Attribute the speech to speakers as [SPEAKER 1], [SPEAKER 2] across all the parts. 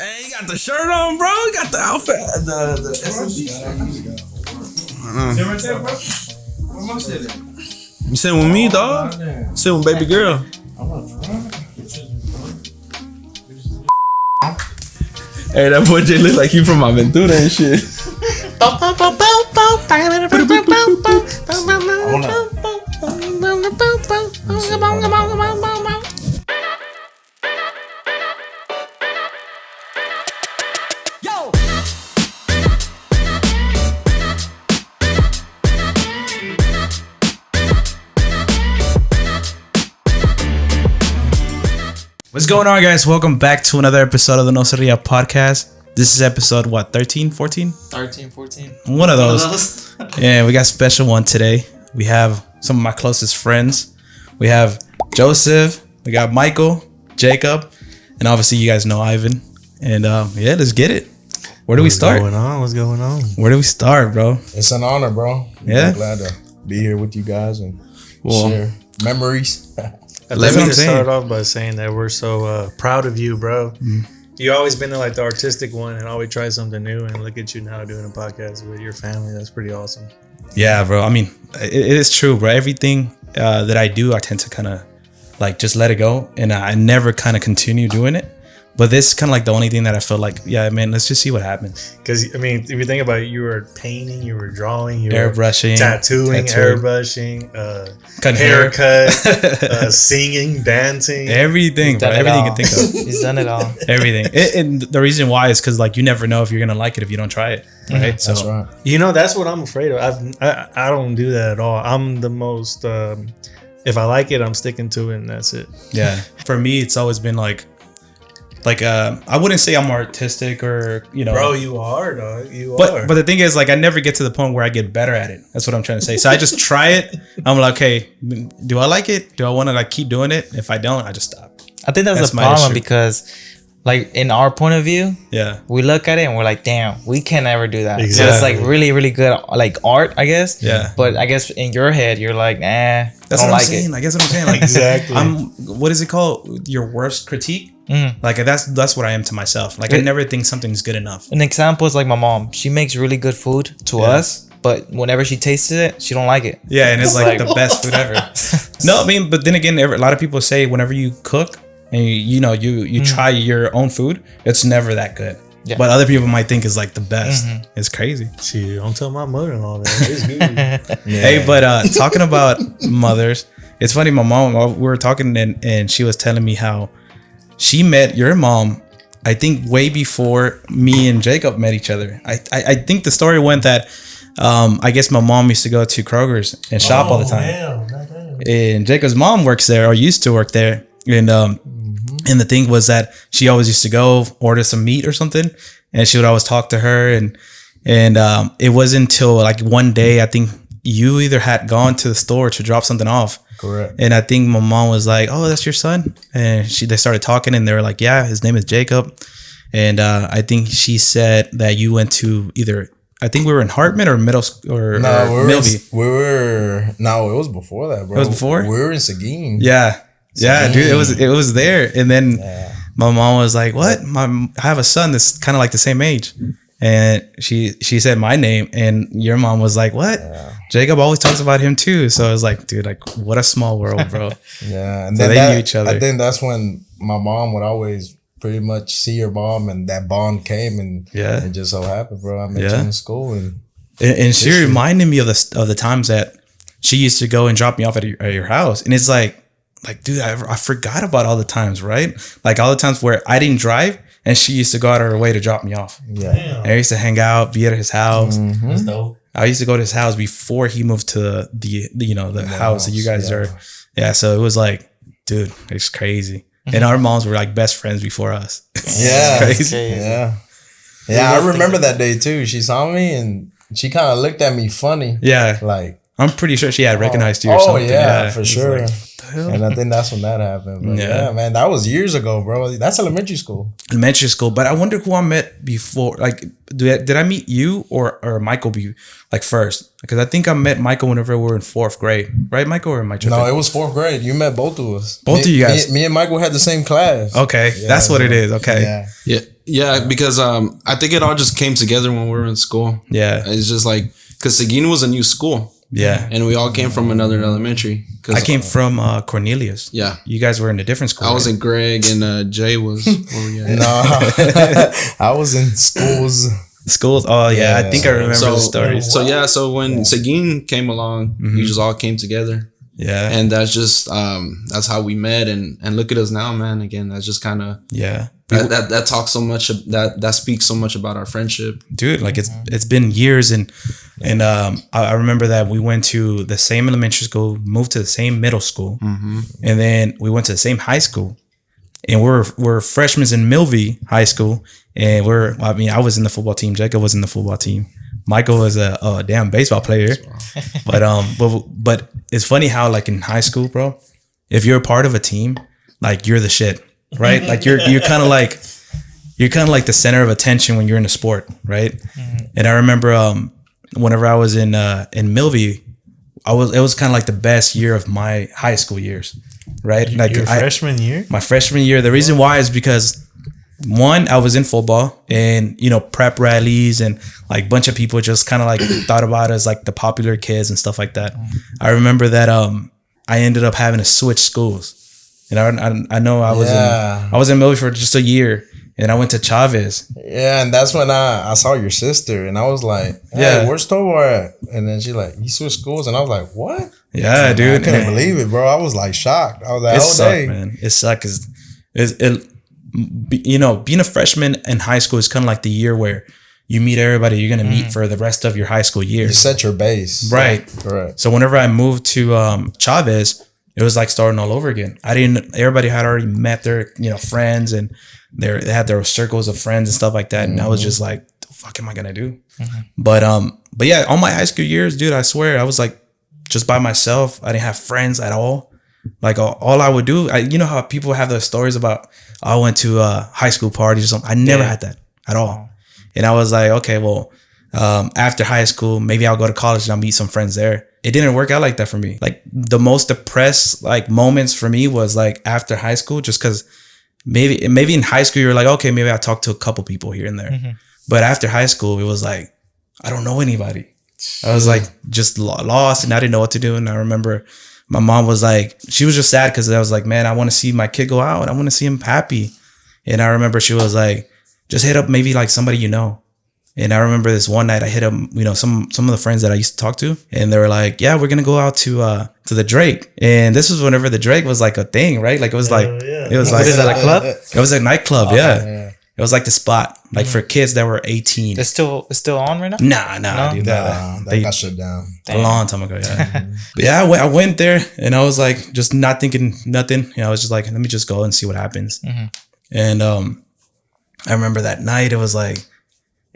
[SPEAKER 1] Hey, you got the shirt on, bro. You got the outfit. The You sitting with me, dog? Sitting with baby girl. Hey, that boy Jay look like he from Aventura and shit. What's going on, guys? Welcome back to another episode of the No Seria podcast. This is episode, what, 13, 14?
[SPEAKER 2] 13, 14.
[SPEAKER 1] One of those. Yeah, we got a special one today. We have some of my closest friends. We have Joseph, we got Michael, Jacob, and obviously you guys know Ivan. And yeah, let's get it. Where do we start?
[SPEAKER 3] What's going on?
[SPEAKER 1] Where do we start, bro?
[SPEAKER 3] It's an honor, bro.
[SPEAKER 1] Yeah.
[SPEAKER 3] I'm glad to be here with you guys and share memories.
[SPEAKER 2] Let me just start off by saying that we're so proud of you, bro. Mm-hmm. You always been like the artistic one and always try something new, and look at you now doing a podcast with your family. That's pretty awesome.
[SPEAKER 1] Yeah, bro. I mean, it is true, bro. Everything that I do, I tend to kind of like just let it go, and I never kind of continue doing it. But this is kind of like the only thing that I felt like, yeah, man, let's just see what happens.
[SPEAKER 2] Because, I mean, if you think about it, you were painting, you were drawing, you
[SPEAKER 1] airbrushing,
[SPEAKER 2] were tattooing, airbrushing, haircut, singing, dancing.
[SPEAKER 1] Everything, bro. Everything you can think of.
[SPEAKER 2] He's done it all.
[SPEAKER 1] Everything. And the reason why is because, like, you never know if you're going to like it if you don't try it. Right?
[SPEAKER 3] Mm-hmm. That's right.
[SPEAKER 2] You know, that's what I'm afraid of. I don't do that at all. I'm the most, if I like it, I'm sticking to it, and that's it.
[SPEAKER 1] Yeah. For me, it's always been like, I wouldn't say I'm artistic or, you know.
[SPEAKER 2] Bro, you are, dog. You
[SPEAKER 1] are. But the thing is, like, I never get to the point where I get better at it. That's what I'm trying to say. So I just try it. I'm like, okay, do I like it? Do I want to, like, keep doing it? If I don't, I just stop.
[SPEAKER 4] I think that's the problem because, like, in our point of view,
[SPEAKER 1] yeah,
[SPEAKER 4] we look at it and we're like, damn, we can never do that.
[SPEAKER 2] Exactly.
[SPEAKER 4] So it's, like, really, really good, like, art, I guess.
[SPEAKER 1] Yeah.
[SPEAKER 4] But I guess in your head, you're like, nah,
[SPEAKER 1] that's what I'm saying. I guess what I'm saying. Like,
[SPEAKER 2] exactly.
[SPEAKER 1] What is it called? Your worst critique? Like that's what I am to myself. Like I never think something's good enough.
[SPEAKER 4] An example is like my mom. She makes really good food to us, but whenever she tastes it, she don't like it.
[SPEAKER 1] Yeah, and it's like the best food ever. No, I mean, but then again, a lot of people say whenever you cook and you try your own food, it's never that good. Yeah. But other people might think it's like the best. It's crazy.
[SPEAKER 2] Shit, don't tell my mother and all that. It's good.
[SPEAKER 1] Yeah. Hey, but talking about mothers, it's funny. My mom, we were talking and she was telling me how she met your mom, I think, way before me and Jacob met each other. I think the story went that I guess my mom used to go to Kroger's and shop all the time. Damn. And Jacob's mom works there or used to work there. And and the thing was that she always used to go order some meat or something, and she would always talk to her. And it wasn't until like one day, I think you either had gone to the store to drop something off.
[SPEAKER 3] Correct.
[SPEAKER 1] And I think my mom was like, "Oh, that's your son," and they started talking, and they were like, "Yeah, his name is Jacob." And I think she said that you went to I think we were in Hartman or middle school or Milby.
[SPEAKER 3] It was before that, bro.
[SPEAKER 1] It was before?
[SPEAKER 3] We were in Seguin.
[SPEAKER 1] Yeah. Yeah, dude, it was there. And then my mom was like, "What? I have a son that's kind of like the same age." And she said my name, and your mom was like, "What?" Yeah. Jacob always talks about him too. So I was like, dude, like, what a small world, bro.
[SPEAKER 3] Yeah, and
[SPEAKER 1] so
[SPEAKER 3] then
[SPEAKER 1] they knew each other.
[SPEAKER 3] I think that's when my mom would always pretty much see your mom, and that bond came, and it just so happened, bro. I met you in school,
[SPEAKER 1] and she reminded me of the times that she used to go and drop me off at your house, and it's like, dude, I forgot about all the times, right? Like all the times where I didn't drive. And she used to go out of her way to drop me off. Yeah. And I used to hang out, be at his house. Mm-hmm. That's dope. I used to go to his house before he moved to the house that you guys are. Yeah. So it was like, dude, it's crazy. And our moms were like best friends before us.
[SPEAKER 3] Yeah. It's crazy. Yeah. Yeah. I remember that day too. She saw me and she kind of looked at me funny.
[SPEAKER 1] Yeah.
[SPEAKER 3] Like,
[SPEAKER 1] I'm pretty sure she had recognized you or something.
[SPEAKER 3] Oh yeah, for sure. And I think that's when that happened. But yeah, man, that was years ago, bro. That's elementary school. But
[SPEAKER 1] I wonder who I met before. Like, did I meet you or Michael first? Because I think I met Michael whenever we were in 4th grade, right, Michael? Or am I tripping?
[SPEAKER 3] No, it was 4th grade. You met both of us.
[SPEAKER 1] Both of you guys.
[SPEAKER 3] Me and Michael had the same class.
[SPEAKER 1] Okay, that's what it is. Okay.
[SPEAKER 3] Yeah.
[SPEAKER 5] Yeah, because I think it all just came together when we were in school.
[SPEAKER 1] Yeah.
[SPEAKER 5] It's just like, because Seguin was a new school.
[SPEAKER 1] Yeah.
[SPEAKER 5] And we all came from another elementary.
[SPEAKER 1] I came from Cornelius.
[SPEAKER 5] Yeah.
[SPEAKER 1] You guys were in a different school.
[SPEAKER 5] I was in Greg and Jay was. Where were you at?
[SPEAKER 3] No, I was in schools.
[SPEAKER 1] Oh yeah, I think I remember the stories.
[SPEAKER 5] So when Seguin came along, we just all came together.
[SPEAKER 1] Yeah.
[SPEAKER 5] And that's just that's how we met, and look at us now, man. Again, that's just kind of that talks so much, that speaks so much about our friendship,
[SPEAKER 1] dude. Like it's been years, and I remember that we went to the same elementary school, moved to the same middle school, and then we went to the same high school, and we're freshmen in Milvey High School, and I was in the football team, Jacob was in the football team, Michael was a damn baseball player, but it's funny how like in high school, bro, if you're a part of a team, like you're the shit, right? Like you're kind of like the center of attention when you're in a sport, right? And I remember whenever I was in Milvey, it was kind of like the best year of my high school years, right? Like
[SPEAKER 2] your freshman year?
[SPEAKER 1] My freshman year. The reason why is because one, I was in football, and prep rallies and like a bunch of people just kind of like thought about us like the popular kids and stuff like that. I remember that I ended up having to switch schools, and I know I was in Milwaukee for just a year, and I went to Chavez.
[SPEAKER 3] Yeah, and that's when I saw your sister, and I was like, "Hey, where's Tovar at?" And then she like, "He switched schools," and I was like, "What?"
[SPEAKER 1] Yeah, dude,
[SPEAKER 3] I couldn't believe it, bro. I was like shocked. I was like,
[SPEAKER 1] "It sucked, man. It sucked." Being a freshman in high school is kind of like the year where you meet everybody you're going to meet for the rest of your high school year.
[SPEAKER 3] You set your base.
[SPEAKER 1] Right.
[SPEAKER 3] Correct.
[SPEAKER 1] So whenever I moved to Chavez, it was like starting all over again. Everybody had already met their, friends, and they had their circles of friends and stuff like that. And I was just like, what the fuck am I going to do? But yeah, all my high school years, dude, I swear I was like just by myself. I didn't have friends at all. Like all I would do, how people have those stories about, I went to high school parties or something. I never had that at all. And I was like, okay, well, after high school, maybe I'll go to college and I'll meet some friends there. It didn't work out like that for me. Like the most depressed like moments for me was like after high school, just because maybe in high school you're like, okay, maybe I'll talk to a couple people here and there. But after high school, it was like, I don't know anybody. I was like just lost, and I didn't know what to do. And I remember my mom was like, she was just sad because I was like, man, I want to see my kid go out. I want to see him happy. And I remember she was like, just hit up maybe like somebody you know. And I remember this one night I hit up, some of the friends that I used to talk to, and they were like, yeah, we're going to go out to the Drake. And this was whenever the Drake was like a thing, right? Like it was it was like,
[SPEAKER 4] what is that, a club?
[SPEAKER 1] It was a nightclub. Yeah. It was like the spot, like for kids that were 18.
[SPEAKER 4] It's still on right now?
[SPEAKER 1] Nah, dude.
[SPEAKER 3] They got shut down
[SPEAKER 1] a long time ago. Yeah. But yeah, I went there, and I was like, just not thinking nothing. I was just like, let me just go and see what happens. And I remember that night, it was like,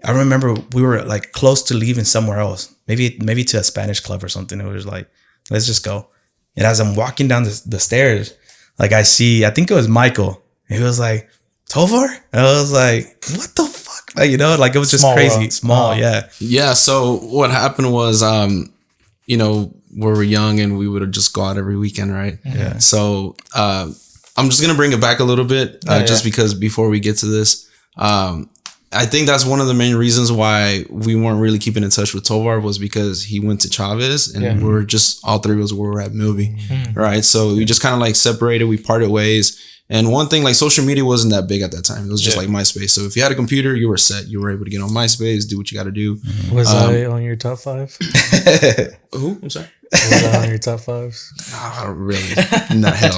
[SPEAKER 1] I remember we were like close to leaving somewhere else, maybe to a Spanish club or something. It was like, let's just go. And as I'm walking down the stairs, like I think it was Michael, and he was like, Tovar? And I was like, what the fuck? Like, like it was just small, crazy. Small, yeah.
[SPEAKER 5] Yeah, so what happened was, we were young and we would just go out every weekend, right?
[SPEAKER 1] Yeah.
[SPEAKER 5] So I'm just going to bring it back a little bit, just because before we get to this, I think that's one of the main reasons why we weren't really keeping in touch with Tovar, was because he went to Chavez, and we were just, all three of us were at Milby, right? So we just kind of like separated, we parted ways. And one thing, like social media wasn't that big at that time. It was just like MySpace. So if you had a computer, you were set. You were able to get on MySpace, do what you got to do.
[SPEAKER 2] Was I on your top 5?
[SPEAKER 5] Who? I'm sorry.
[SPEAKER 2] Was I on your top 5s?
[SPEAKER 5] Oh, really? No, hell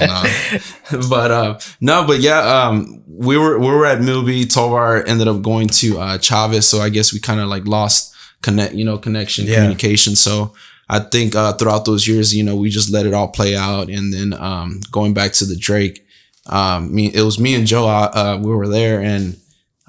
[SPEAKER 5] no. But yeah, we were at Milby. Tovar ended up going to Chavez. So I guess we kind of like lost connection, communication. So I think throughout those years, we just let it all play out. And then going back to the Drake, it was me and Joe. We were there, and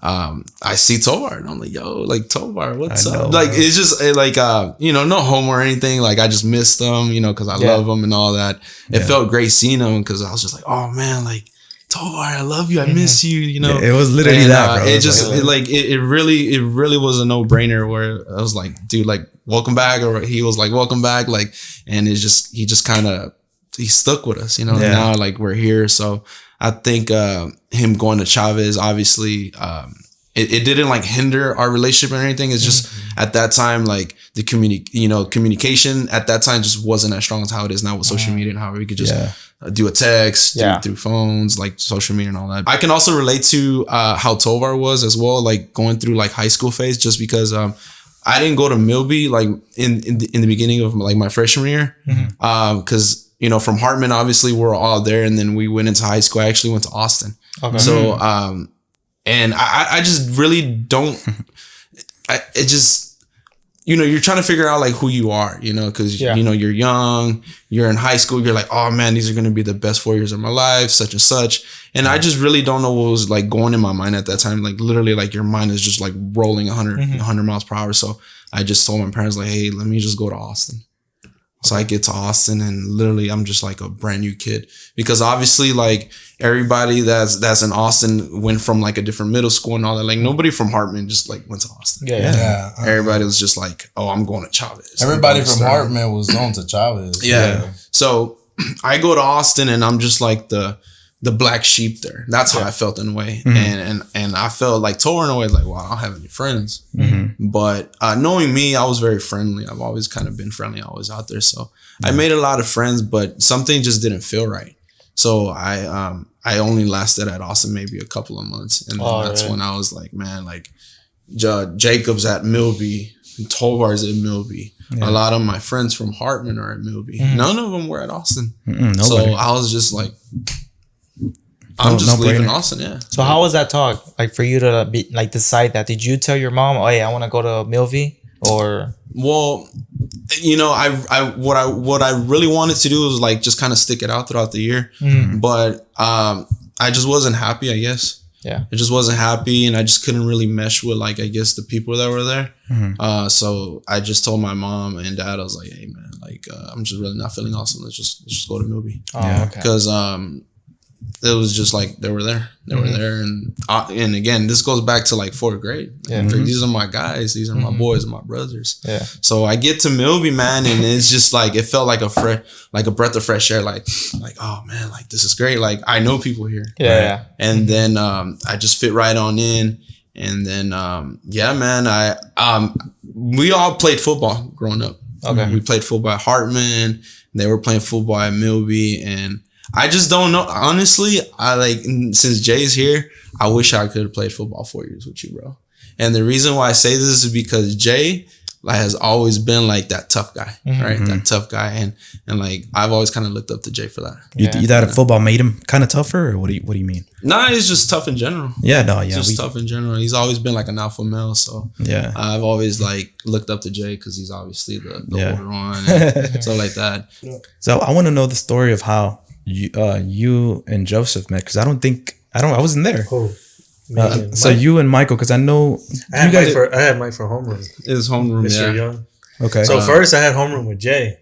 [SPEAKER 5] I see Tovar, and I'm like, yo, like Tovar, what's up? Like, it's just like, no homo or anything. Like, I just missed them, because I love them and all that. It felt great seeing them, because I was just like, oh man, like Tovar, I love you, I miss you, Yeah,
[SPEAKER 1] it was literally that, bro.
[SPEAKER 5] It just it really was a no brainer, where I was like, dude, like, welcome back, or he was like, welcome back, like, and he just kind of, he stuck with us, Now like we're here, so I think him going to Chavez, obviously, it didn't like hinder our relationship or anything. It's just at that time, like the communication at that time just wasn't as strong as how it is now with social media and how we could just do a text through phones, like social media and all that. I can also relate to how Tovar was as well, like going through like high school phase, just because I didn't go to Milby like in the beginning of like my freshman year, because you know, from Hartman obviously we're all there, and then we went into high school. I actually went to Austin. Okay. So and I just really don't. It just, you know, you're trying to figure out like who you are, you know, because you know, you're young, you're in high school, you're like, oh man, these are gonna be the best 4 years of my life, such and such. And I just really don't know what was like going in my mind at that time. Like literally, like your mind is just like rolling 100 miles per hour. So I just told my parents like, hey, let me just go to Austin. So I get to Austin and literally I'm just like a brand new kid, because obviously like everybody that's in Austin went from like a different middle school and all that. Like nobody from Hartman just like went to Austin. Yeah. Everybody was just like, oh, I'm going to Chavez.
[SPEAKER 3] Everybody from Hartman was going to Chavez.
[SPEAKER 5] Yeah. So I go to Austin and I'm just like the black sheep there. That's how I felt in a way. And I felt like Tovar in a way, like, wow, I don't have any friends. But knowing me, I was very friendly. I've always kind of been friendly. I was out there. So I made a lot of friends, but something just didn't feel right. So I only lasted at Austin maybe a couple of months. And then that's when I was like, man, like Jacob's at Milby, Tovar's at Milby. A lot of my friends from Hartman are at Milby. None of them were at Austin. So I was just like, I'm just leaving Austin,
[SPEAKER 4] So how was that talk? Like for you to be like decide that? Did you tell your mom, oh, hey, I want to go to Milby? Or
[SPEAKER 5] well, you know, what I really wanted to do was like just kind of stick it out throughout the year. But I just wasn't happy, I guess. I just wasn't happy, and I just couldn't really mesh with like, I guess, the people that were there. So I just told my mom and dad, I was like, hey man, like I'm just really not feeling awesome. Let's just go to Milby. Because it was just like they were there, and again, this goes back to like 4th grade. These are my guys, these are my boys and my brothers. So I get to Milby, man, and it's just like it felt like a breath of fresh air. Like oh man, like this is great. Like I know people here. And then I just fit right on in, and then man, we all played football growing up. We played football at Hartman. They were playing football at Milby, and I just don't know. Honestly, I like, since Jay's here, I wish I could have played football 4 years with you, bro. And the reason why I say this is because Jay like has always been like that tough guy, right? That tough guy, and like I've always kind of looked up to Jay for that.
[SPEAKER 1] You thought football made him kind of tougher, or what do you mean?
[SPEAKER 5] Nah, he's just tough in general.
[SPEAKER 1] Just
[SPEAKER 5] tough in general. He's always been like an alpha male, so I've always like looked up to Jay because he's obviously the older one and stuff like that.
[SPEAKER 1] So I want to know the story of how you and Joseph met, because I wasn't there. So you and Michael, because I know
[SPEAKER 2] I had Mike for homeroom.
[SPEAKER 5] It was homeroom,
[SPEAKER 2] Mr. Young.
[SPEAKER 1] Okay.
[SPEAKER 2] So first I had homeroom with Jay.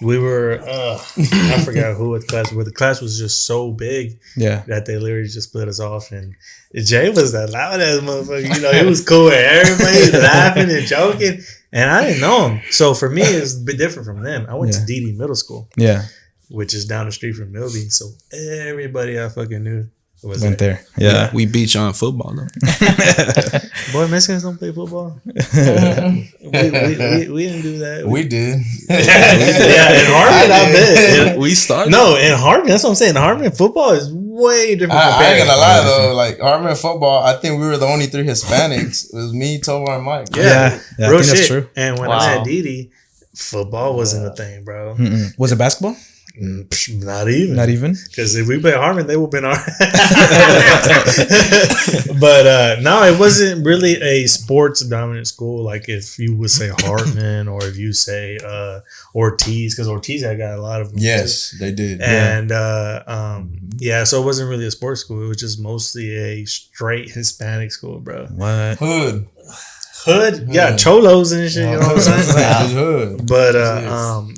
[SPEAKER 2] We were I forgot who the class, but the class was just so big that they literally just split us off, and Jay was that loud ass motherfucker. You know, he was cool with everybody, laughing and joking, and I didn't know him. So for me, it's a bit different from them. I went to DD Middle School. Which is down the street from Milby. So everybody I fucking knew
[SPEAKER 1] went there. Yeah.
[SPEAKER 5] We beat you on football though.
[SPEAKER 2] Boy, Mexicans don't play football. we didn't do that.
[SPEAKER 3] We did.
[SPEAKER 2] In Hartman, I bet.
[SPEAKER 5] We started.
[SPEAKER 2] No, in Hartman, that's what I'm saying. In Hartman, football is way different.
[SPEAKER 3] I ain't gonna lie though. Like Hartman football, I think we were the only 3 Hispanics. It was me, Tovar, and Mike.
[SPEAKER 2] Yeah,
[SPEAKER 1] I think that's true.
[SPEAKER 2] And when I had Didi, football wasn't a thing, bro.
[SPEAKER 1] Was it basketball?
[SPEAKER 2] Not even. Because if we play Hartman, they will be in our. But no, it wasn't really a sports dominant school. Like if you would say Hartman, or if you say Ortiz, because Ortiz had got a lot of them.
[SPEAKER 3] Yes, they did.
[SPEAKER 2] And so it wasn't really a sports school. It was just mostly a straight Hispanic school, bro.
[SPEAKER 1] What?
[SPEAKER 2] Hood, yeah, cholos and shit. You know what I'm saying?
[SPEAKER 3] Hood.
[SPEAKER 2] But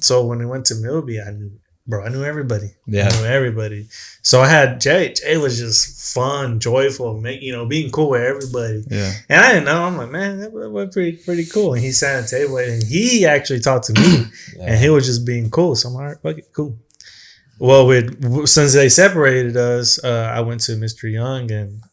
[SPEAKER 2] so when we went to Milby, I knew everybody. I knew everybody. So I had Jay. Jay was just fun, joyful, being cool with everybody. And I didn't know. I'm like, man, that was pretty cool. And he sat at the table and he actually talked to me, and he was just being cool. So I'm like, all right, fuck it, cool. Well, since they separated us, I went to Mr. Young. And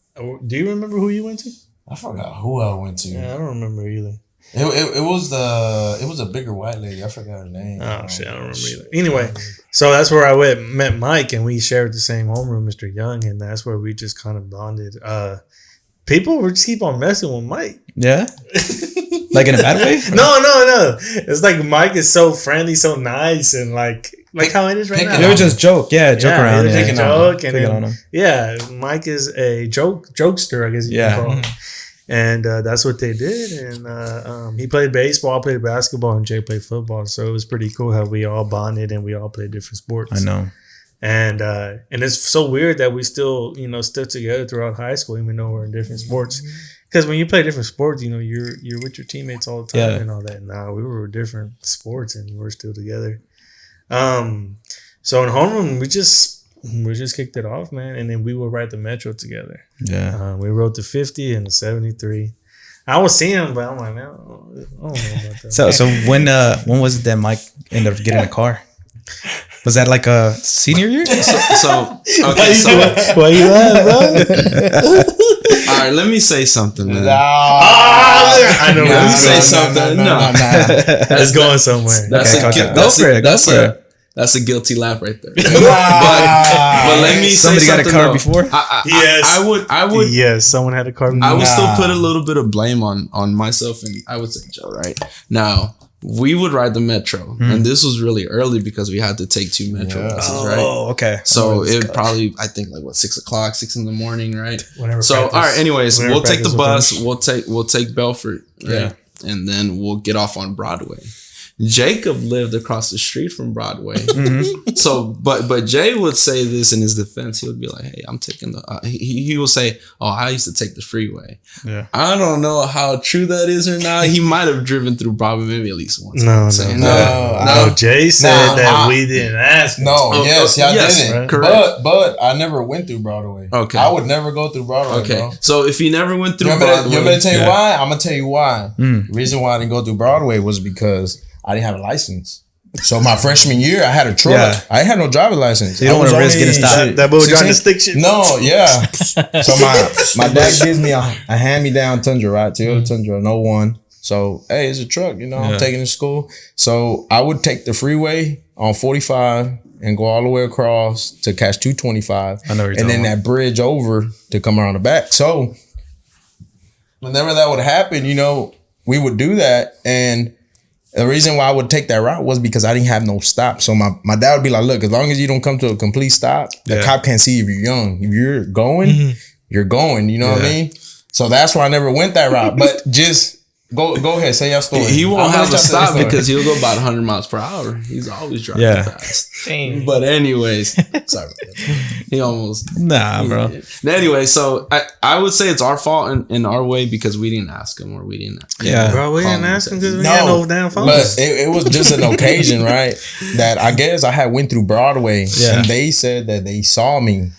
[SPEAKER 2] do you remember who you went to?
[SPEAKER 3] I forgot who I went to.
[SPEAKER 2] Yeah, I don't remember either.
[SPEAKER 3] It was a bigger white lady. I forgot her name.
[SPEAKER 2] Oh shit, I don't remember either. Anyway, so that's where I met Mike, and we shared the same homeroom, Mr. Young, and that's where we just kind of bonded. People would just keep on messing with Mike.
[SPEAKER 1] Yeah. Like in a bad way?
[SPEAKER 2] No. It's like Mike is so friendly, so nice, and like how it is right now.
[SPEAKER 1] They would just joke, joke around,
[SPEAKER 2] joke, and then, Mike is a jokester, I guess you can call him. And that's what they did. And he played baseball, I played basketball, and Jay played football. So it was pretty cool how we all bonded and we all played different sports.
[SPEAKER 1] I know.
[SPEAKER 2] And it's so weird that we still, stick together throughout high school, even though we're in different sports. Because when you play different sports, you're with your teammates all the time and all that. Nah, we were different sports and we're still together. So in homeroom, we just kicked it off, man, and then we would ride the metro together.
[SPEAKER 1] Yeah,
[SPEAKER 2] we rode the 50 and the 73. I was seeing him, but I'm like, man, I don't know about that.
[SPEAKER 1] So when was it that Mike ended up getting a car? Was that like a senior year?
[SPEAKER 2] Why you laugh, bro?
[SPEAKER 5] All right, let me say something, man.
[SPEAKER 2] I know.
[SPEAKER 5] Let me say something. No.
[SPEAKER 2] It's going somewhere.
[SPEAKER 5] That's a guilty laugh right there. But let me say something.
[SPEAKER 1] Somebody got a car before?
[SPEAKER 2] Yes.
[SPEAKER 5] I would.
[SPEAKER 2] Yes, someone had a car before.
[SPEAKER 5] I would still put a little bit of blame on myself, and I would say Joe, right? Now, we would ride the metro, and this was really early because we had to take 2 metro buses, right?
[SPEAKER 1] Oh, okay.
[SPEAKER 5] So it probably, I think, like 6 o'clock, 6 in the morning, right?
[SPEAKER 2] Whenever
[SPEAKER 5] so
[SPEAKER 2] practice,
[SPEAKER 5] all right. Anyways, we'll take the bus.
[SPEAKER 2] Finish.
[SPEAKER 5] We'll take Belfort, right? And then we'll get off on Broadway. Jacob lived across the street from Broadway. So, but Jay would say this in his defense. He would be like, hey, I'm taking the, he will say, oh, I used to take the freeway. Yeah. I don't know how true that is or not. He might have driven through Broadway maybe at least once.
[SPEAKER 2] No. Jay said that we didn't ask him.
[SPEAKER 3] No, yes, y'all didn't.
[SPEAKER 5] Right? Correct.
[SPEAKER 3] But I never went through Broadway. Okay. I would never go through Broadway,
[SPEAKER 5] okay.
[SPEAKER 3] bro.
[SPEAKER 5] So if he never went through Broadway.
[SPEAKER 3] You want me to tell you why? I'm going to tell you why. The reason why I didn't go through Broadway was because I didn't have a license. So my freshman year, I had a truck. Yeah. I had no driver's license.
[SPEAKER 1] You don't want to risk getting stopped.
[SPEAKER 2] That boy was trying to stick shit.
[SPEAKER 3] No, yeah. So my dad gives me a hand-me-down Tundra, right? Toyota Tundra, 01. So, hey, it's a truck, I'm taking it to school. So I would take the freeway on 45 and go all the way across to catch 225. I know and then that bridge over to come around the back. So whenever that would happen, we would do that. And the reason why I would take that route was because I didn't have no stop. So my dad would be like, look, as long as you don't come to a complete stop, the cop can't see if you're young. If you're going, you're going. You know what I mean? So that's why I never went that route. But just go ahead, say your story.
[SPEAKER 5] He won't have a stop because he'll go about 100 miles per hour. He's always driving fast. Dang. But anyways, sorry. He almost.
[SPEAKER 1] Nah, bro.
[SPEAKER 5] Anyway, so I would say it's our fault in our way because we didn't ask him or we didn't.
[SPEAKER 2] Bro, we didn't ask him because we had no damn phone.
[SPEAKER 3] But it was just an occasion, right? That I guess I had went through Broadway and they said that they saw me.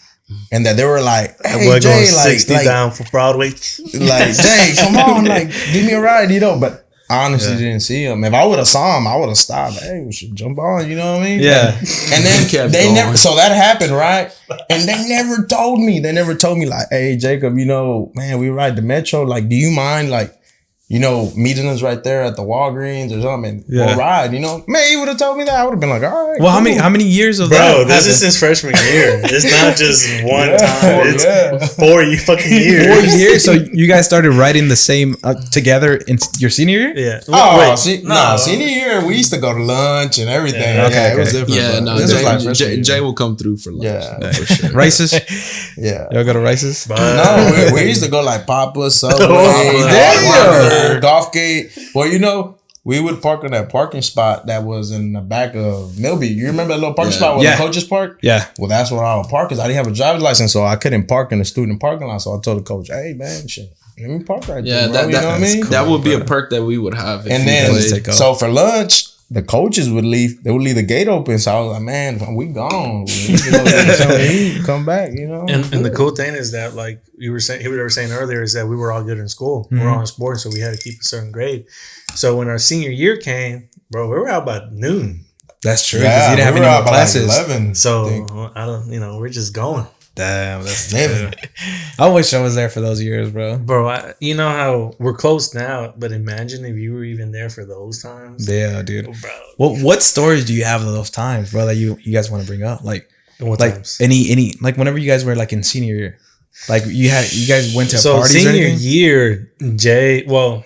[SPEAKER 3] And that they were like, hey,
[SPEAKER 2] we're
[SPEAKER 3] Jay,
[SPEAKER 2] going 60 down for Broadway.
[SPEAKER 3] Like, Jay, come on, like, give me a ride, But I honestly didn't see him. If I would have saw him, I would have stopped. Hey, we should jump on, you know what I mean?
[SPEAKER 1] Yeah.
[SPEAKER 3] And then they never, so that happened, right? And they never told me. They never told me, like, hey, Jacob, man, we ride the metro. Like, do you mind, like, meeting us right there at the Walgreens or something. We'll ride, Man, you would have told me that. I would have been like, all right.
[SPEAKER 1] Well, cool. How many years of that?
[SPEAKER 2] Bro, this is since freshman year. It's not just one time. It's 4 fucking years.
[SPEAKER 1] 4 years? So you guys started riding the same together in your senior year?
[SPEAKER 3] Yeah. Senior year, we used to go to lunch and everything. Yeah, it was different.
[SPEAKER 5] Jay will come through for lunch.
[SPEAKER 3] Yeah,
[SPEAKER 5] for sure.
[SPEAKER 1] Rice's?
[SPEAKER 3] Yeah.
[SPEAKER 1] Y'all go to Rice's?
[SPEAKER 3] No, we used to go like Papa, Subway, Golfgate. Well, we would park in that parking spot that was in the back of Milby. You remember that little parking spot where the coaches park? Yeah. Well, that's where I would park because I didn't have a driver's license, so I couldn't park in the student parking lot. So I told the coach, "Hey, man, shit, let me park right there." Bro. You know what I mean?
[SPEAKER 5] Cool, that would be a perk that we would have.
[SPEAKER 3] And then, so for lunch, the coaches would leave. They would leave the gate open. So I was like, man, we gone. We come back,
[SPEAKER 2] And the cool thing is that, like he was saying earlier, is that we were all good in school. We were all in sports, so we had to keep a certain grade. So when our senior year came, bro, we were out by noon.
[SPEAKER 1] That's true. Because you didn't have any more classes.
[SPEAKER 3] Like 11,
[SPEAKER 2] so I don't. We're just going.
[SPEAKER 1] Damn, that's living. I wish I was there for those years, bro.
[SPEAKER 2] Bro, you know how we're close now, but imagine if you were even there for those times.
[SPEAKER 1] Yeah, dude. Bro. What stories do you have of those times, bro, that you guys want to bring up? Like times? any like whenever you guys were like in senior year, like you guys went to parties
[SPEAKER 2] senior
[SPEAKER 1] or anything?
[SPEAKER 2] Year, Jay. Well,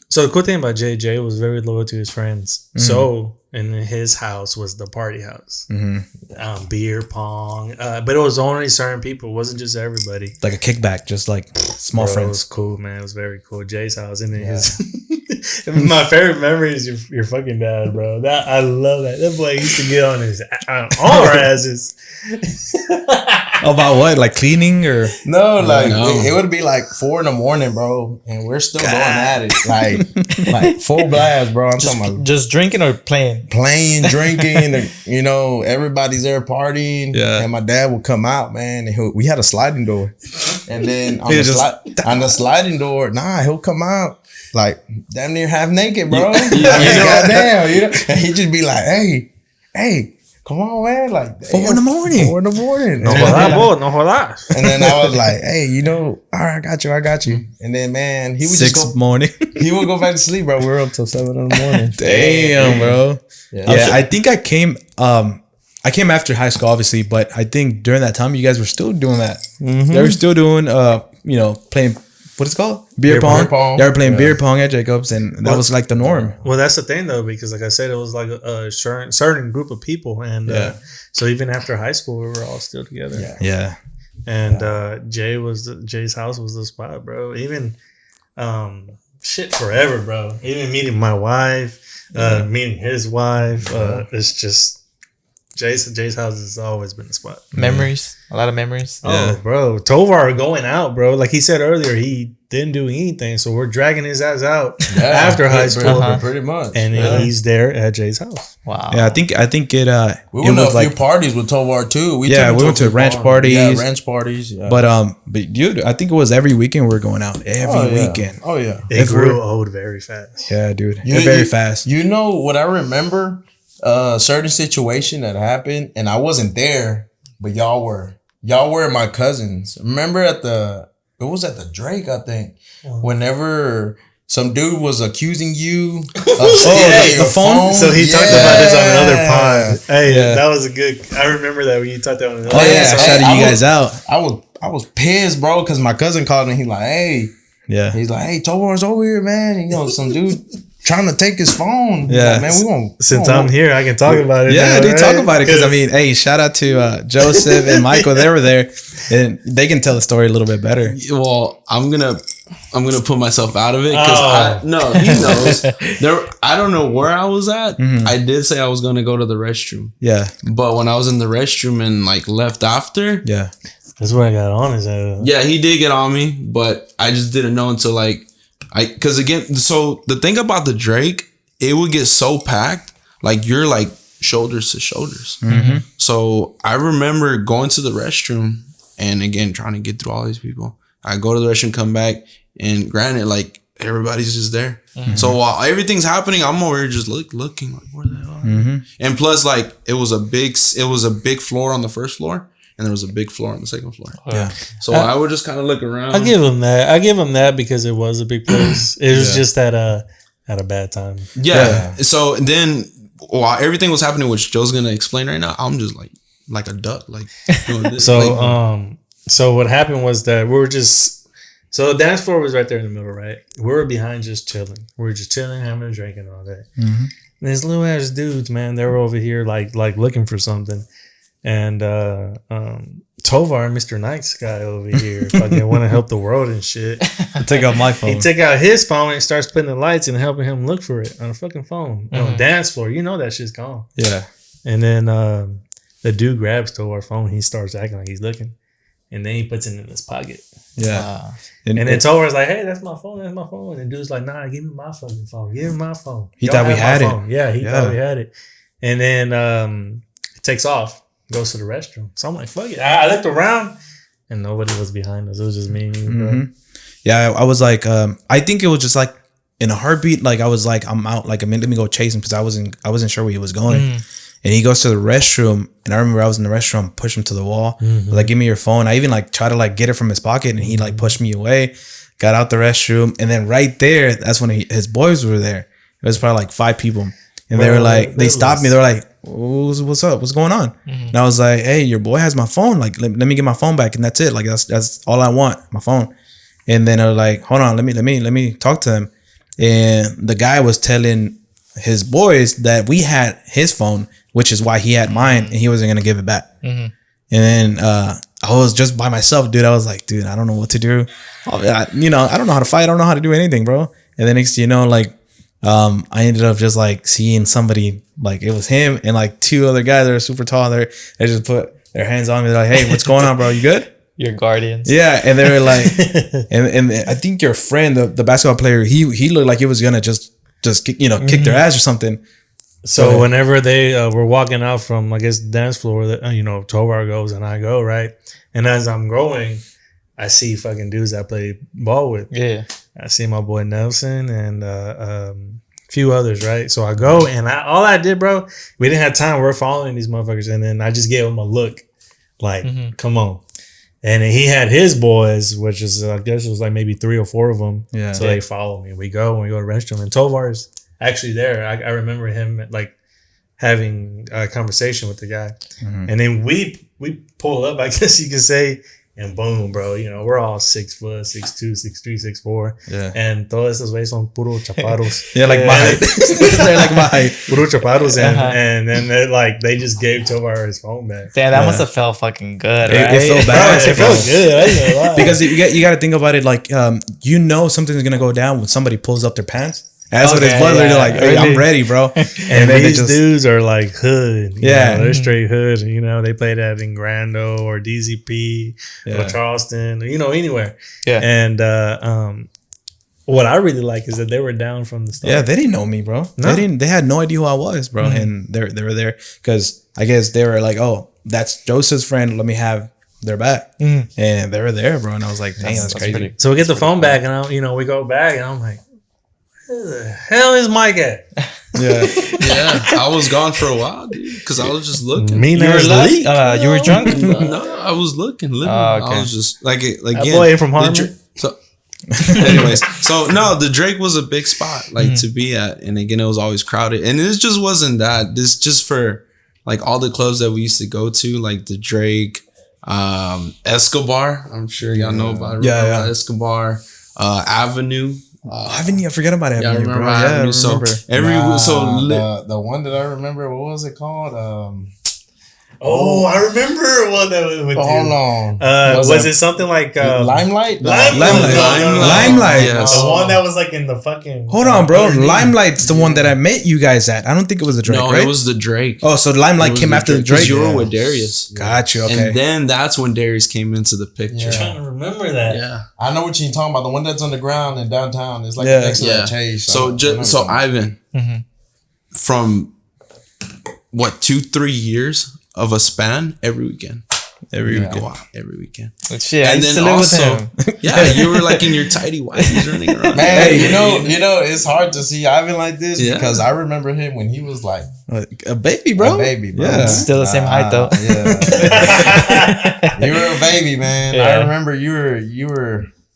[SPEAKER 2] so the cool thing about Jay was very loyal to his friends. Mm-hmm. So. And his house was the party house. Mm-hmm. Beer pong, but it was only certain people. It wasn't just everybody.
[SPEAKER 1] Like a kickback, just like small friends. It
[SPEAKER 2] was cool, man. It was very cool. Jay's house, and then his. My favorite memory is your fucking dad, bro. I love that. That boy used to get on our asses.
[SPEAKER 1] About what? Like cleaning or
[SPEAKER 3] no? Like it would be like 4 a.m, bro, and we're still going at it, like full blast, bro. I'm talking about
[SPEAKER 4] just drinking or playing,
[SPEAKER 3] drinking. Everybody's there partying. Yeah, and my dad would come out, man. And we had a sliding door, and then on the sliding door, he'll come out like damn near half naked, bro. Goddamn, and he'd just be like, hey. Come on, man! Like
[SPEAKER 1] 4 a.m. 4
[SPEAKER 3] a.m.
[SPEAKER 2] No jodas.
[SPEAKER 3] And then I was like, "Hey, all right, I got you." And then, man, he would
[SPEAKER 1] 6 morning.
[SPEAKER 3] He would go back to sleep, bro. We were up till 7 a.m.
[SPEAKER 1] Damn, bro. Yeah, I think I came after high school, obviously, but I think during that time you guys were still doing that. Mm-hmm. They were still doing, playing. What is it called? Beer pong. They were playing beer pong at Jacob's, and that was like the norm.
[SPEAKER 2] Well, that's the thing, though, because like I said, it was like a certain group of people. And so even after high school, we were all still together.
[SPEAKER 1] Yeah.
[SPEAKER 2] And Jay's house was the spot, bro. Even forever, bro. Even meeting my wife, meeting his wife. It's just Jay's house has always been the spot.
[SPEAKER 4] Memories. A lot of memories.
[SPEAKER 2] Oh, bro. Tovar going out, bro. Like he said earlier, he didn't do anything. So we're dragging his ass out after high school.
[SPEAKER 3] Pretty much.
[SPEAKER 2] And he's there at Jay's house.
[SPEAKER 4] Wow.
[SPEAKER 1] Yeah, I think it
[SPEAKER 3] we went to a few parties with Tovar too.
[SPEAKER 1] We went to ranch parties.
[SPEAKER 3] Yeah, ranch parties. Yeah.
[SPEAKER 1] But dude, I think it was every weekend we were going out. Every weekend.
[SPEAKER 3] Oh yeah.
[SPEAKER 2] It grew old very fast.
[SPEAKER 1] Yeah, dude. Very fast.
[SPEAKER 3] You know what I remember? Certain situation that happened, and I wasn't there, but y'all were my cousins. Remember it was at the Drake, I think. Whenever some dude was accusing you of stealing your phone.
[SPEAKER 2] So he talked about this on another pod. Hey, that was a good. I remember that when you talked that on another.
[SPEAKER 1] I shouted you guys out.
[SPEAKER 3] I was pissed, bro, because my cousin called me. He's like, hey, he's like, hey, Tovar's over here, man. Some dude trying to take his phone.
[SPEAKER 1] Yeah,
[SPEAKER 3] like, man, we won't.
[SPEAKER 2] Since I'm here, I can talk about it.
[SPEAKER 1] Yeah, dude, talk about it because I mean, hey, shout out to Joseph and Michael. They were there, and they can tell the story a little bit better.
[SPEAKER 5] Well, I'm gonna put myself out of it because he knows. I don't know where I was at. Mm-hmm. I did say I was gonna go to the restroom. Yeah, but when I was in the restroom and like left after,
[SPEAKER 2] that's where I got on his head.
[SPEAKER 5] Yeah, he did get on me, but I just didn't know until like. Because again, so the thing about the Drake, it would get so packed, like you're like shoulders to shoulders. Mm-hmm. So I remember going to the restroom and again, trying to get through all these people. I go to the restroom, come back, and granted, like everybody's just there. Mm-hmm. So while everything's happening, I'm over here just looking like, where the hell are they? Mm-hmm. And plus, like it was a big floor on the first floor. And there was a big floor on the second floor. Yeah. So I would just kind of look around.
[SPEAKER 2] I give him that because it was a big place. It was just at a bad time.
[SPEAKER 5] Yeah. So then while everything was happening, which Joe's gonna explain right now, I'm just like a duck, like doing this.
[SPEAKER 2] So what happened was that so the dance floor was right there in the middle, right? We were behind just chilling. We were just chilling, having a drink and all that. Mm-hmm. And these little ass dudes, man, they were over here like looking for something. And Tovar, Mr. Nice guy over here, fucking want to help the world and shit.
[SPEAKER 1] Take out my phone.
[SPEAKER 2] He took out his phone and starts putting the lights and helping him look for it on a fucking phone. On the dance floor. You know that shit's gone. Yeah. And then the dude grabs Tovar's phone. He starts acting like he's looking. And then he puts it in his pocket. Yeah. And then Tovar's like, hey, that's my phone. That's my phone. And the dude's like, nah, give me my fucking phone. Give me my phone.
[SPEAKER 1] He thought we had it.
[SPEAKER 2] Yeah, he thought we had it. And then it takes off. Goes to the restroom. So I'm like, fuck it. I looked around and nobody was behind us. It was just me and you, bro. Mm-hmm.
[SPEAKER 1] Yeah, I was like, I think it was just like in a heartbeat. Like I was like, I'm out. Like, let me go chase him because I wasn't sure where he was going. and he goes to the restroom. And I remember I was in the restroom, pushed him to the wall, like, give me your phone. I even like tried to like get it from his pocket, and he like pushed me away. Got out the restroom, and then right there, that's when his boys were there. It was probably like 5 people, and they were like, they stopped me. They were like, "What's up? What's going on?" And I was like, "Hey, your boy has my phone. Like, let me get my phone back, and that's it. Like, that's all I want, my phone." And then I was like, "Hold on, let me talk to him." And the guy was telling his boys that we had his phone, which is why he had mine, and he wasn't gonna give it back. And then I was just by myself, dude. I was like, dude, I don't know what to do. I don't know how to fight. I don't know how to do anything, bro. And then next thing you know, like, I ended up just like seeing somebody, like it was him and like 2 other guys that are super tall. They just put their hands on me. They're like, "Hey, what's going on, bro? You good?"
[SPEAKER 4] Your guardians.
[SPEAKER 1] Yeah, and they were like, and I think your friend, the basketball player, he looked like he was gonna just kick their ass or something.
[SPEAKER 2] So whenever they were walking out from, I guess, the dance floor, that 12-hour goes and I go, right? And as I'm going, I see fucking dudes I play ball with.
[SPEAKER 4] Yeah.
[SPEAKER 2] I see my boy Nelson and a few others, right? So I go, and all I did, bro, we didn't have time. We're following these motherfuckers. And then I just gave him a look like, come on. And then he had his boys, which is, I guess it was like maybe 3 or 4 of them. Yeah. So they follow me. We go to the restroom. And Tovar's actually there. I remember him like having a conversation with the guy. And then we pull up, I guess you could say, and boom, bro, we're all 6 foot, 6'2", 6'3", 6'4". Yeah. And todos esos güeyes son puro chaparros.
[SPEAKER 1] Yeah, like my height. They're like my height.
[SPEAKER 2] Puro chaparros. And then they just gave Tovar his phone back.
[SPEAKER 4] Damn, that must have felt fucking good, right?
[SPEAKER 1] It felt bad.
[SPEAKER 2] It felt good. I ain't gonna lie.
[SPEAKER 1] Because you got to think about it like, something's going to go down when somebody pulls up their pants. That's what his brother. They're like, "Hey, I'm ready, bro."
[SPEAKER 2] And these dudes are like hood. They're straight hood. They play that in Grando or DZP or Charleston. Anywhere. Yeah. And what I really like is that they were down from the start.
[SPEAKER 1] Yeah, they didn't know me, bro. No. They had no idea who I was, bro. And they were there because I guess they were like, "Oh, that's Joseph's friend. Let me have their back." And they were there, bro. And I was like, "Dang, that's crazy."
[SPEAKER 2] So we get the phone back, and we go back, and I'm like, "Where the hell is Mike at?"
[SPEAKER 5] Yeah, I was gone for a while, dude, because I was just looking.
[SPEAKER 4] You were drunk?
[SPEAKER 5] No, I was looking. Okay. I was just like
[SPEAKER 2] that boy from Harlem.
[SPEAKER 5] Anyways, so no, the Drake was a big spot to be at, and again, it was always crowded, and this just wasn't that. This just for like all the clubs that we used to go to, like the Drake, Escobar. I'm sure y'all know about it. Yeah. Escobar, Avenue.
[SPEAKER 1] Avenue, I forget about Avenue.
[SPEAKER 5] Yeah, I remember
[SPEAKER 1] bro.
[SPEAKER 5] Avenue.
[SPEAKER 3] The one that I remember, what was it called?
[SPEAKER 2] I remember one that was with you.
[SPEAKER 3] Hold on.
[SPEAKER 2] Was it something like
[SPEAKER 3] Limelight?
[SPEAKER 1] Limelight.
[SPEAKER 2] The one that was like in the fucking.
[SPEAKER 1] Hold on, bro. Limelight's the one that I met you guys at. I don't think it was the Drake, right?
[SPEAKER 5] No, it was the Drake.
[SPEAKER 1] Oh, so Limelight came after the Drake.
[SPEAKER 5] You were with Darius.
[SPEAKER 1] Got you. Okay.
[SPEAKER 5] And then that's when Darius came into the picture.
[SPEAKER 2] I'm trying to remember that.
[SPEAKER 5] Yeah.
[SPEAKER 3] I know what you're talking about. The one that's on the ground in downtown. It's like next to that Chase.
[SPEAKER 5] So Ivan, from what 2-3 years of a span, every weekend. Every weekend.
[SPEAKER 4] Shit, and then also,
[SPEAKER 5] you were like in your tidy whities running around.
[SPEAKER 3] Man, you know, it's hard to see Ivan like this because I remember him when he was like
[SPEAKER 1] a baby, bro.
[SPEAKER 4] Yeah, still the same height though.
[SPEAKER 3] Yeah, you were a baby, man. Yeah. I remember you were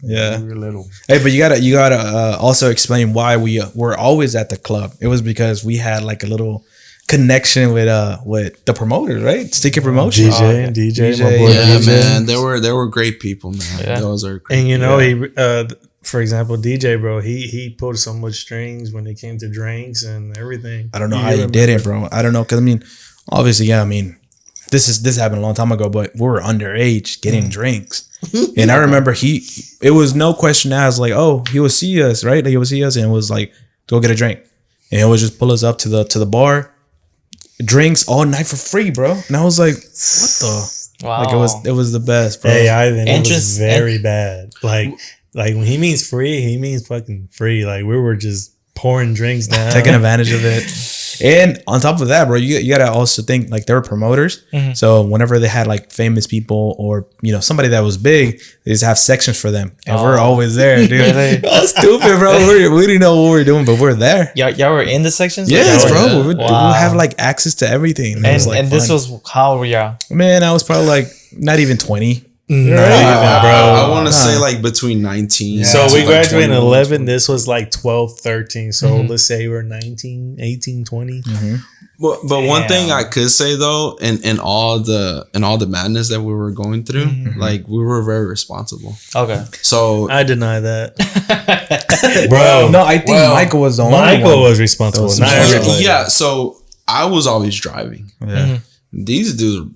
[SPEAKER 3] little.
[SPEAKER 1] Hey, but you gotta also explain why we were always at the club. It was because we had like a little connection with the promoters, right? Sticky Promotion.
[SPEAKER 2] DJ,
[SPEAKER 5] my boy. Yeah, DJ. Man, they were great people, man. Yeah. Those are great.
[SPEAKER 2] And he, for example, DJ, bro, he pulled so much strings when it came to drinks and everything.
[SPEAKER 1] I don't know how he did it, bro. I don't know, cause obviously, this happened a long time ago, but we were underage getting drinks, and I remember it was no question asked, like, oh, he would see us, right? Like, he would see us, and it was like, go get a drink, and he would just pull us up to the bar. Drinks all night for free, bro. And I was like, what the? Wow. Like, it was the best, bro.
[SPEAKER 2] Hey, Ivan, it was very bad. Like when he means free, he means fucking free. Like, we were just pouring drinks down.
[SPEAKER 1] Taking advantage of it. And on top of that, bro, you gotta also think like they were promoters. So whenever they had like famous people or somebody that was big, they just have sections for them, and we're always there, dude.
[SPEAKER 4] Really?
[SPEAKER 1] That's stupid, bro. We didn't know what we were doing, but we're there.
[SPEAKER 4] Y'all were in the sections.
[SPEAKER 1] Yes, bro. We'll have like access to everything.
[SPEAKER 4] And this was how old were y'all?
[SPEAKER 1] Man, I was probably like not even 20.
[SPEAKER 2] Bro.
[SPEAKER 5] I want to say like between 19.
[SPEAKER 2] Yeah. So we graduated in 11. This was like 12, 13. So let's say we're 19, 18, 20.
[SPEAKER 5] But one thing I could say though, in all the madness that we were going through, like we were very responsible.
[SPEAKER 4] Okay.
[SPEAKER 5] So
[SPEAKER 2] I deny that.
[SPEAKER 1] Bro, no, I think Michael was the only one.
[SPEAKER 2] Michael was responsible. Not everybody.
[SPEAKER 5] Yeah, so I was always driving.
[SPEAKER 1] Yeah.
[SPEAKER 5] These dudes,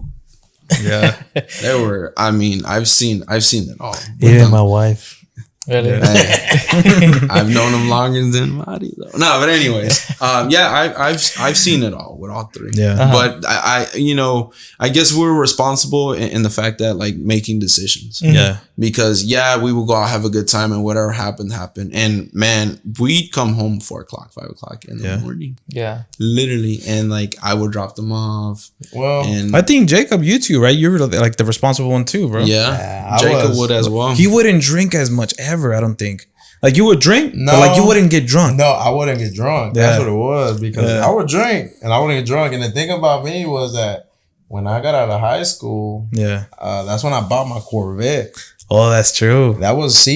[SPEAKER 1] Yeah.
[SPEAKER 5] they were. I mean, I've seen it all.
[SPEAKER 2] Even my wife.
[SPEAKER 4] Really?
[SPEAKER 5] I've known them longer than Marty though. No, but anyways, I've seen it all with all three.
[SPEAKER 1] Yeah.
[SPEAKER 5] But I guess we were responsible in the fact that like making decisions.
[SPEAKER 1] Yeah.
[SPEAKER 5] Because we would go out, have a good time, and whatever happened. And man, we'd come home 4 o'clock, 5 o'clock in the morning.
[SPEAKER 4] Yeah.
[SPEAKER 5] Literally. And like I would drop them off.
[SPEAKER 3] Well,
[SPEAKER 5] and
[SPEAKER 1] I think Jacob, you too, right? You were like the responsible one too, bro.
[SPEAKER 5] yeah Jacob would as well.
[SPEAKER 1] He wouldn't drink as much ever, I don't think. Like you would drink, but like you wouldn't get drunk.
[SPEAKER 3] No, I wouldn't get drunk. That's what it was, because I would drink and I wouldn't get drunk. And the thing about me was that when I got out of high school, that's when I bought my Corvette.
[SPEAKER 1] Oh, that's true.
[SPEAKER 3] That was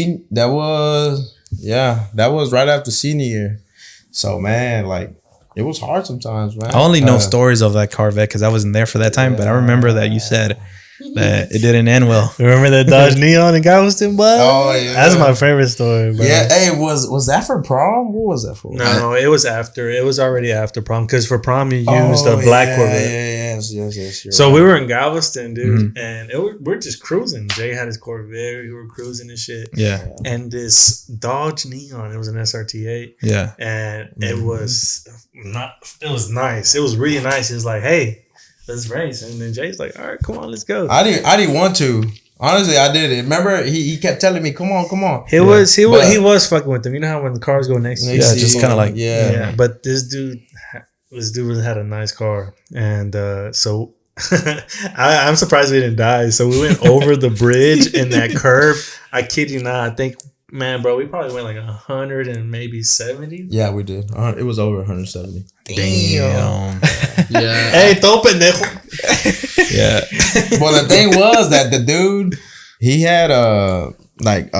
[SPEAKER 3] right after senior year. So man, like it was hard sometimes, man.
[SPEAKER 1] I only know stories of that Corvette because I wasn't there for that time, but I remember that you said that it didn't end well.
[SPEAKER 2] Remember that Dodge Neon in Galveston, bud?
[SPEAKER 3] Oh yeah,
[SPEAKER 2] that's my favorite story, bro.
[SPEAKER 3] Yeah, hey, was that for prom? What was that for?
[SPEAKER 2] No, it was after. It was already after prom, because for prom you used a black Corvette.
[SPEAKER 3] Yes.
[SPEAKER 2] So we were in Galveston, dude, and we're just cruising. Jay had his Corvette. We were cruising and shit.
[SPEAKER 1] Yeah.
[SPEAKER 2] And this Dodge Neon, it was an SRT8.
[SPEAKER 1] Yeah.
[SPEAKER 2] And it was nice. It was really nice. It was like, hey, let's race. And then Jay's like, all right, come on, let's go.
[SPEAKER 3] I didn't want to. Honestly, I did it. Remember, he kept telling me, come on.
[SPEAKER 2] He was fucking with them. You know how when the cars go next to you?
[SPEAKER 1] Yeah, just kind of like,
[SPEAKER 2] yeah. But this dude had a nice car. And so I'm surprised we didn't die. So we went over the bridge in that curve. I kid you not. I think, man, bro, we probably went like 100 and maybe 70.
[SPEAKER 3] Yeah, we did. It was over 170.
[SPEAKER 1] Damn.
[SPEAKER 5] Yeah.
[SPEAKER 2] Hey, todo pendejo.
[SPEAKER 1] Yeah.
[SPEAKER 3] Well, the thing was that the dude, he had a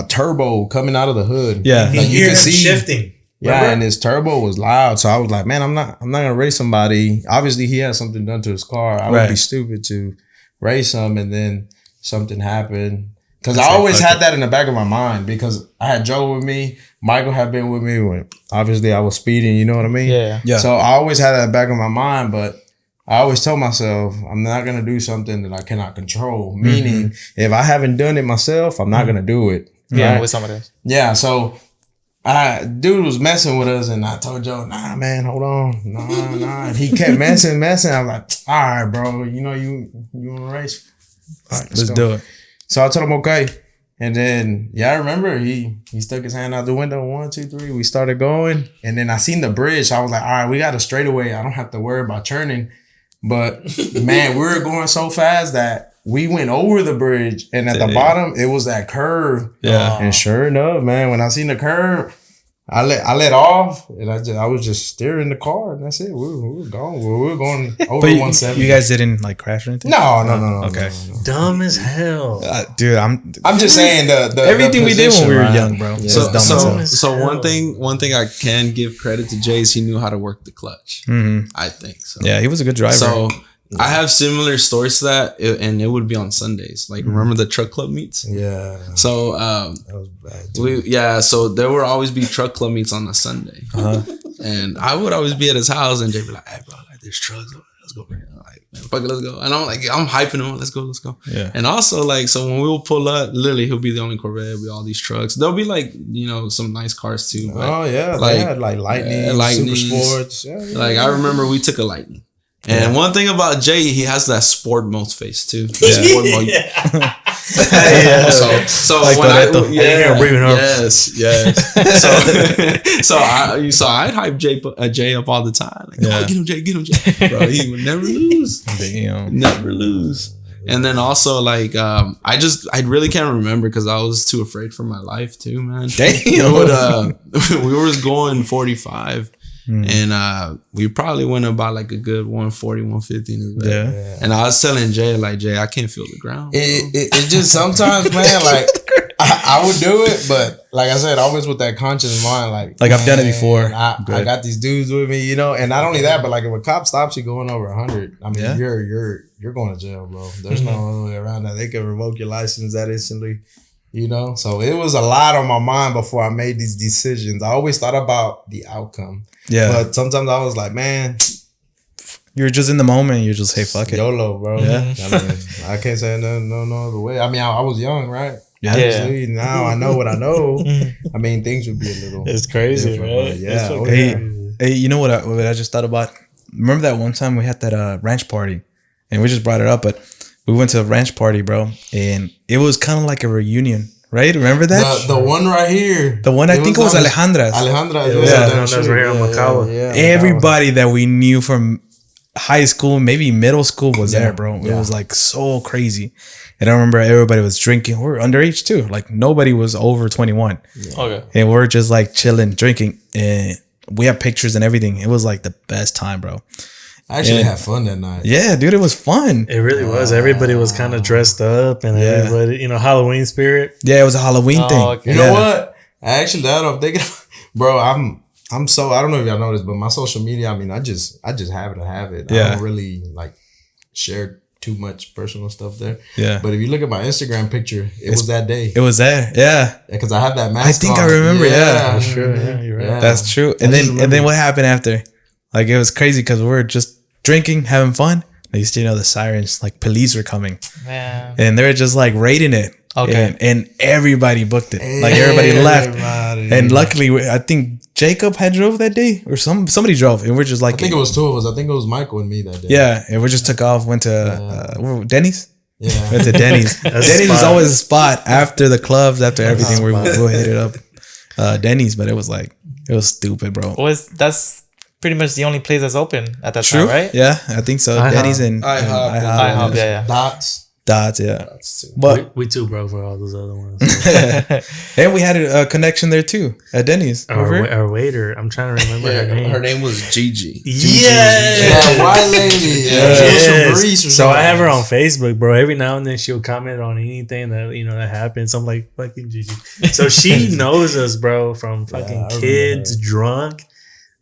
[SPEAKER 3] turbo coming out of the hood.
[SPEAKER 1] Yeah.
[SPEAKER 3] Like you could see
[SPEAKER 2] shifting.
[SPEAKER 3] Yeah,
[SPEAKER 2] Remember?
[SPEAKER 3] and his turbo was loud. So I was like, man, I'm not gonna race somebody. Obviously, he had something done to his car. I would be stupid to race him, and then something happened. Because I always had that in the back of my mind, because I had Joe with me. Michael had been with me when obviously I was speeding, you know what I mean?
[SPEAKER 4] Yeah.
[SPEAKER 3] So I always had that in the back of my mind, but I always told myself, I'm not going to do something that I cannot control. Meaning, if I haven't done it myself, I'm not going to do it.
[SPEAKER 4] Yeah,
[SPEAKER 3] right?
[SPEAKER 4] with somebody else.
[SPEAKER 3] Yeah, so dude was messing with us, and I told Joe, nah, man, hold on. Nah. And he kept messing. I'm like, all right, bro, you want to race? All right,
[SPEAKER 1] let's do it.
[SPEAKER 3] So I told him, okay. And then, I remember he stuck his hand out the window. 1, 2, 3. We started going. And then I seen the bridge. I was like, all right, we got a straightaway. I don't have to worry about turning. But man, we were going so fast that we went over the bridge. And at the bottom, it was that curve.
[SPEAKER 1] Yeah.
[SPEAKER 3] And sure enough, man, when I seen the curve, I let off, and I was just steering the car, and that's it. We were going. We were going over 170.
[SPEAKER 1] You guys didn't like crash or anything?
[SPEAKER 3] No.
[SPEAKER 1] Okay.
[SPEAKER 3] No.
[SPEAKER 2] Dumb as hell,
[SPEAKER 1] dude. I'm
[SPEAKER 3] just saying the
[SPEAKER 1] everything we did when we were
[SPEAKER 3] right?
[SPEAKER 1] young, bro.
[SPEAKER 3] Yeah.
[SPEAKER 5] So one thing I can give credit to Jay is he knew how to work the clutch.
[SPEAKER 1] Mm-hmm.
[SPEAKER 5] I think so.
[SPEAKER 1] Yeah, he was a good driver.
[SPEAKER 5] So I have similar stories to that, and it would be on Sundays. Like, remember the truck club meets?
[SPEAKER 3] Yeah.
[SPEAKER 5] So
[SPEAKER 3] that was bad too.
[SPEAKER 5] so there would always be truck club meets on a Sunday, and I would always be at his house, and Jay be like, "Hey, bro, like there's trucks. Let's go, bring it." Like, man, fuck it, let's go. And I'm hyping him. Let's go.
[SPEAKER 1] Yeah.
[SPEAKER 5] And also, like, so when we will pull up, literally, he'll be the only Corvette. It'll be all these trucks. There'll be like, some nice cars too. But
[SPEAKER 3] oh yeah, they had like Lightning, Super Sports. Yeah.
[SPEAKER 5] Like I remember we took a Lightning. And one thing about Jay, he has that sport mode face too. Sport mode. So
[SPEAKER 1] Like
[SPEAKER 5] when so I'd hype Jay up all the time. Like, oh, get him, Jay. Bro, he would never lose.
[SPEAKER 1] Damn.
[SPEAKER 5] Never lose. And then also like I really can't remember because I was too afraid for my life too, man.
[SPEAKER 1] Damn.
[SPEAKER 5] We were going 45 and we probably went about like a good 140, 150.
[SPEAKER 1] Yeah.
[SPEAKER 5] And I was telling Jay, like, Jay, I can't feel the ground.
[SPEAKER 3] It just sometimes, man, like I would do it, but like I said, always with that conscious mind, like
[SPEAKER 1] I've done it before.
[SPEAKER 3] I got these dudes with me, you know, and not only that, but like if a cop stops you going over 100, I mean, you're going to jail, bro. There's no other way around that. They can revoke your license that instantly, you know. So it was a lot on my mind before I made these decisions. I always thought about the outcome, but sometimes I was like, man,
[SPEAKER 1] you're just in the moment. You just say, fuck it.
[SPEAKER 3] YOLO, bro.
[SPEAKER 1] Yeah.
[SPEAKER 3] I mean, I can't say no other way. I mean, I was young, right?
[SPEAKER 1] Yeah.
[SPEAKER 3] Obviously, now I know what I know. I mean, things would be a little.
[SPEAKER 2] It's crazy, right?
[SPEAKER 3] Yeah.
[SPEAKER 1] Hey, you know what I just thought about? Remember that one time we had that ranch party, and we just brought it up, but we went to a ranch party, bro, and it was kind of like a reunion, right? Remember that?
[SPEAKER 3] The one right here.
[SPEAKER 1] The one I think it was Alejandra's.
[SPEAKER 2] That's right here on Macau.
[SPEAKER 3] Yeah,
[SPEAKER 1] everybody that we knew from high school, maybe middle school, was there, bro. It was like so crazy. And I remember everybody was drinking. We were underage too. Like nobody was over 21.
[SPEAKER 4] Okay.
[SPEAKER 1] And we're just like chilling, drinking. And we have pictures and everything. It was like the best time, bro.
[SPEAKER 3] I actually had fun that night.
[SPEAKER 1] Yeah, dude, it was fun.
[SPEAKER 2] It really was. Everybody was kind of dressed up and everybody, you know, Halloween spirit.
[SPEAKER 1] Yeah, it was a Halloween thing.
[SPEAKER 3] Okay. You know what? Actually, that I'm thinking, bro, I'm so, I don't know if y'all know this, but my social media, I mean, I just have it to have it.
[SPEAKER 1] Yeah.
[SPEAKER 3] I don't really like share too much personal stuff there.
[SPEAKER 1] Yeah.
[SPEAKER 3] But if you look at my Instagram picture, it was that day.
[SPEAKER 1] It was there. Yeah.
[SPEAKER 3] Because I have that mask
[SPEAKER 1] I think
[SPEAKER 3] on.
[SPEAKER 1] I remember. Yeah.
[SPEAKER 2] That's true. Yeah, you're right.
[SPEAKER 3] Yeah.
[SPEAKER 1] That's true. And then what happened after? Like it was crazy because we were just drinking, having fun. Next thing you know, the sirens, like police were coming.
[SPEAKER 4] Man.
[SPEAKER 1] And they were just like raiding it.
[SPEAKER 4] Okay.
[SPEAKER 1] And everybody booked it. Like everybody left. And luckily, I think Jacob had drove that day or somebody drove. And we're just like.
[SPEAKER 3] I think it was two of us. I think it was Michael and me that day.
[SPEAKER 1] Yeah. And we just took off, went to Denny's.
[SPEAKER 3] Yeah.
[SPEAKER 1] Went to Denny's. Denny's is always a spot after the clubs, after everything. We'll hit it up. Denny's, but it was stupid, bro.
[SPEAKER 4] That's pretty much the only place that's open at that
[SPEAKER 1] True.
[SPEAKER 4] time, right?
[SPEAKER 1] Yeah, I think so. Denny's and
[SPEAKER 4] IHOP, yeah.
[SPEAKER 3] Dots,
[SPEAKER 1] yeah. But
[SPEAKER 2] we too broke for all those other ones.
[SPEAKER 1] and we had a connection there too at Denny's.
[SPEAKER 2] Our waiter, I'm trying to remember her name.
[SPEAKER 5] Her name was Gigi.
[SPEAKER 3] Yeah, white lady.
[SPEAKER 2] Yes. So I have her on Facebook, bro. Every now and then she'll comment on anything that that happens. I'm like, fucking Gigi. So she knows us, bro, from fucking kids drunk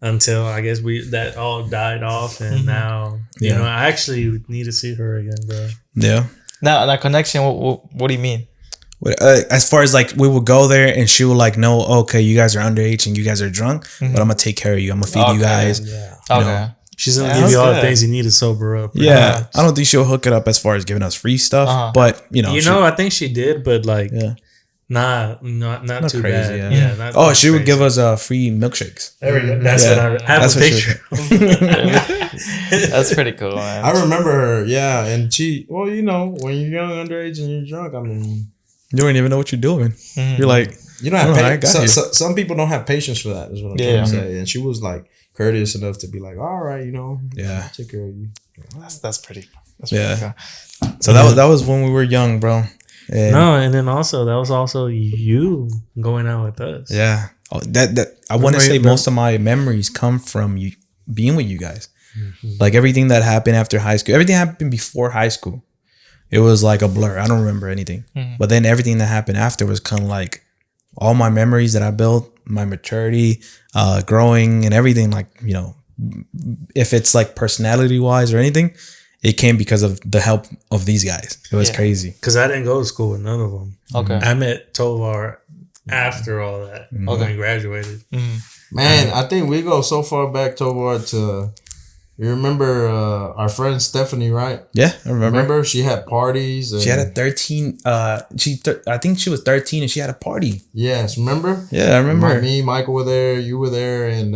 [SPEAKER 2] until I guess that all died off, and now I actually need to see her again, bro.
[SPEAKER 1] Yeah.
[SPEAKER 4] Now that connection, what do you mean?
[SPEAKER 1] As far as like we will go there and she will like know, okay, you guys are underage and you guys are drunk, but I'm gonna take care of you. I'm gonna feed you guys.
[SPEAKER 3] Yeah.
[SPEAKER 1] You know.
[SPEAKER 2] She's gonna give you all the things you need to sober up. Right?
[SPEAKER 1] Yeah, I don't think she'll hook it up as far as giving us free stuff, but
[SPEAKER 2] I think she did, but like, not too
[SPEAKER 1] crazy,
[SPEAKER 2] bad.
[SPEAKER 1] She would give us free milkshakes.
[SPEAKER 2] There we go. That's what I have a picture.
[SPEAKER 4] That's pretty cool, man.
[SPEAKER 3] I remember her, and she. Well, when you're young, underage, and you're drunk, I mean,
[SPEAKER 1] you don't even know what you're doing. You're like,
[SPEAKER 3] you don't have patience. Some people don't have patience for that. Is what I'm trying to say. And she was like courteous enough to be like, all right, I'll take care of you.
[SPEAKER 4] That's pretty. That's pretty cool.
[SPEAKER 1] So that was when we were young, bro.
[SPEAKER 2] And then also that was also you going out with us.
[SPEAKER 1] Yeah. That I want to say most of my memories come from you being with you guys. Mm-hmm. Like everything that happened after high school, everything happened before high school. It was like a blur. I don't remember anything. Mm-hmm. But then everything that happened after was kind of like all my memories that I built, my maturity, growing and everything. Like, if it's like personality wise or anything, it came because of the help of these guys. It was crazy.
[SPEAKER 2] Because I didn't go to school with none of them.
[SPEAKER 4] Okay.
[SPEAKER 2] I met Tovar after all that. When we graduated.
[SPEAKER 4] Mm-hmm.
[SPEAKER 3] Man, I think we go so far back toward you remember our friend Stephanie, right?
[SPEAKER 1] Yeah, I remember.
[SPEAKER 3] She had parties.
[SPEAKER 1] She had a 13. I think she was 13 and she had a party.
[SPEAKER 3] Yes, remember?
[SPEAKER 1] Yeah, I remember.
[SPEAKER 3] Me, Michael were there. You were there, and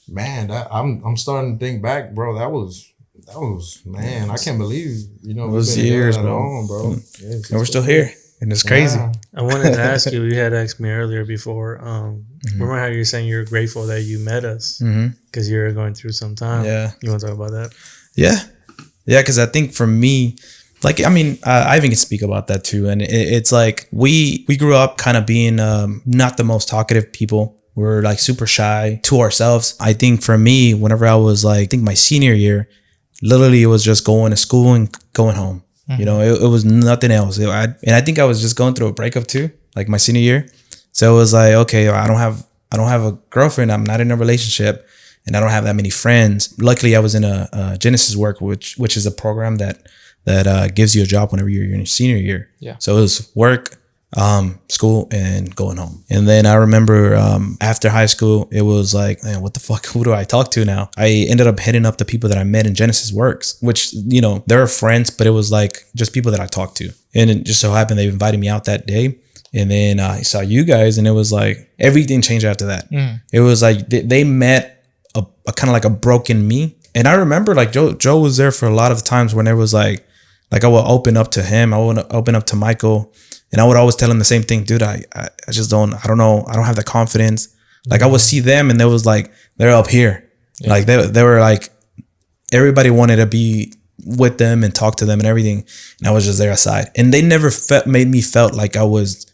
[SPEAKER 3] man, I'm starting to think back, bro. That was That was, man, I can't believe, you know,
[SPEAKER 1] it was years, bro.
[SPEAKER 3] Yeah,
[SPEAKER 1] and we're still here, and it's crazy.
[SPEAKER 2] Yeah. I wanted to ask you. You had asked me earlier before. Remember how you're saying you're grateful that you met us because you're going through some time.
[SPEAKER 1] Yeah,
[SPEAKER 2] you want to talk about that?
[SPEAKER 1] Yeah, because I think for me, like, I mean, I even can speak about that too, and it's like we grew up kind of being not the most talkative people. We're like super shy to ourselves. I think for me, whenever I was like, I think my senior year, literally it was just going to school and going home. You know, it was nothing else. And I think I was just going through a breakup too, like my senior year. So it was like, okay, I don't have a girlfriend. I'm not in a relationship, and I don't have that many friends. Luckily, I was in a Genesis work, which is a program that gives you a job whenever you're in your senior year.
[SPEAKER 4] Yeah.
[SPEAKER 1] So it was work, school, and going home. And then I remember after high school, it was like, man, what the fuck? Who do I talk to now? I ended up hitting up the people that I met in Genesis Works, which, you know, they were friends, but it was like just people that I talked to. And it just so happened they invited me out that day. And then I saw you guys, and it was like everything changed after that. It was like they met a kind of like a broken me. And I remember like Joe was there for a lot of times when it was like I would open up to him, I would open up to Michael. And I would always tell him the same thing, dude, I just don't know. I don't have the confidence. Like I would see them and they was like, they're up here. Yeah. Like they were like, everybody wanted to be with them and talk to them and everything. And I was just there aside. And they never made me felt like I was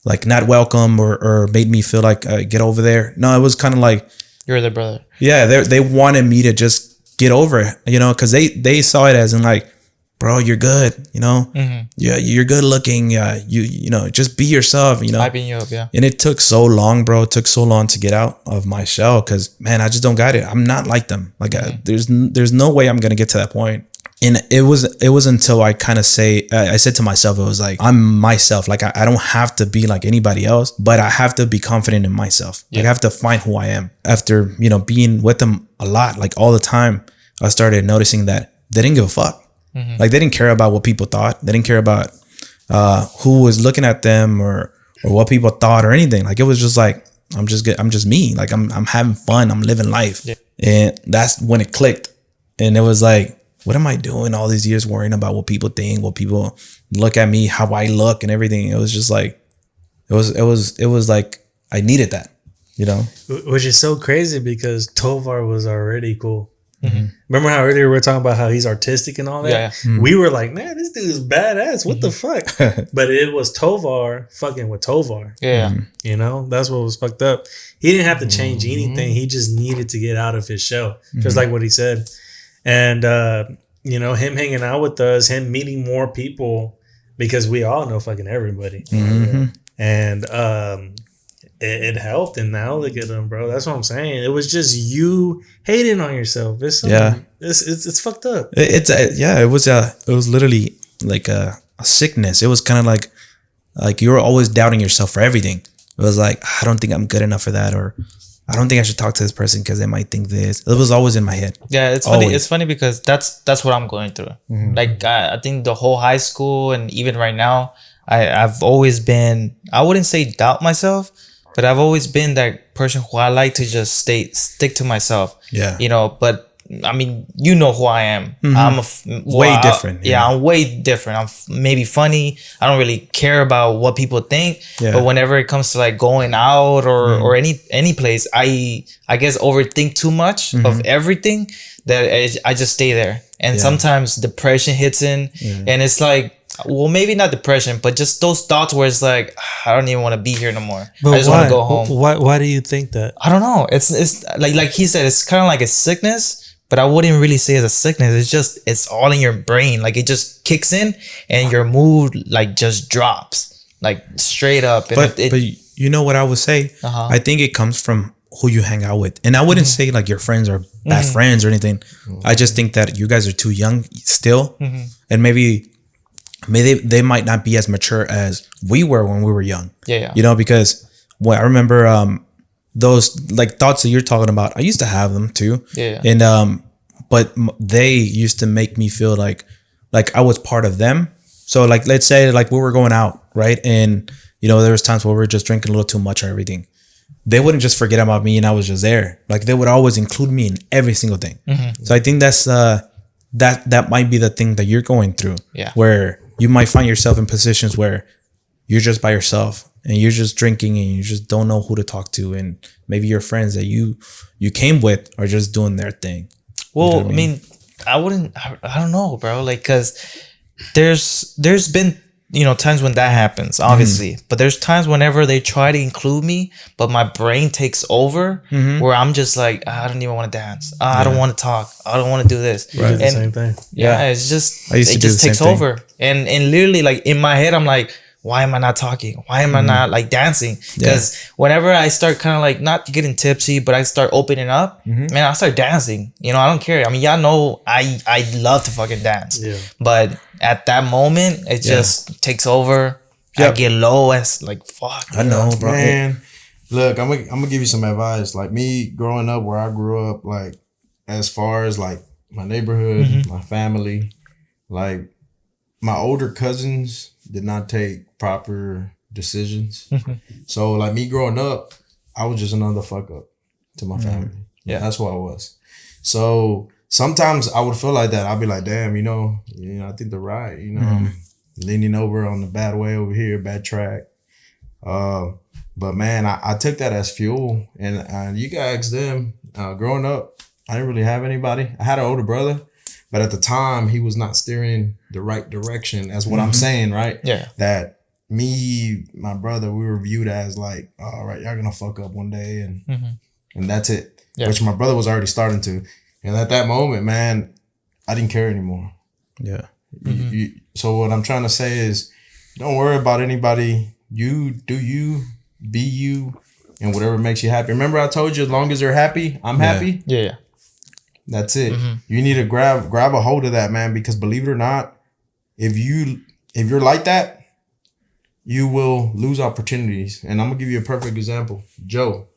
[SPEAKER 1] like not welcome or made me feel like get over there. No, it was kind of like,
[SPEAKER 4] you're the brother.
[SPEAKER 1] Yeah. They wanted me to just get over it, you know, cause they saw it as in like, bro, you're good, you know? Yeah, you're good looking. You know, just be yourself, you know?
[SPEAKER 4] Hyping you up, yeah.
[SPEAKER 1] And it took so long, bro. It took so long to get out of my shell because, man, I just don't got it. I'm not like them. Like, there's no way I'm going to get to that point. And it was until I kind of I said to myself, it was like, I'm myself. Like, I don't have to be like anybody else, but I have to be confident in myself. Yeah. Like, I have to find who I am. After, you know, being with them a lot, like all the time, I started noticing that they didn't give a fuck. Like they didn't care about what people thought. They didn't care about who was looking at them or what people thought or anything. Like it was just like, I'm just me. Like I'm having fun. I'm living life. Yeah. And that's when it clicked. And it was like, what am I doing all these years worrying about what people think, what people look at me, how I look and everything. It was just like, it was like, I needed that, you know?
[SPEAKER 2] Which is so crazy because Tovar was already cool. Remember how earlier we were talking about how he's artistic and all that? Yeah. We were like, man, this dude is badass. What the fuck? But it was Tovar fucking with Tovar. Yeah. You know, that's what was fucked up. He didn't have to change anything. He just needed to get out of his shell. Just like what he said. And, you know, him hanging out with us, him meeting more people because we all know fucking everybody. And, it helped, and now look at him, bro. That's what I'm saying. It was just you hating on yourself. It's fucked up.
[SPEAKER 1] It was literally like a sickness. It was kind of like you were always doubting yourself for everything. It was like, I don't think I'm good enough for that, or I don't think I should talk to this person because they might think this. It was always in my head.
[SPEAKER 4] Yeah, it's funny. It's funny because that's what I'm going through. Like I think the whole high school and even right now, I've always been, I wouldn't say doubt myself, but I've always been that person who I like to just stick to myself. Yeah. You know, but I mean, you know who I am. I'm
[SPEAKER 1] way different.
[SPEAKER 4] Yeah, I'm way different. I'm maybe funny. I don't really care about what people think. Yeah. But whenever it comes to like going out or any place, I guess overthink too much of everything that I just stay there. And sometimes depression hits in and it's like, well, maybe not depression, but just those thoughts where it's like, I don't even want to be here no more.
[SPEAKER 2] But
[SPEAKER 4] I just want to go home.
[SPEAKER 2] Why do you think that?
[SPEAKER 4] I don't know. It's like he said, it's kind of like a sickness, but I wouldn't really say it's a sickness. It's all in your brain. Like it just kicks in and your mood like just drops like straight up. And
[SPEAKER 1] but you know what I would say? I think it comes from who you hang out with. And I wouldn't say like your friends are bad friends or anything. I just think that you guys are too young still. And maybe they might not be as mature as we were when we were young. Yeah. You know, because when I remember those like thoughts that you're talking about, I used to have them too. Yeah. And but they used to make me feel like I was part of them. So like let's say like we were going out, right? And you know, there was times where we were just drinking a little too much or everything. They wouldn't just forget about me and I was just there. Like they would always include me in every single thing. So I think that's that might be the thing that you're going through.
[SPEAKER 4] Yeah.
[SPEAKER 1] Where you might find yourself in positions where you're just by yourself and you're just drinking and you just don't know who to talk to, and maybe your friends that you came with are just doing their thing.
[SPEAKER 4] Well,
[SPEAKER 1] You know what
[SPEAKER 4] I mean, I don't know, bro. Like, cause there's been, times when that happens, obviously, but there's times whenever they try to include me, but my brain takes over where I'm just like, I don't even want to dance. I don't want to talk. I don't want to do this.
[SPEAKER 2] You do the same thing.
[SPEAKER 4] Yeah, it's just,
[SPEAKER 1] I used to
[SPEAKER 4] it
[SPEAKER 1] do
[SPEAKER 4] just
[SPEAKER 1] the
[SPEAKER 4] takes
[SPEAKER 1] same thing.
[SPEAKER 4] over. And literally, like, in my head, I'm like, why am I not talking? Why am I not like dancing? Because whenever I start kind of like not getting tipsy, but I start opening up, man, I start dancing. I don't care. I mean, y'all know I love to fucking dance.
[SPEAKER 2] Yeah.
[SPEAKER 4] But at that moment, it just takes over. I get low as like, fuck.
[SPEAKER 1] I know, bro.
[SPEAKER 3] Man, look, I'm gonna give you some advice. Like me growing up where I grew up, like as far as like my neighborhood, my family, like my older cousins did not take proper decisions. So like me growing up, I was just another fuck up to my family.
[SPEAKER 4] Yeah.
[SPEAKER 3] That's who I was. So sometimes I would feel like that. I'd be like, damn, I think they're right. I'm leaning over on the bad way over here, bad track. But man, I took that as fuel, and you can ask them. Growing up, I didn't really have anybody. I had an older brother, but at the time he was not steering the right direction. That's what I'm saying, right?
[SPEAKER 4] Yeah.
[SPEAKER 3] That me, my brother, we were viewed as like, all right, y'all gonna fuck up one day, and that's it.
[SPEAKER 4] Yeah.
[SPEAKER 3] Which my brother was already starting to. And at that moment, man, I didn't care anymore.
[SPEAKER 1] Yeah.
[SPEAKER 3] So what I'm trying to say is, don't worry about anybody. You do you, be you, and whatever makes you happy. Remember I told you, as long as they're happy, I'm happy.
[SPEAKER 4] Yeah.
[SPEAKER 3] That's it. You need to grab a hold of that, man, because believe it or not, if you're like that, you will lose opportunities. And I'm gonna give you a perfect example. Joe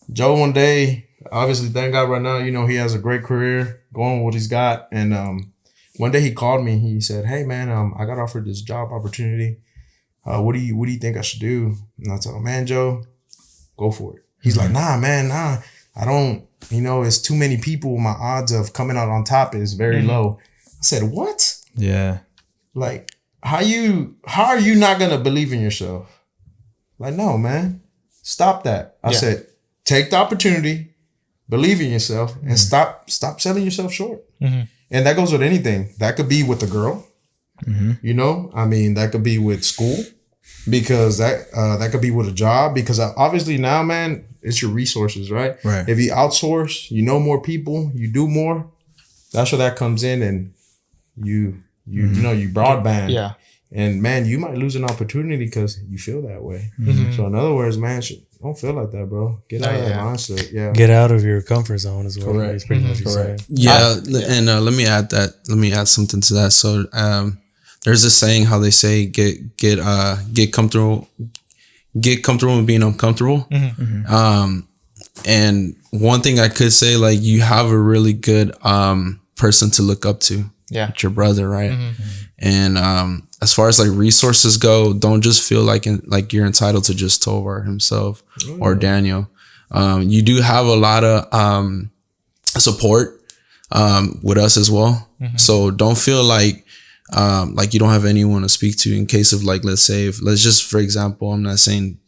[SPEAKER 3] one day, obviously, thank God right now, he has a great career going with what he's got. And one day he called me. He said, "Hey man, I got offered this job opportunity. What do you think I should do?" And I told him, "Man, Joe, go for it." He's like, "Nah, man, nah. I don't, it's too many people. My odds of coming out on top is very low." I said, "What?"
[SPEAKER 1] Yeah.
[SPEAKER 3] Like, how are you not gonna believe in yourself? Like, no, man. Stop that. I said, take the opportunity, believe in yourself, and stop selling yourself short. And that goes with anything. That could be with a girl. That could be with school, because that could be with a job, because obviously now, man, it's your resources, right?
[SPEAKER 1] Right.
[SPEAKER 3] If you outsource, more people, you do more. That's where that comes in, and you broadband.
[SPEAKER 4] Yeah.
[SPEAKER 3] And man, you might lose an opportunity because you feel that way. So in other words, man, don't feel like that, bro. Get out of that mindset. Yeah.
[SPEAKER 2] Get out of your comfort zone as well.
[SPEAKER 3] Correct.
[SPEAKER 2] It's pretty much correct.
[SPEAKER 5] Yeah, and let me add something to that. So there's a saying how they say get comfortable with being uncomfortable. And one thing I could say, like, you have a really good person to look up to.
[SPEAKER 4] Yeah.
[SPEAKER 5] It's your brother, right? And as far as like resources go, don't just feel like you're entitled to just Tovar himself or Daniel. You do have a lot of support with us as well. So don't feel like you don't have anyone to speak to in case of, like, let's just for example, I'm not saying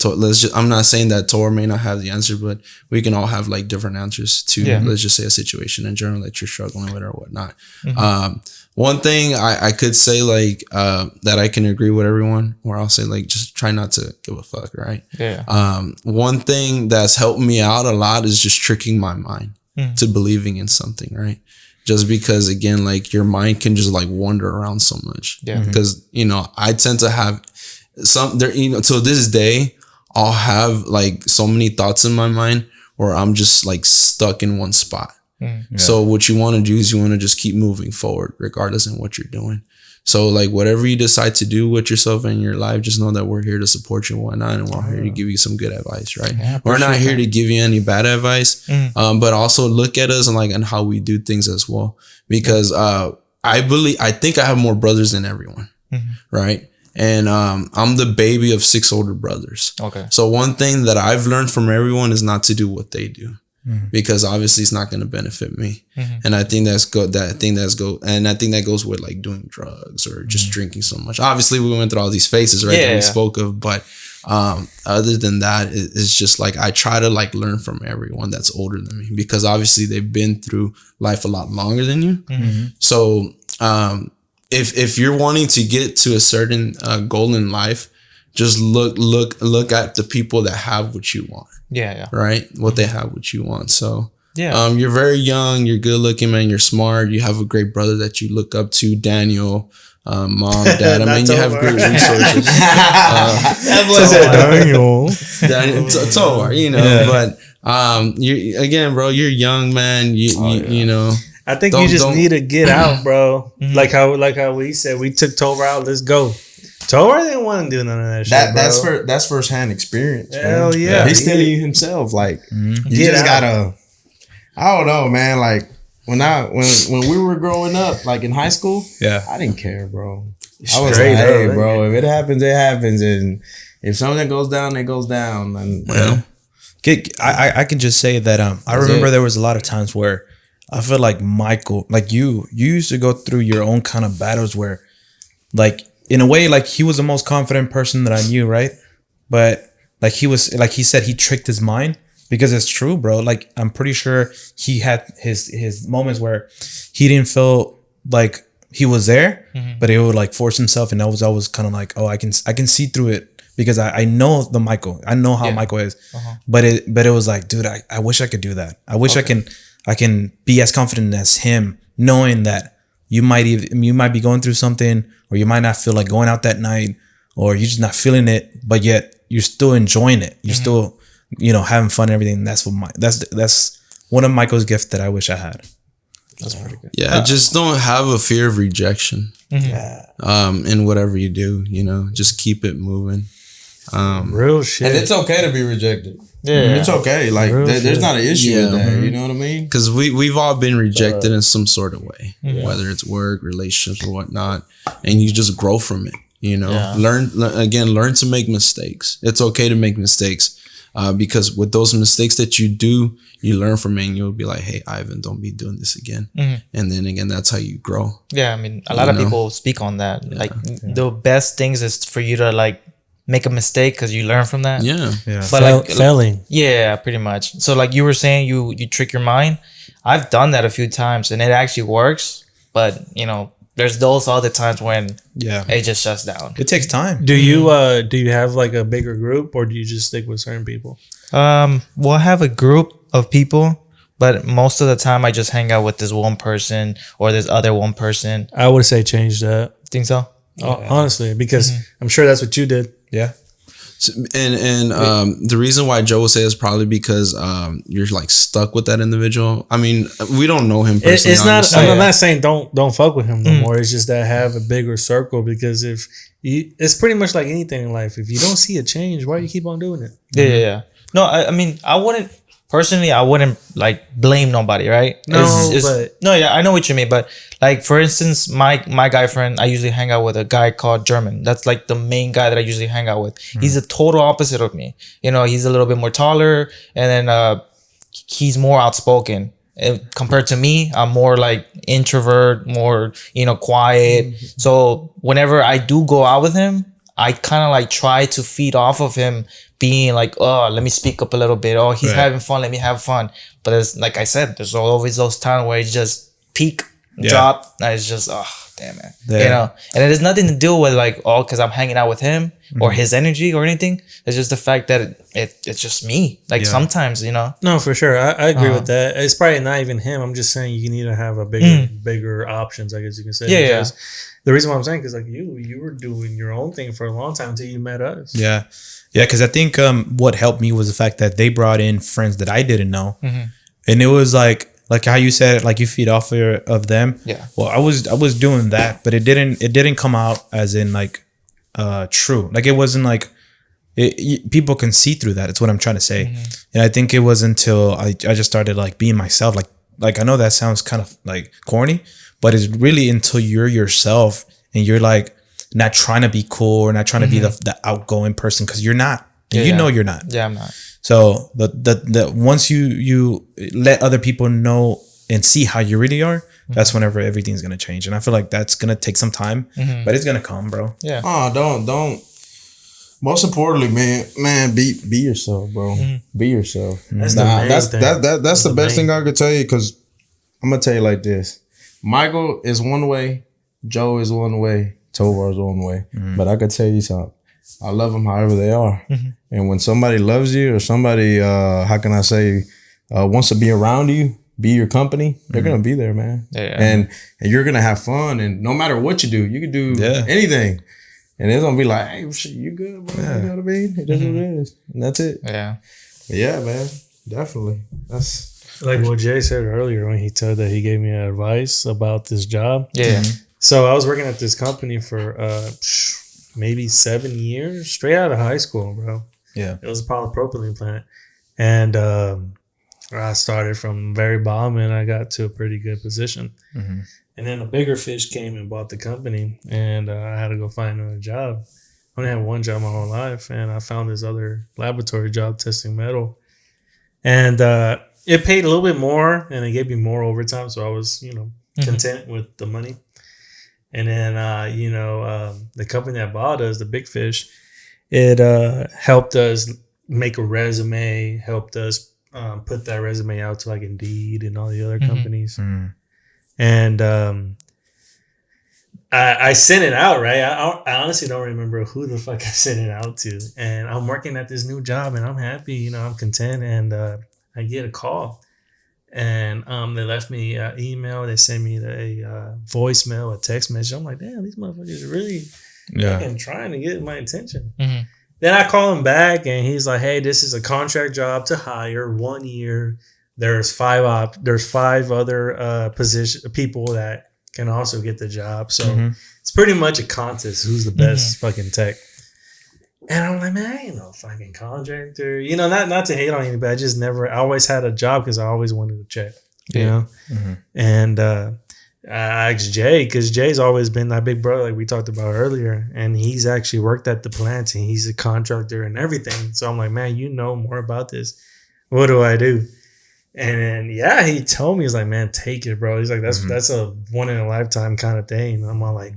[SPEAKER 5] that Tor may not have the answer, but we can all have like different answers to, let's just say, a situation in general that you're struggling with or whatnot. One thing I could say, like, that I can agree with everyone, or I'll say, like, just try not to give a fuck, right?
[SPEAKER 4] Yeah.
[SPEAKER 5] One thing that's helped me out a lot is just tricking my mind to believing in something, right? Just because, again, like, your mind can just like wander around so much. Yeah. Because, I tend to have to this day, I'll have like so many thoughts in my mind where I'm just like stuck in one spot. So what you want to do is you want to just keep moving forward regardless of what you're doing. So like whatever you decide to do with yourself in your life, just know that we're here to support you and whatnot, and we're here to give you some good advice, right? Yeah, we're not here to give you any bad advice, but also look at us and how we do things as well. Because I think I have more brothers than everyone, right? And I'm the baby of 6 older brothers.
[SPEAKER 4] Okay.
[SPEAKER 5] So one thing that I've learned from everyone is not to do what they do. because obviously it's not going to benefit me. And I think that's good. And I think that goes with like doing drugs or just drinking so much. Obviously we went through all these phases, right? That we spoke of, but other than that, it's just like I try to like learn from everyone that's older than me, because obviously they've been through life a lot longer than you. So if you're wanting to get to a certain goal in life, just look at the people that have what you want. Right, what they have, what you want. So you're very young, you're good looking, man, you're smart, you have a great brother that you look up to, Daniel. Mom, dad, I mean, you have great resources. Daniel, Tovar, you know, but you again, bro, you're young, man. You know,
[SPEAKER 2] I think you just need to get out, bro. Like how we said, we took Tovar out. Let's go. Tovar didn't want to do none of that shit, bro.
[SPEAKER 3] That's firsthand experience.
[SPEAKER 2] Hell yeah,
[SPEAKER 3] he's telling you himself. Like you just gotta. I don't know, man. Like. When we were growing up, like in high school, I didn't care, bro. I was like, hey, bro, if it happens, it happens, and if something goes down, it goes down. And
[SPEAKER 1] I can just say that I remember there was a lot of times where I feel like Michael, like you used to go through your own kind of battles where, like in a way, like he was the most confident person that I knew, right? But like he said, he tricked his mind. Because it's true, bro. Like, I'm pretty sure he had his moments where he didn't feel like he was there, but he would like force himself. And I was always kind of like, oh, I can see through it because I know the Michael. I know how Michael is. But it was like, dude, I wish I could do that. I wish I can be as confident as him, knowing that you might be going through something, or you might not feel like going out that night, or you're just not feeling it, but yet you're still enjoying it. You're still, you know, having fun and everything. That's one of Michael's gifts that I wish I had. That's pretty good.
[SPEAKER 5] Yeah, just don't have a fear of rejection. In whatever you do, you know, just keep it moving.
[SPEAKER 2] Real shit.
[SPEAKER 3] And it's okay to be rejected. It's okay. Like there's not an issue with that. You know what I mean?
[SPEAKER 5] Because we've all been rejected in some sort of way, whether it's work, relationships, or whatnot, and you just grow from it. You know, learn to make mistakes. It's okay to make mistakes. Because with those mistakes that you do, you learn from it, and you'll be like, hey, Ivan, don't be doing this again. And then again, that's how you grow.
[SPEAKER 4] Yeah, I mean, a lot of people speak on that. Like the best things is for you to like make a mistake because you learn from that.
[SPEAKER 2] But failing.
[SPEAKER 4] Yeah, pretty much. So like you were saying, you trick your mind. I've done that a few times and it actually works. But you know, there's those other times when it just shuts down.
[SPEAKER 1] It takes time.
[SPEAKER 2] Do you have like a bigger group, or do you just stick with certain people?
[SPEAKER 4] Well, I have a group of people, but most of the time I just hang out with this one person or this other one person.
[SPEAKER 2] I would say change that.
[SPEAKER 4] Think so?
[SPEAKER 2] Honestly, because I'm sure that's what you did.
[SPEAKER 1] Yeah.
[SPEAKER 5] So, and the reason why Joe would say is probably because you're like stuck with that individual. I mean, we don't know him personally.
[SPEAKER 2] It's not. I'm not saying don't fuck with him no more. It's just that have a bigger circle, because if it's pretty much like anything in life. If you don't see a change, why do you keep on doing it?
[SPEAKER 4] Yeah. No, I mean, I wouldn't like blame nobody, right?
[SPEAKER 2] No,
[SPEAKER 4] I know what you mean, but like for instance, my guy friend, I usually hang out with a guy called German. That's like the main guy that I usually hang out with. He's the total opposite of me. You know, he's a little bit more taller, and then he's more outspoken. And compared to me, I'm more like introvert, more, you know, quiet. So whenever I do go out with him, I kind of like try to feed off of him being like, oh, let me speak up a little bit. Oh, he's having fun. Let me have fun. But it's like I said, there's always those times where it's just peak, drop. And it's just, oh, damn it. You know, and it has nothing to do with like, oh, because I'm hanging out with him or his energy or anything. It's just the fact that it's just me. Like sometimes, you know.
[SPEAKER 2] No, for sure. I agree with that. It's probably not even him. I'm just saying you need to have a bigger options, I guess you can say.
[SPEAKER 4] Yeah.
[SPEAKER 2] The reason why I'm saying, because like you were doing your own thing for a long time until you met us.
[SPEAKER 1] Yeah, because I think what helped me was the fact that they brought in friends that I didn't know, and it was like how you said it, like you feed off of them.
[SPEAKER 4] Yeah.
[SPEAKER 1] Well, I was doing that, but it didn't come out as in like true. Like it wasn't like people can see through that. It's what I'm trying to say, and I think it was until I just started like being myself. Like I know that sounds kind of like corny. But it's really until you're yourself and you're like not trying to be cool or not trying to be the outgoing person, because you're not. And you know you're not.
[SPEAKER 4] Yeah, I'm not.
[SPEAKER 1] So the once you let other people know and see how you really are, that's whenever everything's gonna change. And I feel like that's gonna take some time, but it's gonna come, bro.
[SPEAKER 4] Yeah.
[SPEAKER 3] Oh, don't. Most importantly, man, be yourself, bro. Be yourself.
[SPEAKER 2] That's
[SPEAKER 3] that's the best thing I could tell you. Because I'm gonna tell you like this: Michael is one way, Joe is one way, Tovar is one way. But I could tell you something. I love them however they are. And when somebody loves you or somebody, how can I say, wants to be around you, be your company, they're gonna be there, man.
[SPEAKER 4] Yeah.
[SPEAKER 3] And you're gonna have fun. And no matter what you do, you can do anything. And it's gonna be like, hey, shit, you good, bro? You know what I mean? It is what it is, and that's it.
[SPEAKER 4] Yeah.
[SPEAKER 3] But yeah, man, definitely. That's
[SPEAKER 2] like what Jay said earlier when he said that he gave me advice about this job.
[SPEAKER 4] Yeah.
[SPEAKER 2] So I was working at this company for maybe 7 years, straight out of high school, bro.
[SPEAKER 1] Yeah.
[SPEAKER 2] It was a polypropylene plant, and I started from very bottom and I got to a pretty good position. And then a bigger fish came and bought the company, and I had to go find another job. I only had one job my whole life, and I found this other laboratory job testing metal. And it paid a little bit more, and it gave me more overtime, so I was, content with the money. And then, the company that bought us, the big fish, it helped us make a resume, helped us put that resume out to like Indeed and all the other companies. And I sent it out, right? I honestly don't remember who the fuck I sent it out to. And I'm working at this new job and I'm happy, I'm content. And I get a call. And they left me an email. They sent me a voicemail, a text message. I'm like, damn, these motherfuckers are really fucking trying to get my attention. Then I call him back and he's like, hey, this is a contract job to hire 1 year. There's five other people that can also get the job. So it's pretty much a contest. Who's the best fucking tech? And I'm like, man, I ain't no fucking contractor. Not to hate on anybody. I always had a job because I always wanted to check, you know? And I asked Jay, because Jay's always been that big brother like we talked about earlier. And he's actually worked at the plant and he's a contractor and everything. So I'm like, man, you know more about this. What do I do? And then, he told me, he's like, man, take it, bro. He's like, that's a one in a lifetime kind of thing. And I'm all like,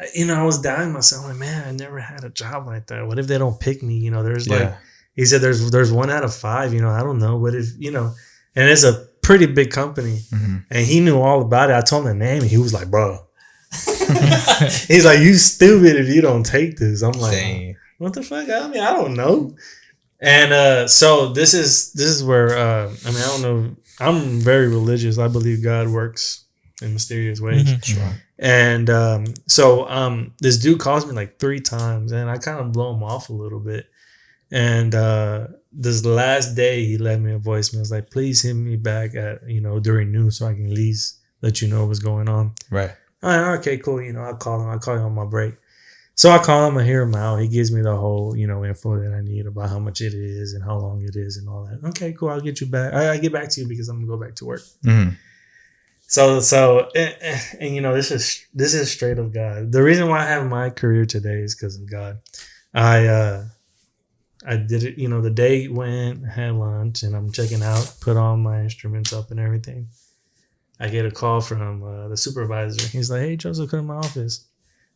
[SPEAKER 2] I was doubting myself. I'm like, man, I never had a job like that. What if they don't pick me? There's he said, there's 1 out of 5, I don't know. What if, and it's a pretty big company and he knew all about it. I told him the name and he was like, bro, he's like, you stupid if you don't take this. I'm like, dang. What the fuck? I mean, I don't know. And so this is where I don't know. I'm very religious. I believe God works in mysterious ways. Sure. And so this dude calls me like 3 times, and I kind of blow him off a little bit. And this last day, he left me a voicemail. It's like, please hit me back at during noon so I can at least let you know what's going on. Right. I'm like, okay, cool. I'll call him. I'll call you on my break. So I call him, I hear him out. He gives me the whole, info that I need about how much it is and how long it is and all that. Okay, cool. I'll get you back. I get back to you because I'm gonna go back to work. So this is straight up God. The reason why I have my career today is because of God. I did it. The day went, had lunch, and I'm checking out, put all my instruments up and everything. I get a call from the supervisor. He's like, "Hey, Joseph, come to my office."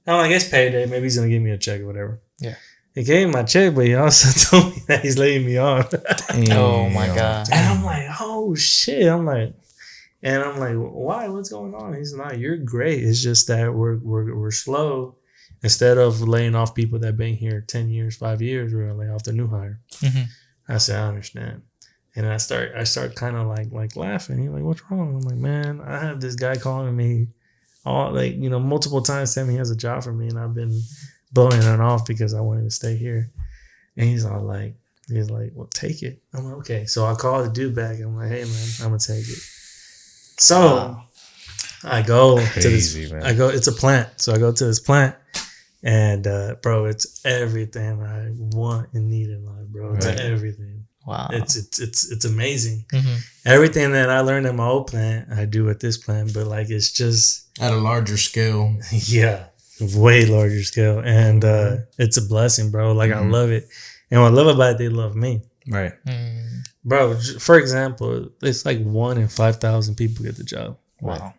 [SPEAKER 2] I'm like, it's payday. Maybe he's going to give me a check or whatever. Yeah. He gave me my check, but he also told me that he's laying me off.
[SPEAKER 4] Oh, my God.
[SPEAKER 2] And I'm like, oh, shit. I'm like, why? What's going on? He's like, you're great. It's just that we're slow. Instead of laying off people that been here 10 years, 5 years, we're going to lay off the new hire. I said, I understand. And I start kind of like laughing. He's like, what's wrong? I'm like, man, I have this guy calling me multiple times telling me he has a job for me, and I've been blowing it off because I wanted to stay here. And he's like, well, take it. I'm like, okay. So I call the dude back. I'm like, hey man, I'm gonna take it. So I go to this. Man. It's a plant. So I go to this plant, and bro, it's everything I want and need in life, bro. It's everything. Wow. It's amazing. Everything that I learned at my old plant, I do at this plant, but it's just
[SPEAKER 3] at a larger scale.
[SPEAKER 2] Yeah, way larger scale. And it's a blessing, bro. I love it. And what I love about it, they love me.
[SPEAKER 1] Right.
[SPEAKER 2] Bro, for example, it's like 1 in 5,000 people get the job.
[SPEAKER 4] Wow.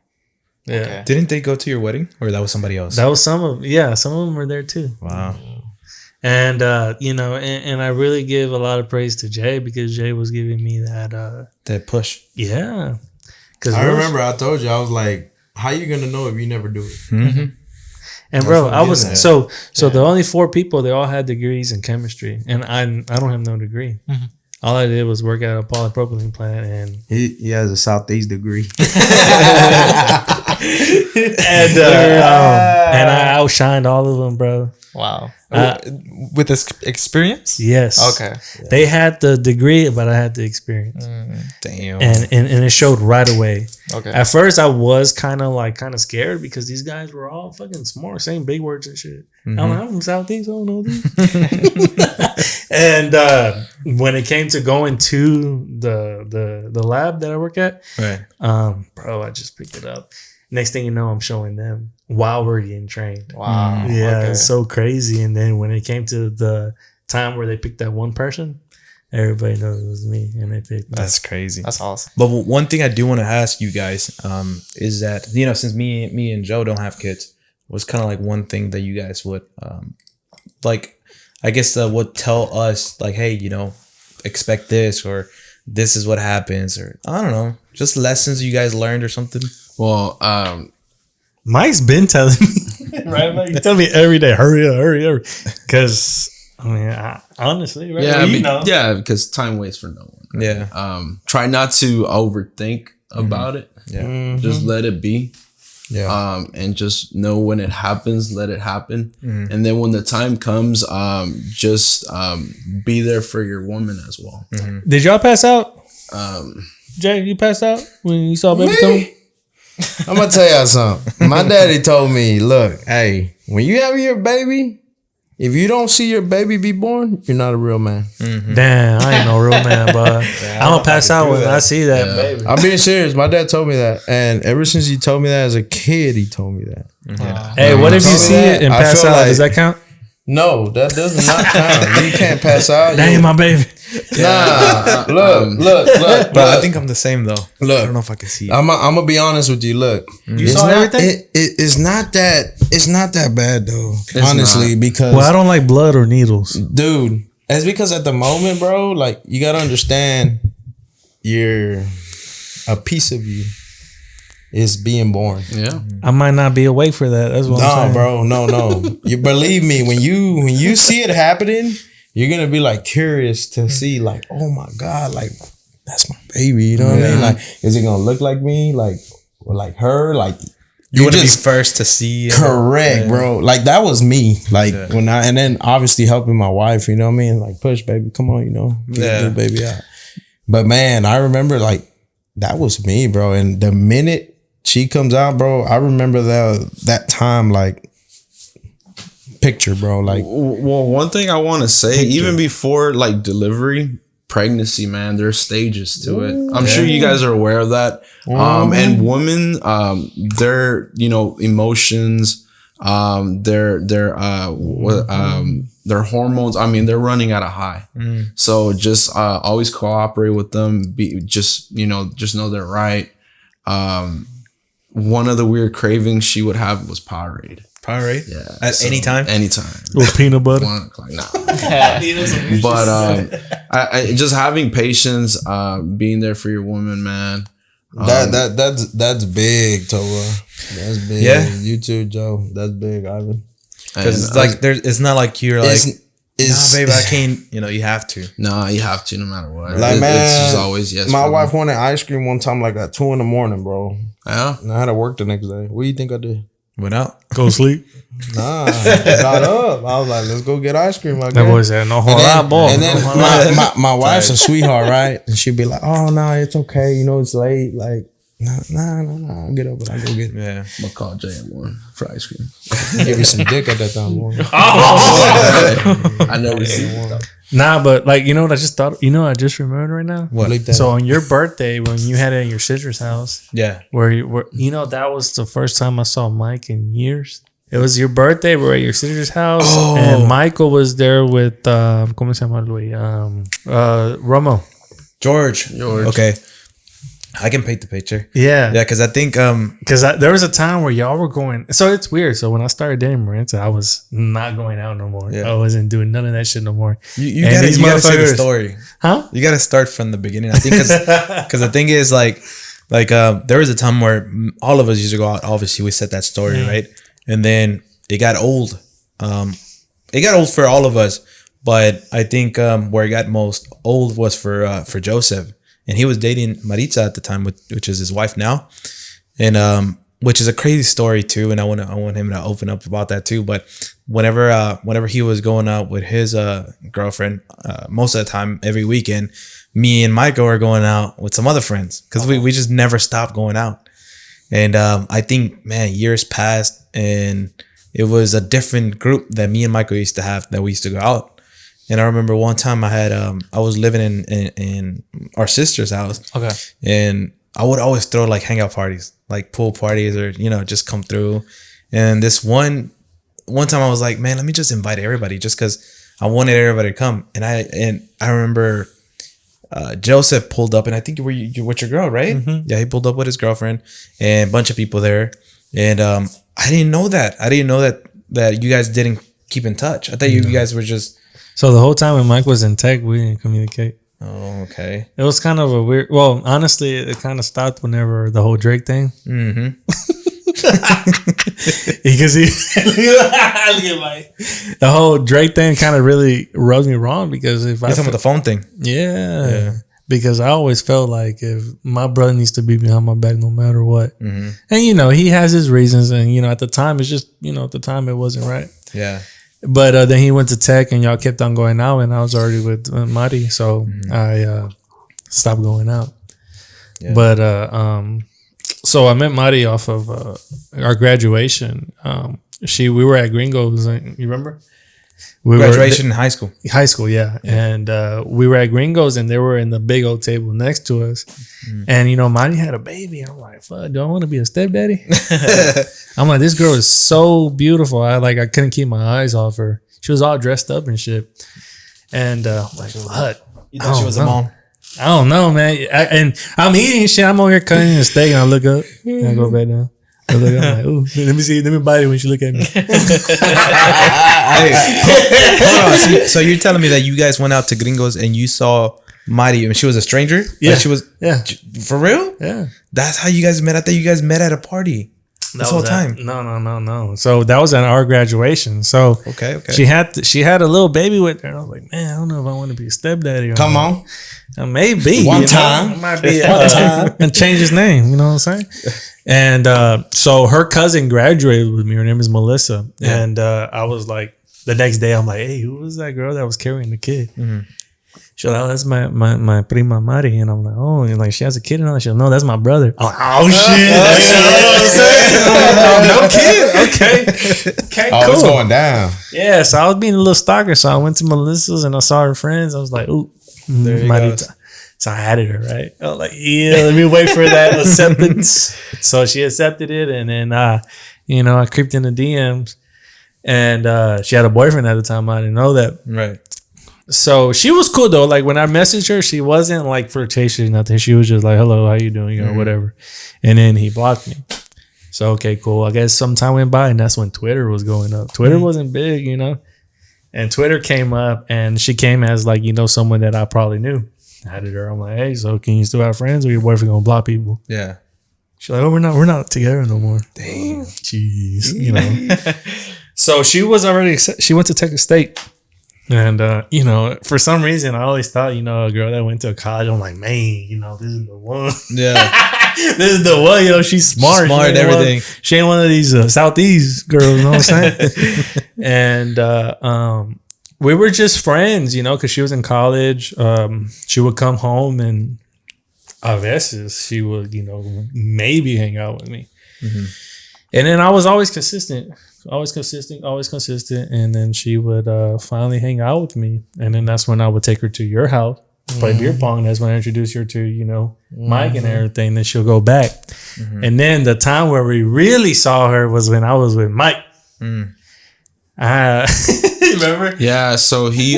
[SPEAKER 2] Yeah.
[SPEAKER 4] Okay.
[SPEAKER 1] Didn't they go to your wedding, or that was somebody else?
[SPEAKER 2] That was some of them were there too.
[SPEAKER 1] Wow.
[SPEAKER 2] And you know, and I really give a lot of praise to Jay, because Jay was giving me that
[SPEAKER 1] push.
[SPEAKER 2] Yeah. Cuz
[SPEAKER 3] I remember I told you, I was like, how you going to know if you never do it?
[SPEAKER 2] And bro, I was so the only 4 people, they all had degrees in chemistry, and I don't have no degree. All I did was work at a polypropylene plant, and
[SPEAKER 3] He has a Southeast degree.
[SPEAKER 2] and I outshined all of them, bro.
[SPEAKER 4] Wow. With this experience?
[SPEAKER 2] Yes.
[SPEAKER 4] Okay.
[SPEAKER 2] They had the degree, but I had the experience.
[SPEAKER 1] Damn.
[SPEAKER 2] And it showed right away.
[SPEAKER 4] Okay.
[SPEAKER 2] At first, I was kind of scared, because these guys were all fucking smart, saying big words and shit. I'm like, I'm from Southeast, I don't know these. And when it came to going to the lab that I work at,
[SPEAKER 1] Right.
[SPEAKER 2] Bro, I just picked it up. Next thing you know, I'm showing them while we're getting trained.
[SPEAKER 4] Wow.
[SPEAKER 2] Yeah,
[SPEAKER 4] Okay.
[SPEAKER 2] it's so crazy. And then when it came to the time where they picked that one person, everybody knows it was me, and they picked me.
[SPEAKER 1] That's crazy.
[SPEAKER 4] That's awesome.
[SPEAKER 1] But one thing I do want to ask you guys is that, you know, since me and Joe don't have kids, was kind of like one thing that you guys would like, I guess would tell us, like, hey, you know, expect this, or this is what happens, or I don't know, just lessons you guys learned or something.
[SPEAKER 5] Well,
[SPEAKER 2] Mike's been telling me, right? Mike, you tell me every day, hurry. Because, I mean, honestly, right?
[SPEAKER 5] yeah,
[SPEAKER 2] Well, you know.
[SPEAKER 5] yeah, because time waits for no one. Right?
[SPEAKER 1] Yeah.
[SPEAKER 5] Try not to overthink about it.
[SPEAKER 1] Yeah.
[SPEAKER 5] Just let it be.
[SPEAKER 3] Yeah.
[SPEAKER 5] And just know when it happens, let it happen. And then when the time comes, just be there for your woman as well.
[SPEAKER 2] Did y'all pass out? Jay, you passed out when you saw baby coming?
[SPEAKER 3] I'm going to tell y'all something. My daddy told me, look, hey, when you have your baby, if you don't see your baby be born, you're not a real man.
[SPEAKER 2] Damn, I ain't no real man, but I'm going to pass out when I see that baby.
[SPEAKER 3] I'm being serious. My dad told me that. And ever since he told me that as a kid, he told me that.
[SPEAKER 2] Hey, what if you
[SPEAKER 3] told me
[SPEAKER 2] see
[SPEAKER 3] that,
[SPEAKER 2] it and
[SPEAKER 3] I
[SPEAKER 2] pass
[SPEAKER 3] feel
[SPEAKER 2] out?
[SPEAKER 3] like-
[SPEAKER 2] Does that count?
[SPEAKER 3] No, that does not count. You can't pass out.
[SPEAKER 2] That ain't my baby.
[SPEAKER 3] Nah, look.
[SPEAKER 1] But I think I'm the same though. I
[SPEAKER 3] Look,
[SPEAKER 1] don't know if I can see it.
[SPEAKER 3] I'm gonna be honest with you. Look,
[SPEAKER 2] You saw everything?
[SPEAKER 3] It's not that bad though. Honestly, because
[SPEAKER 2] Well, I don't like blood or needles.
[SPEAKER 3] dude, it's because at the moment, bro, like you gotta understand, a piece of you is being born.
[SPEAKER 5] Yeah.
[SPEAKER 2] I might not be awake for that. That's what I'm saying.
[SPEAKER 3] Bro, no. You believe me, when you see it happening, you're gonna be like curious to see, like, oh my God, like that's my baby. You know what I mean? Like, is it gonna look like me? Like, or like her? Like,
[SPEAKER 1] You want to be first to see.
[SPEAKER 3] Correct, bro. Like that was me. Like when and then obviously helping my wife, you know what I mean? Like, push, baby, come on, you know, get the baby out. But man, I remember like that was me, bro. And the minute she comes out, bro, I remember that time, like picture, bro. Like,
[SPEAKER 5] well, one thing I want to say, even before like delivery, pregnancy, man, there's stages to it. I'm sure you guys are aware of that. And women, their emotions, their hormones. I mean, they're running at a high. So just always cooperate with them. Just know they're right. One of the weird cravings she would have was Powerade.
[SPEAKER 1] Powerade?
[SPEAKER 5] Yeah.
[SPEAKER 1] At any time?
[SPEAKER 5] Anytime.
[SPEAKER 2] With peanut butter.
[SPEAKER 5] 1 o'clock. Nah. But I just having patience, being there for your woman, man.
[SPEAKER 3] that's big, Tova. That's big.
[SPEAKER 1] Yeah.
[SPEAKER 3] You too, Joe. That's big, Ivan.
[SPEAKER 1] Because it's like it's not like you're like, nah, babe, I can't. You have to.
[SPEAKER 5] Nah, you have to no matter what.
[SPEAKER 3] Like, man,
[SPEAKER 5] it's just always yes.
[SPEAKER 3] My wife wanted ice cream one time, like at 2 a.m, bro.
[SPEAKER 5] Yeah.
[SPEAKER 3] And I had to work the next day. What do you think I did?
[SPEAKER 1] Went out.
[SPEAKER 2] Go sleep.
[SPEAKER 3] Nah, I got up. I was like, let's go get ice cream.
[SPEAKER 2] That boy said, no whole lot, boy.
[SPEAKER 3] And then my wife's a sweetheart, right? And she'd be like, oh, no, it's okay. It's late. Like, nah. I'll get up and I'll go get it.
[SPEAKER 1] Yeah.
[SPEAKER 5] I'm gonna call Jay one for ice cream.
[SPEAKER 3] Give you some dick at that time, boy.
[SPEAKER 5] I never received one.
[SPEAKER 2] Nah, but like, what I just thought, I just remembered right now?
[SPEAKER 1] What?
[SPEAKER 2] So on your birthday, when you had it at your sister's house,
[SPEAKER 1] Yeah.
[SPEAKER 2] where that was the first time I saw Mike in years. It was your birthday. We were at your sister's house, and Michael was there with ¿cómo se llama Luis? Romo.
[SPEAKER 1] George. Okay. I can paint the picture.
[SPEAKER 2] Yeah.
[SPEAKER 1] Because I think
[SPEAKER 2] because there was a time where y'all were going. So it's weird. So when I started dating Marissa, I was not going out no more. Yeah. I wasn't doing none of that shit no more.
[SPEAKER 1] You gotta say the story, huh? You gotta start from the beginning. I think because the thing is like there was a time where all of us used to go out. Obviously, we said that story, right? And then it got old. It got old for all of us, but I think where it got most old was for Joseph. And he was dating Maritza at the time, which is his wife now, and which is a crazy story too. And I want him to open up about that too. But whenever he was going out with his girlfriend, most of the time, every weekend, me and Michael were going out with some other friends because we just never stopped going out. And I think, man, years passed, and it was a different group that me and Michael used to have that we used to go out. And I remember one time I was living in our sister's house. Okay. And I would always throw like hangout parties, like pool parties, or just come through. And this one time I was like, man, let me just invite everybody, just because I wanted everybody to come. And I remember Joseph pulled up, and I think you were with your girl, right? Mm-hmm. Yeah, he pulled up with his girlfriend and a bunch of people there. And I didn't know that. I didn't know that you guys didn't keep in touch. I thought you guys were just.
[SPEAKER 2] So the whole time when Mike was in tech, we didn't communicate.
[SPEAKER 1] Oh, okay.
[SPEAKER 2] It was kind of a weird. Well, honestly, it kind of stopped whenever the whole Drake thing. Mm-hmm. Because look at Mike. The whole Drake thing kind of really rubbed me wrong, because if
[SPEAKER 1] you're talking about the phone thing.
[SPEAKER 2] Yeah. Because I always felt like if my brother needs to be behind my back no matter what. Mm-hmm. And he has his reasons, and at the time it's just at the time it wasn't right.
[SPEAKER 1] Yeah.
[SPEAKER 2] But then he went to tech, and y'all kept on going out, and I was already with Mari, so I stopped going out. Yeah. But so I met Mari off of our graduation. We were at Gringos. You remember?
[SPEAKER 1] Graduation in high school.
[SPEAKER 2] High school, yeah. And we were at Gringos, and they were in the big old table next to us. And Mari had a baby. I'm like, fuck, do I want to be a stepdaddy? I'm like, this girl is so beautiful. I couldn't keep my eyes off her. She was all dressed up and shit. And I'm like, what?
[SPEAKER 1] You thought she was a mom?
[SPEAKER 2] I don't know, man. And I'm eating shit. I'm over here cutting a steak, and I look up, and I go back down. I'm like, ooh, let me bite it when she look at me.
[SPEAKER 1] Hey, hold on. So you're telling me that you guys went out to Gringos and you saw Mari, and she was a stranger?
[SPEAKER 2] Yeah.
[SPEAKER 1] Like she was. Yeah. For real?
[SPEAKER 2] Yeah.
[SPEAKER 1] That's how you guys met. I thought you guys met at a party. This whole time.
[SPEAKER 2] No. So that was at our graduation. So
[SPEAKER 1] okay.
[SPEAKER 2] She had a little baby with her. And I was like, man, I don't know if I want to be a stepdaddy or
[SPEAKER 3] Come
[SPEAKER 2] not.
[SPEAKER 3] on.
[SPEAKER 2] Maybe.
[SPEAKER 3] One time.
[SPEAKER 2] It might be one time. And change his name. You know what I'm saying? And so her cousin graduated with me. Her name is Melissa. Yeah. And I was like, the next day, I'm like, hey, who was that girl that was carrying the kid? Mm-hmm. She's like, oh, that's my prima Mari. And I'm like, oh, and she has a kid and all that. She's like, no, that's my brother. I'm like, oh, shit. No kid. Okay,
[SPEAKER 3] cool. It's going down.
[SPEAKER 2] Yeah, so I was being a little stalker. So I went to Melissa's and I saw her friends. I was like, ooh,
[SPEAKER 1] there you go.
[SPEAKER 2] So I added her, right? I was like, yeah, let me wait for that acceptance. So she accepted it. And then, I creeped in the DMs. And she had a boyfriend at the time. I didn't know that.
[SPEAKER 1] Right.
[SPEAKER 2] So she was cool though. Like when I messaged her, she wasn't like flirtatious, nothing. She was just like, hello, how you doing? Or whatever. And then he blocked me. So, okay, cool. I guess some time went by, and that's when Twitter was going up. Twitter wasn't big, and Twitter came up, and she came as like, someone that I probably knew. I added her. I'm like, hey, so can you still have friends, or your boyfriend gonna block people?
[SPEAKER 1] Yeah.
[SPEAKER 2] She's like, oh, we're not together no more. Damn. Jeez. So she went to Texas State. And, for some reason, I always thought, a girl that went to college, I'm like, man, this is the one.
[SPEAKER 1] Yeah.
[SPEAKER 2] This is the one, she's smart.
[SPEAKER 1] She's smart and everything.
[SPEAKER 2] She ain't one of these Southeast girls, you know what I'm saying? And we were just friends, because she was in college. She would come home and a veces she would, maybe hang out with me. Mm-hmm. And then I was always consistent. Always consistent. And then she would finally hang out with me. And then that's when I would take her to your house, play beer pong. That's when I introduced her to, Mike and everything. Then she'll go back. Mm-hmm. And then the time where we really saw her was when I was with Mike. Remember?
[SPEAKER 5] Yeah. So he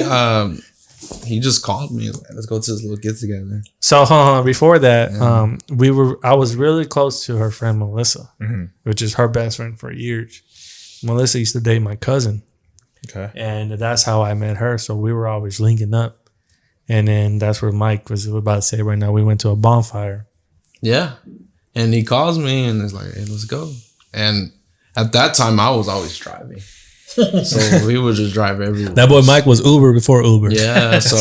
[SPEAKER 5] just called me. Like, let's go to this little get together.
[SPEAKER 2] So before that, I was really close to her friend Melissa, which is her best friend for years. Melissa used to date my cousin.
[SPEAKER 3] Okay.
[SPEAKER 2] And that's how I met her. So we were always linking up. And then that's where Mike was about to say right now. We went to a bonfire.
[SPEAKER 5] Yeah. And he calls me and is like, hey, let's go. And at that time, I was always driving. So we would just drive everywhere.
[SPEAKER 2] That boy Mike was Uber before Uber.
[SPEAKER 5] Yeah. So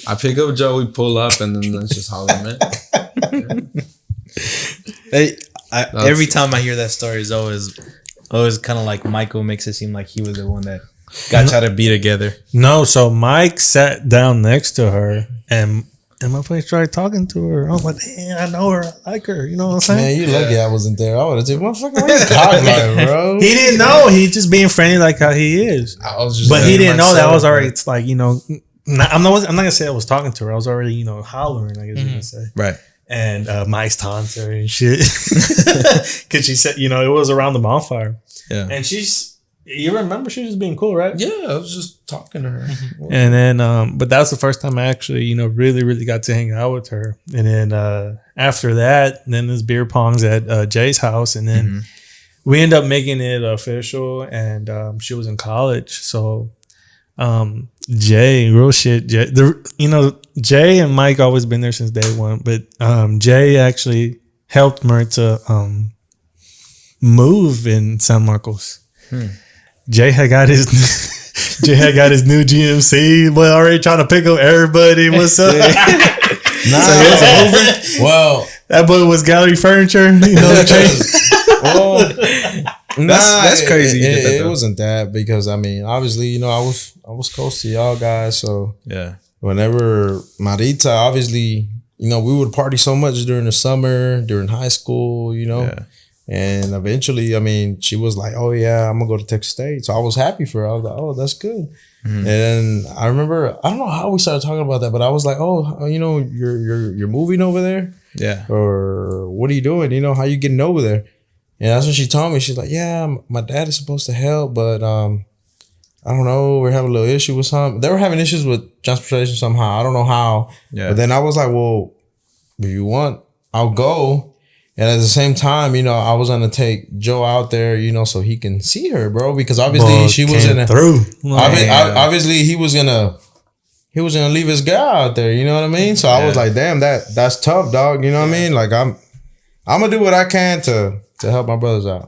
[SPEAKER 5] I pick up Joe, we pull up, and then that's just how we met.
[SPEAKER 1] Yeah. Every time I hear that story, it's always kind of like Michael makes it seem like he was the one that got y'all to be together.
[SPEAKER 2] No, so Mike sat down next to her and my friend started talking to her. I was like, man, I know her. I like her. You know what I'm saying?
[SPEAKER 3] Man, you lucky I wasn't there. I would have said, motherfucker, what are you talking about, bro?
[SPEAKER 2] He didn't know. He's just being friendly like how he is.
[SPEAKER 5] I was just
[SPEAKER 2] but he didn't know that I was already, it's like, you know, I'm not going to say I was talking to her. I was already, you know, hollering, I guess you can say.
[SPEAKER 1] Right.
[SPEAKER 2] And Mike's taunting her and shit. Because she said, you know, it was around the bonfire.
[SPEAKER 1] Yeah.
[SPEAKER 2] And you remember she was being cool, right?
[SPEAKER 5] Yeah, I was just talking to her.
[SPEAKER 2] And then, but that was the first time I actually, you know, really, really got to hang out with her. And then after that, then there's beer pongs at Jay's house. And then we ended up making it official. And she was in college. So Jay, real shit. Jay and Mike always been there since day one. But Jay actually helped Maritza move in San Marcos. Jay had got his new GMC. Boy, already trying to pick up everybody. What's up? Well, that boy was gallery furniture. You know,
[SPEAKER 3] that's crazy. It wasn't that because I mean, obviously, you know, I was close to y'all guys. So
[SPEAKER 1] yeah,
[SPEAKER 3] whenever Marita, obviously, you know, we would party so much during the summer, during high school, you know. Yeah. And eventually, I mean, she was like, "Oh yeah, I'm gonna go to Texas State." So I was happy for her. I was like, "Oh, that's good." And then I remember, I don't know how we started talking about that, but I was like, "Oh, you know, you're moving over there,
[SPEAKER 1] yeah,
[SPEAKER 3] or what are you doing? You know, how you getting over there?" And that's when she told me. She's like, "Yeah, my dad is supposed to help, but I don't know. We're having a little issue with something. They were having issues with transportation somehow. I don't know how. Yeah. But then I was like, well, if you want, I'll go." And at the same time, you know, I was gonna take Joe out there, you know, so he can see her, bro. Because obviously she was in obviously he was gonna leave his girl out there. You know what I mean? So I was like, damn, that's tough, dog. You know what I mean? Like I'm gonna do what I can to help my brothers out.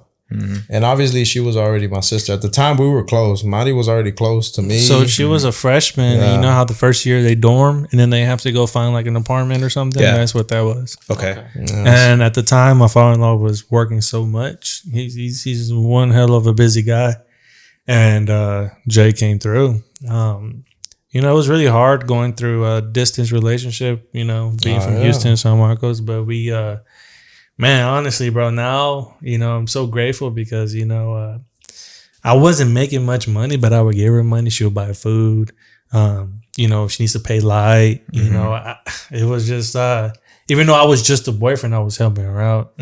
[SPEAKER 3] And obviously she was already my sister. At the time we were close. Marty was already close to me.
[SPEAKER 2] So she was a freshman. Yeah. And you know how the first year they dorm and then they have to go find like an apartment or something? Yeah. That's what that was.
[SPEAKER 1] Okay.
[SPEAKER 2] And at the time my father-in-law was working so much. He's one hell of a busy guy. And Jay came through. You know, it was really hard going through a distance relationship, you know, being from Houston, San Marcos. But we man, honestly, bro, now, you know, I'm so grateful because, you know, I wasn't making much money, but I would give her money. She would buy food. You know, she needs to pay light. You know, it was just, even though I was just a boyfriend, I was helping her out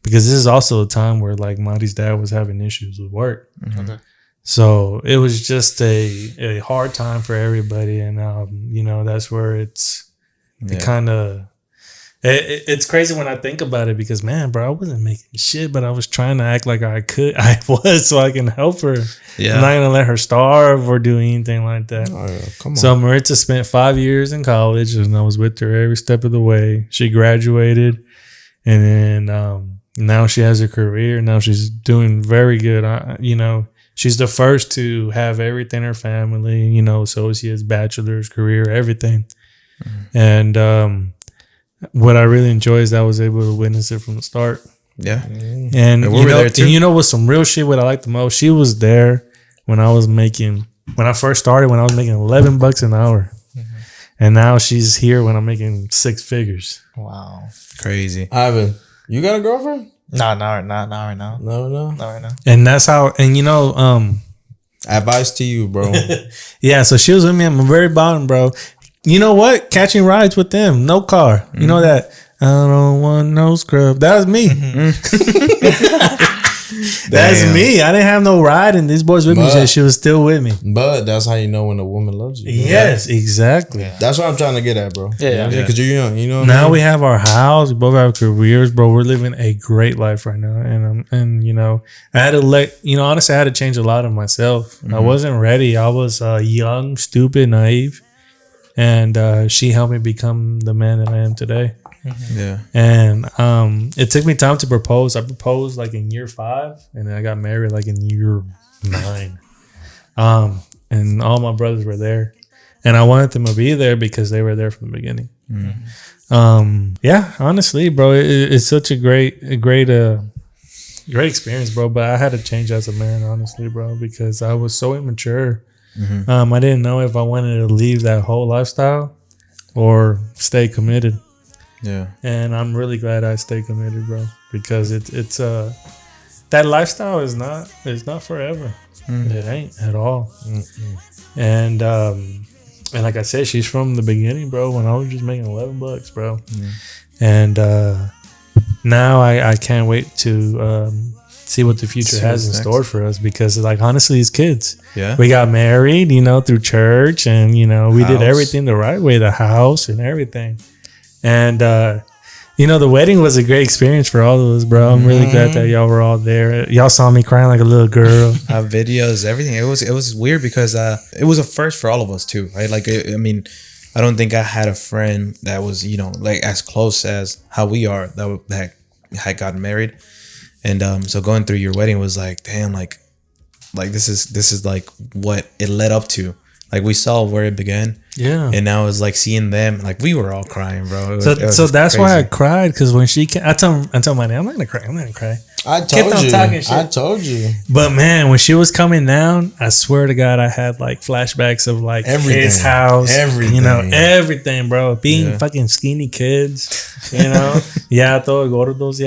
[SPEAKER 2] because this is also a time where like Monty's dad was having issues with work. Okay. So it was just a hard time for everybody. And, you know, that's where it kind of, it's crazy when I think about it because, man, bro, I wasn't making shit, but I was trying to act like I was so I can help her. Yeah. I'm not going to let her starve or do anything like that. Oh, yeah. Come on. So Maritza spent 5 years in college and I was with her every step of the way. She graduated and then now she has a career. Now she's doing very good. You know, she's the first to have everything in her family, you know, associates, bachelor's, career, everything. And, what I really enjoy is that I was able to witness it from the start.
[SPEAKER 1] Yeah.
[SPEAKER 2] And we were there too. And you know what's some real shit, what I like the most? She was there when I first started, when I was making $11 an hour. And now she's here when I'm making 6 figures.
[SPEAKER 4] Wow.
[SPEAKER 1] Crazy.
[SPEAKER 3] Ivan, you got a girlfriend?
[SPEAKER 4] No, not right now.
[SPEAKER 3] No.
[SPEAKER 4] Not right now.
[SPEAKER 2] And that's how, and you know,
[SPEAKER 3] advice to you, bro.
[SPEAKER 2] Yeah, so she was with me at my very bottom, bro. You know what? Catching rides with them. No car. You know that? I don't want no scrub. That was me. That's me. I didn't have no ride, and these boys with me said she was still with me.
[SPEAKER 3] But that's how you know when a woman loves you.
[SPEAKER 2] Yes, exactly.
[SPEAKER 3] Yeah. That's what I'm trying to get at, bro.
[SPEAKER 4] Yeah,
[SPEAKER 3] because you're young. You know.
[SPEAKER 2] Now we have our house. We both have careers, bro. We're living a great life right now, and you know, I had to honestly, I had to change a lot of myself. I wasn't ready. I was young, stupid, naive, and she helped me become the man that I am today.
[SPEAKER 1] Yeah.
[SPEAKER 2] And it took me time to propose. I proposed like in year 5, and then I got married like in year 9. And all my brothers were there, and I wanted them to be there because they were there from the beginning. Yeah, honestly, bro, it's such a great experience, bro. But I had to change as a man, honestly, bro, because I was so immature. I didn't know if I wanted to leave that whole lifestyle or stay committed.
[SPEAKER 1] Yeah.
[SPEAKER 2] And I'm really glad I stayed committed, bro, because it's that lifestyle is not forever. It ain't at all. And like I said, she's from the beginning, bro, when I was just making $11, bro. And now I can't wait to see what the future has in store for us, because like honestly, as kids, we got married, you know, through church, and you know, we did everything the right way, the house and everything. And you know, the wedding was a great experience for all of us, bro. I'm really glad that y'all were all there. Y'all saw me crying like a little girl.
[SPEAKER 1] Videos, everything. It was weird because it was a first for all of us too, right? Like I mean, I don't think I had a friend that was, you know, like as close as how we are that had gotten married. And so going through your wedding was like, damn, like this is like what it led up to. Like we saw where it began. Yeah. And now it's like seeing them, like we were all crying, bro.
[SPEAKER 2] So that's crazy. Why I cried, because when she came, I told my dad, I'm not gonna cry.
[SPEAKER 3] I told you.
[SPEAKER 2] But man, when she was coming down, I swear to God, I had like flashbacks of like everything. His house, everything, you know, everything, bro. Being fucking skinny kids, you know. Todo gordos,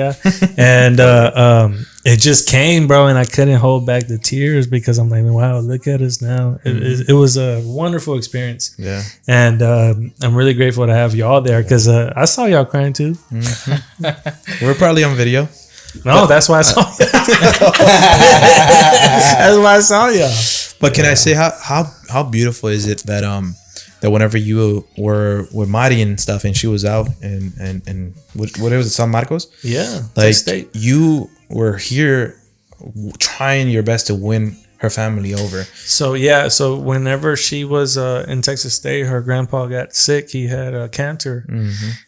[SPEAKER 2] and it just came, bro, and I couldn't hold back the tears because I'm like, wow, look at us now. It was a wonderful experience. Yeah. And I'm really grateful to have y'all there, because I saw y'all crying too.
[SPEAKER 1] We're probably on video.
[SPEAKER 2] No, that's why I saw y'all. That's why I saw y'all.
[SPEAKER 1] But can I say how beautiful is it that that whenever you were with Mari and stuff, and she was out and what was it, San Marcos?
[SPEAKER 2] Yeah.
[SPEAKER 1] Like you were here trying your best to win her family over.
[SPEAKER 2] So whenever she was in Texas State, her grandpa got sick. He had cancer.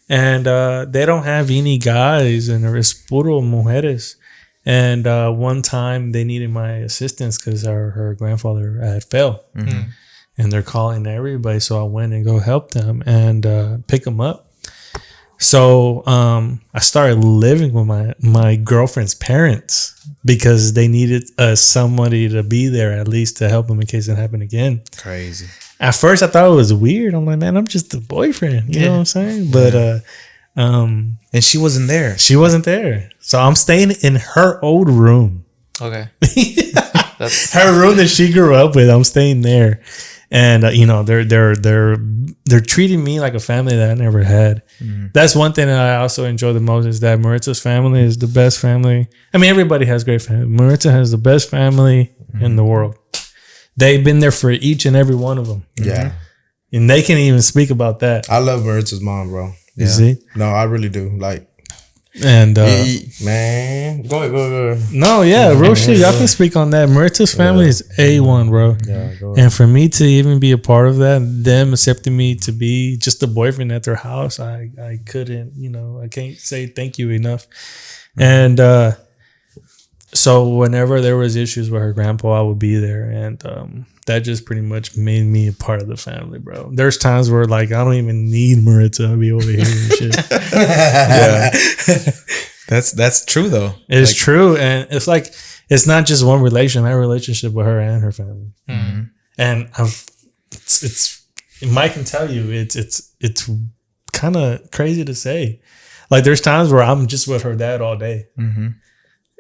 [SPEAKER 2] And they don't have any guys, and it's puro mujeres. And one time they needed my assistance because her grandfather had fell. And they're calling everybody. So I went and go help them and pick them up. So I started living with my girlfriend's parents because they needed somebody to be there at least to help them in case it happened again.
[SPEAKER 1] Crazy.
[SPEAKER 2] At first I thought it was weird. I'm like, man, I'm just a boyfriend. You know what I'm saying? But
[SPEAKER 1] and she wasn't there.
[SPEAKER 2] She wasn't there. So I'm staying in her old room.
[SPEAKER 4] Okay.
[SPEAKER 2] That's her room that she grew up with. I'm staying there. And you know, they're treating me like a family that I never had. That's one thing that I also enjoy the most, is that Maritza's family is the best family. I mean, everybody has great family. Maritza has the best family in the world. They've been there for each and every one of them.
[SPEAKER 3] Yeah.
[SPEAKER 2] And they can't even speak about that.
[SPEAKER 3] I love Maritza's mom, bro.
[SPEAKER 2] You see?
[SPEAKER 3] No, I really do. Like,
[SPEAKER 2] and
[SPEAKER 3] man, go ahead.
[SPEAKER 2] No, real shit. Y'all can speak on that. Maritza's family is A1, bro. Yeah, go ahead. And for me to even be a part of that, them accepting me to be just a boyfriend at their house, I couldn't, you know, I can't say thank you enough. And so whenever there was issues with her grandpa, I would be there, and that just pretty much made me a part of the family, bro. There's times where like I don't even need Maritza to be over here and shit.
[SPEAKER 1] Yeah, that's true though.
[SPEAKER 2] It's like, true, and it's like it's not just one relation. I have a relationship with her and her family, and it's Mike can tell you it's kind of crazy to say. Like there's times where I'm just with her dad all day.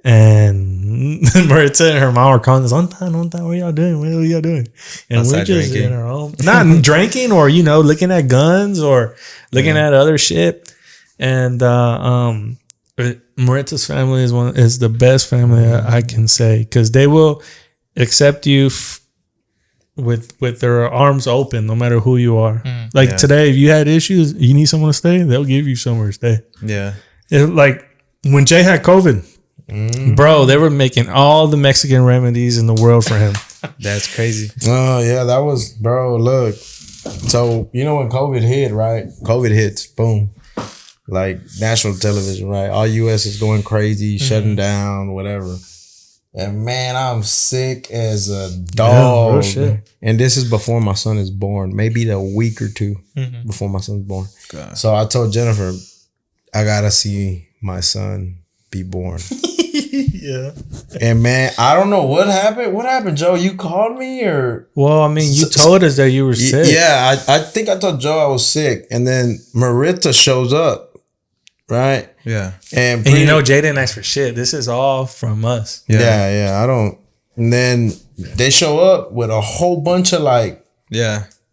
[SPEAKER 2] And Maritza and her mom are calling us on time. What are y'all doing? What are y'all doing? And outside we're just drinking. In our own, not drinking or, you know, looking at guns or looking at other shit. And Maritza's family is the best family I can say, because they will accept you with their arms open, no matter who you are. Like today, if you had issues, you need someone to stay, they'll give you somewhere to stay.
[SPEAKER 1] Yeah.
[SPEAKER 2] Like when Jay had COVID, bro, they were making all the Mexican remedies in the world for him.
[SPEAKER 1] That's crazy.
[SPEAKER 3] Oh yeah, that was, bro. Look, so you know when COVID hit, right? COVID hits, boom. Like national television, right? All US is going crazy, shutting down, whatever. And man, I'm sick as a dog.
[SPEAKER 2] Yeah, real shit.
[SPEAKER 3] And this is before my son is born, maybe a week or two before my son's born. God. So I told Jennifer, I gotta see my son be born.
[SPEAKER 2] Yeah.
[SPEAKER 3] And man, I don't know what happened. What happened, Joe? You called me or?
[SPEAKER 2] Well, I mean, you told us that you were sick.
[SPEAKER 3] Yeah, I think I told Joe I was sick. And then Maritza shows up. Right.
[SPEAKER 1] Yeah.
[SPEAKER 2] And you know, Jay didn't ask for shit. This is all from us.
[SPEAKER 3] Yeah. I don't. And then they show up with a whole bunch of like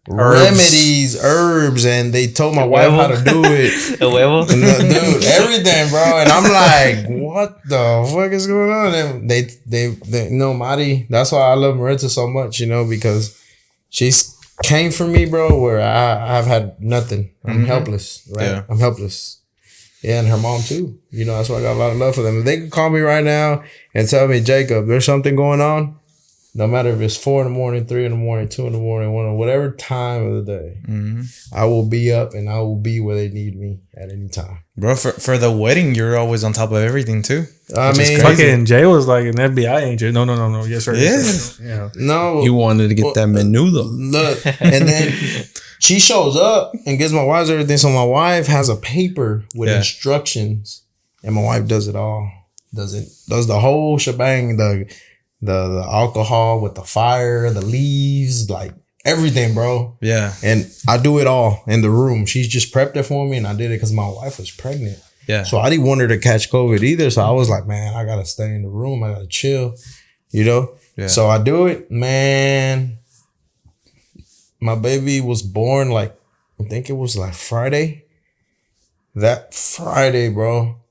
[SPEAKER 3] remedies, herbs, and they told my wife how to do it.
[SPEAKER 4] A huevo?
[SPEAKER 3] Dude, everything, bro. And I'm like, what the fuck is going on? And they you know, Mari, that's why I love Maritza so much, you know, because she's came for me, bro, where I've had nothing. I'm helpless, right? Yeah. I'm helpless. Yeah, and her mom too. You know, that's why I got a lot of love for them. If they could call me right now and tell me, Jacob, there's something going on, no matter if it's 4 a.m, 3 a.m, 2 a.m, 1 or whatever time of the day, I will be up and I will be where they need me at any time.
[SPEAKER 1] Bro, for the wedding, you're always on top of everything too.
[SPEAKER 3] I mean,
[SPEAKER 2] fucking Jay was like an FBI agent. No. Yes, sir.
[SPEAKER 1] Yes.
[SPEAKER 2] Yeah.
[SPEAKER 3] No.
[SPEAKER 1] You wanted to get that menu though.
[SPEAKER 3] Look, and then she shows up and gives my wife everything. So my wife has a paper with instructions, and my wife does it all. Does the whole shebang, the alcohol with the fire, the leaves, like everything, bro. Yeah. And I do it all in the room. She's just prepped it for me, and I did it because my wife was pregnant. Yeah. So I didn't want her to catch COVID either. So I was like, man, I gotta stay in the room. I gotta chill, you know? Yeah. So I do it, man. My baby was born like, I think it was like Friday. That Friday, bro,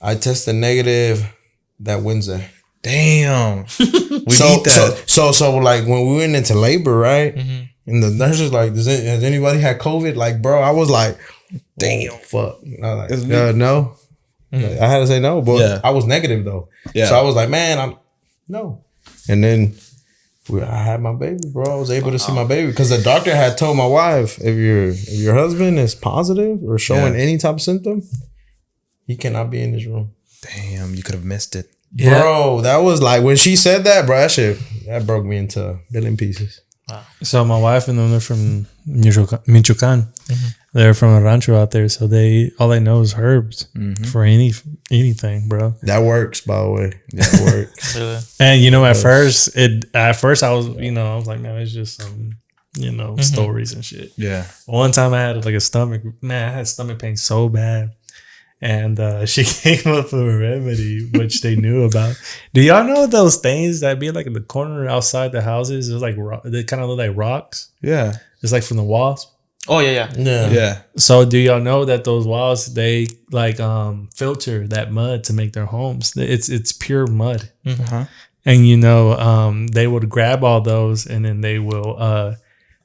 [SPEAKER 3] I tested negative that Wednesday.
[SPEAKER 1] Damn. We need that.
[SPEAKER 3] So like when we went into labor, right? And the nurse was like, has anybody had COVID? Like, bro, I was like, damn, fuck. I was like, no. I had to say no, but I was negative though. Yeah. So I was like, man, no. And then I had my baby, bro. I was able to see my baby because the doctor had told my wife, if your husband is positive or showing any type of symptom, he cannot be in this room.
[SPEAKER 1] Damn, you could have missed it.
[SPEAKER 3] Yeah. Bro, that was like, when she said that, bro, that broke me into a billion pieces.
[SPEAKER 2] Wow. So my wife and them, they're from Michoacan. They're from a rancho out there, so all they know is herbs for anything, bro.
[SPEAKER 3] That works, by the way. That works.
[SPEAKER 2] And you know, at first I was, I was like, man, it's just some, stories and shit. Yeah. One time I had like I had stomach pain so bad. And she came up with a remedy, which they knew about. Do y'all know those things that be like in the corner outside the houses? It's like they kind of look like rocks. Yeah, it's like from the walls.
[SPEAKER 4] Oh yeah.
[SPEAKER 2] So do y'all know that those walls they like filter that mud to make their homes? It's pure mud, and they would grab all those and then they will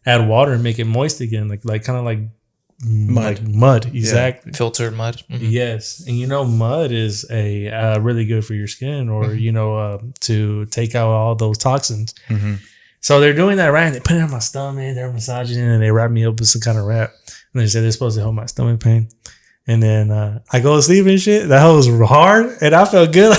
[SPEAKER 2] add water and make it moist again, like kind of like. Mud, exactly.
[SPEAKER 4] Filtered mud.
[SPEAKER 2] Yes. And mud is a really good for your skin or to take out all those toxins. So they're doing that, right? And they put it on my stomach, they're massaging it, and they wrap me up with some kind of wrap. And they said they're supposed to help my stomach pain. And then I go to sleep and shit. That was hard, and I felt good.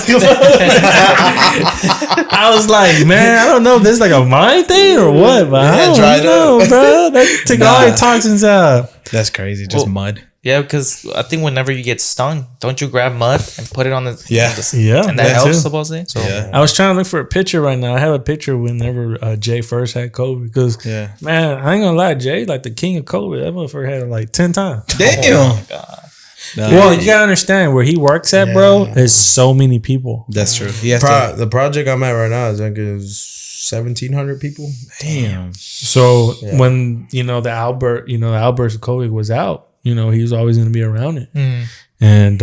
[SPEAKER 2] I was like, man, I don't know if this is like a mind thing or what, but I don't know, bro. That took all your toxins out.
[SPEAKER 1] That's crazy. Just mud.
[SPEAKER 4] Yeah, because I think whenever you get stung, don't you grab mud and put it on the
[SPEAKER 2] and
[SPEAKER 4] that helps supposedly. So
[SPEAKER 2] I was trying to look for a picture right now. I have a picture whenever Jay first had COVID because man, I ain't gonna lie, Jay like the king of COVID. That motherfucker had it like 10 times.
[SPEAKER 1] Damn.
[SPEAKER 2] Oh my God. Well, you gotta understand where he works at, bro. There's so many people.
[SPEAKER 1] That's true.
[SPEAKER 3] The project I'm at right now is like 1,700 people.
[SPEAKER 1] Damn.
[SPEAKER 2] So when the outburst of COVID was out, he was always gonna be around it, and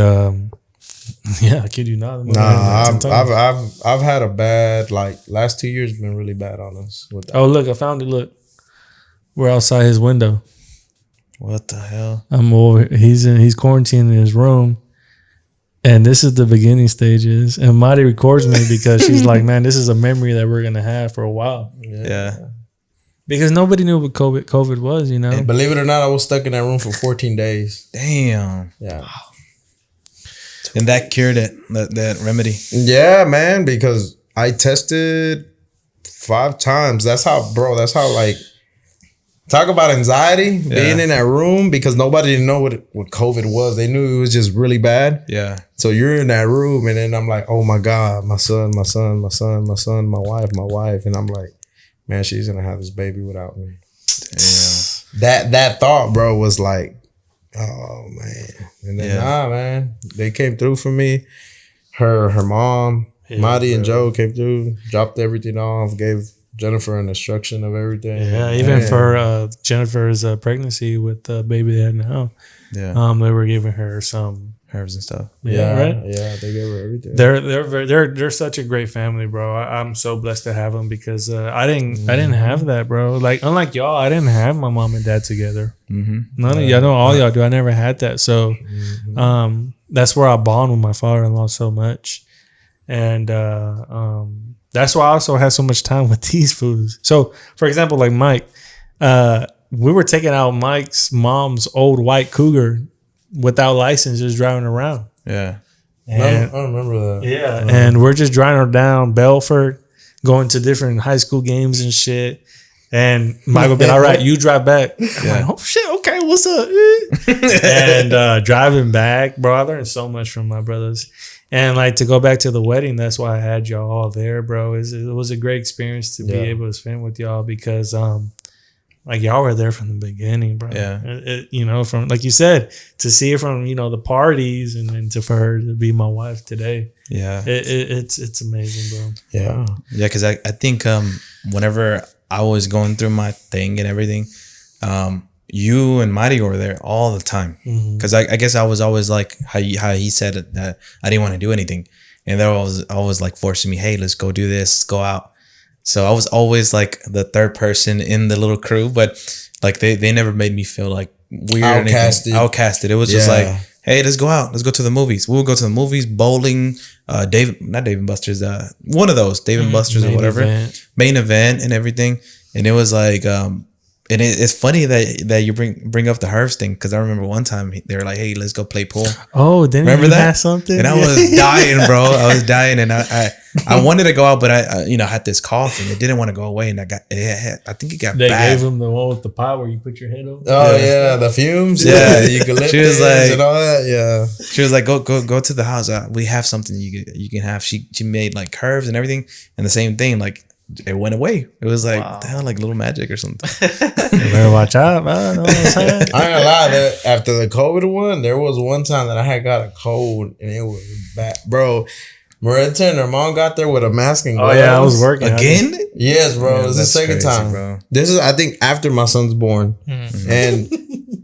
[SPEAKER 6] Yeah, I kid you not.
[SPEAKER 3] I've had a bad, like, last 2 years been really bad on us with that.
[SPEAKER 6] Oh, look, I found it. Look, we're outside his window.
[SPEAKER 1] What the hell?
[SPEAKER 6] I'm over. He's quarantined in his room, and this is the beginning stages. And Marty records me because she's like, "Man, this is a memory that we're gonna have for a while."
[SPEAKER 1] Yeah.
[SPEAKER 6] Because nobody knew what COVID was, you know.
[SPEAKER 3] And believe it or not, I was stuck in that room for 14 days.
[SPEAKER 1] Damn.
[SPEAKER 3] Yeah.
[SPEAKER 1] And that cured it. That remedy.
[SPEAKER 3] Yeah, man. Because I tested 5 times. That's how, like. Talk about anxiety, being in that room, because nobody didn't know what COVID was. They knew it was just really bad.
[SPEAKER 1] Yeah.
[SPEAKER 3] So you're in that room, and then I'm like, oh my God, my son, my wife. And I'm like, man, she's going to have this baby without me. Yeah. That thought, bro, was like, oh man. And then, man, they came through for me. Her mom, Marty and Joe came through, dropped everything off, gave Jennifer an instruction of everything.
[SPEAKER 6] Yeah, even for Jennifer's pregnancy with the baby they had now.
[SPEAKER 1] Yeah.
[SPEAKER 6] They were giving her some
[SPEAKER 1] herbs and stuff.
[SPEAKER 6] Yeah, right.
[SPEAKER 3] Yeah, they gave her everything.
[SPEAKER 6] They're such a great family, bro. I'm so blessed to have them because I didn't have that, bro. Like, unlike y'all, I didn't have my mom and dad together. Mm-hmm. None of y'all know, all y'all do. I never had that, so that's where I bond with my father-in-law so much, and that's why I also have so much time with these fools. So, for example, like Mike, we were taking out Mike's mom's old white Cougar without license, just driving around.
[SPEAKER 1] Yeah.
[SPEAKER 3] And, I remember that.
[SPEAKER 6] Yeah. And we're just driving her down Belford, going to different high school games and shit. And Mike would be, all right, you drive back. I'm like, oh shit, okay, what's up? And driving back, bro, I learned so much from my brothers. And like, to go back to the wedding, that's why I had y'all all there, bro. It was a great experience to be able to spend with y'all because like, y'all were there from the beginning, bro.
[SPEAKER 1] Yeah.
[SPEAKER 6] From, like you said, to see it from, the parties and then for her to be my wife today.
[SPEAKER 1] Yeah.
[SPEAKER 6] It's amazing, bro.
[SPEAKER 3] Yeah.
[SPEAKER 1] Yeah, because I think whenever I was going through my thing and everything, you and Marty were there all the time. Because I guess I was always like how he said it, that I didn't want to do anything. And they were always like forcing me, hey, let's go do this, go out. So I was always like the third person in the little crew, but like they never made me feel like weird. Outcasted. It was just like, hey, let's go out. Let's go to the movies. We'll go to the movies, bowling, not Dave and Buster's, one of those, Dave and Buster's or whatever. Main event and everything. And it was like, and it's funny that you bring up the herbs thing, because I remember one time they were like, hey, let's go play pool.
[SPEAKER 6] Oh, didn't
[SPEAKER 1] remember
[SPEAKER 6] you
[SPEAKER 1] that?
[SPEAKER 6] have something?
[SPEAKER 1] And I was dying, bro. I was dying, and I wanted to go out, but I had this cough and it didn't want to go away, and I think it got
[SPEAKER 6] they
[SPEAKER 1] bad.
[SPEAKER 6] Gave him the one with the pot where you put your head over.
[SPEAKER 3] Oh yeah, the fumes.
[SPEAKER 1] Yeah,
[SPEAKER 3] the eucalyptus.
[SPEAKER 1] She was like,
[SPEAKER 3] and all that. Yeah,
[SPEAKER 1] she was like, go to the house. We have something you can have. She made like herbs and everything, and the same thing, like, it went away. It was like, what the hell, like little magic or something.
[SPEAKER 6] You better watch out, man.
[SPEAKER 3] I ain't gonna lie, that after the COVID one, there was one time that I had got a cold and it was bad, bro. Marita and her mom got there with a mask and gloves.
[SPEAKER 6] Oh yeah, I was working
[SPEAKER 1] again.
[SPEAKER 3] Yes, bro. It was the second
[SPEAKER 1] crazy,
[SPEAKER 3] time.
[SPEAKER 1] Bro.
[SPEAKER 3] This is, I think, after my son's born, and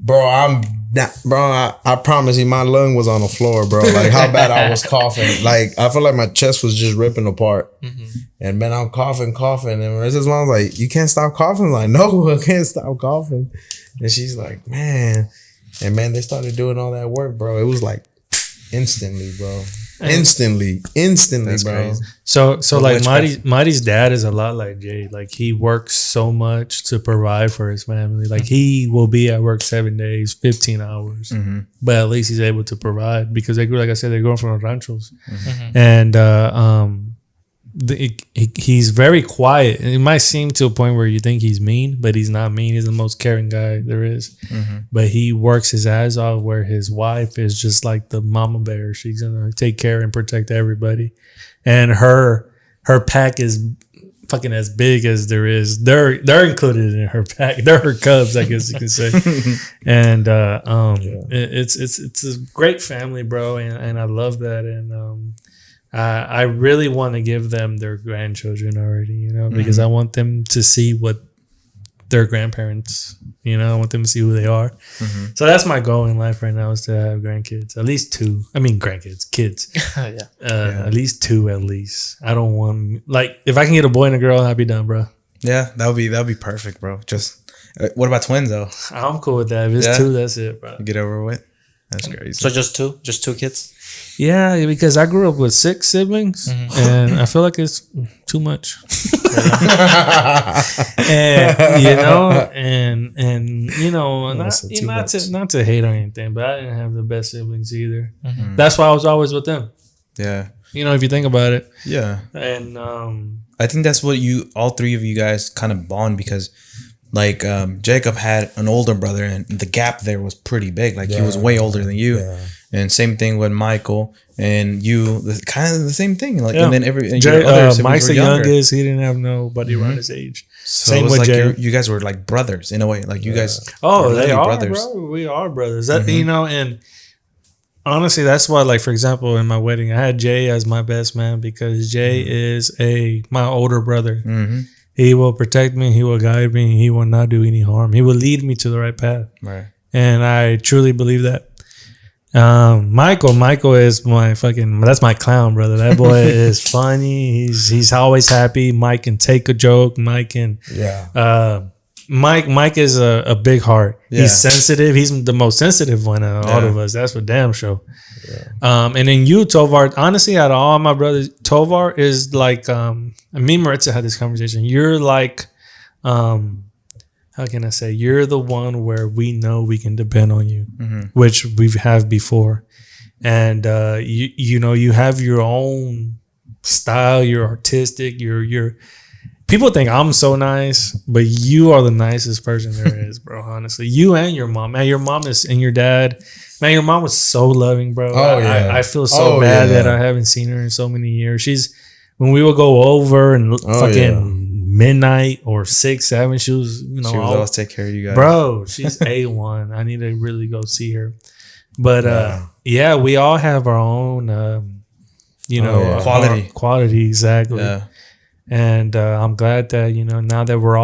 [SPEAKER 3] bro, I promise you, my lung was on the floor, bro. Like, how bad I was coughing. Like, I feel like my chest was just ripping apart. And man, I'm coughing. And Marissa's mom was like, you can't stop coughing? I'm like, no, I can't stop coughing. And she's like, man. And man, they started doing all that work, bro. It was like instantly, bro. Instantly, that's bro.
[SPEAKER 1] Crazy.
[SPEAKER 6] So like Marty's dad is a lot like Jay. Like, he works so much to provide for his family. Like, he will be at work 7 days, 15 hours, but at least he's able to provide because they grew, like I said, they're going from the ranchos, and he's very quiet. And it might seem to a point where you think he's mean, but he's not mean. He's the most caring guy there is. But he works his ass off, where his wife is just like the mama bear. She's gonna take care and protect everybody. And her pack is fucking as big as there is. They're included in her pack. They're her cubs, I guess you can say. And it's a great family, bro. And I love that. And I really want to give them their grandchildren already, because I want them to see what their grandparents. You know, I want them to see who they are. Mm-hmm. So that's my goal in life right now, is to have grandkids, at least 2. I mean, grandkids, kids. At least 2, at least. I don't want, like, if I can get a boy and a girl, I'd be done, bro.
[SPEAKER 1] Yeah, that would be perfect, bro. Just what about twins though?
[SPEAKER 6] I'm cool with that. If it's 2, that's it, bro.
[SPEAKER 1] Get over with. That's crazy.
[SPEAKER 4] So just 2 kids.
[SPEAKER 6] Yeah, because I grew up with 6 siblings, and I feel like it's too much. And you know, and you know, not to hate on anything, but I didn't have the best siblings either. Mm-hmm. That's why I was always with them.
[SPEAKER 1] Yeah,
[SPEAKER 6] you know, if you think about it.
[SPEAKER 1] Yeah,
[SPEAKER 6] and
[SPEAKER 1] I think that's what all 3 of you guys kind of bond, because like Jacob had an older brother, and the gap there was pretty big. Like he was way older than you. Yeah. And same thing with Michael and you, kind of the same thing. Like, and then
[SPEAKER 6] Mike's the youngest. He didn't have nobody around his age.
[SPEAKER 1] So same with like Jay. You guys were like brothers in a way. Like you guys.
[SPEAKER 6] Oh, they are brothers. Bro. We are brothers. That you know, and honestly, that's why. Like for example, in my wedding, I had Jay as my best man, because Jay is my older brother. Mm-hmm. He will protect me. He will guide me. He will not do any harm. He will lead me to the right path. Right. And I truly believe that. Michael is that's my clown brother. That boy is funny. He's always happy. Mike can take a joke. Mike is a big heart. Yeah. He's sensitive. He's the most sensitive one of all of us. That's for damn sure. Yeah. And then you, Tovar, honestly, out of all my brothers, Tovar is like, me and Maritza had this conversation. You're like, how can I say? You're the one where we know we can depend on you, which we have before. And, you know, you have your own style. You're artistic. You're people think I'm so nice, but you are the nicest person there is, bro. Honestly, you and your mom, man, your mom and your dad, man, your mom was so loving, bro. Oh, I feel so bad that I haven't seen her in so many years. When we would go over and midnight or 6, 7, she was, you know,
[SPEAKER 1] she would always take care of you guys,
[SPEAKER 6] bro. She's A1. I need to really go see her. But we all have our own, quality, exactly. Yeah. And I'm glad that, you know, now that we're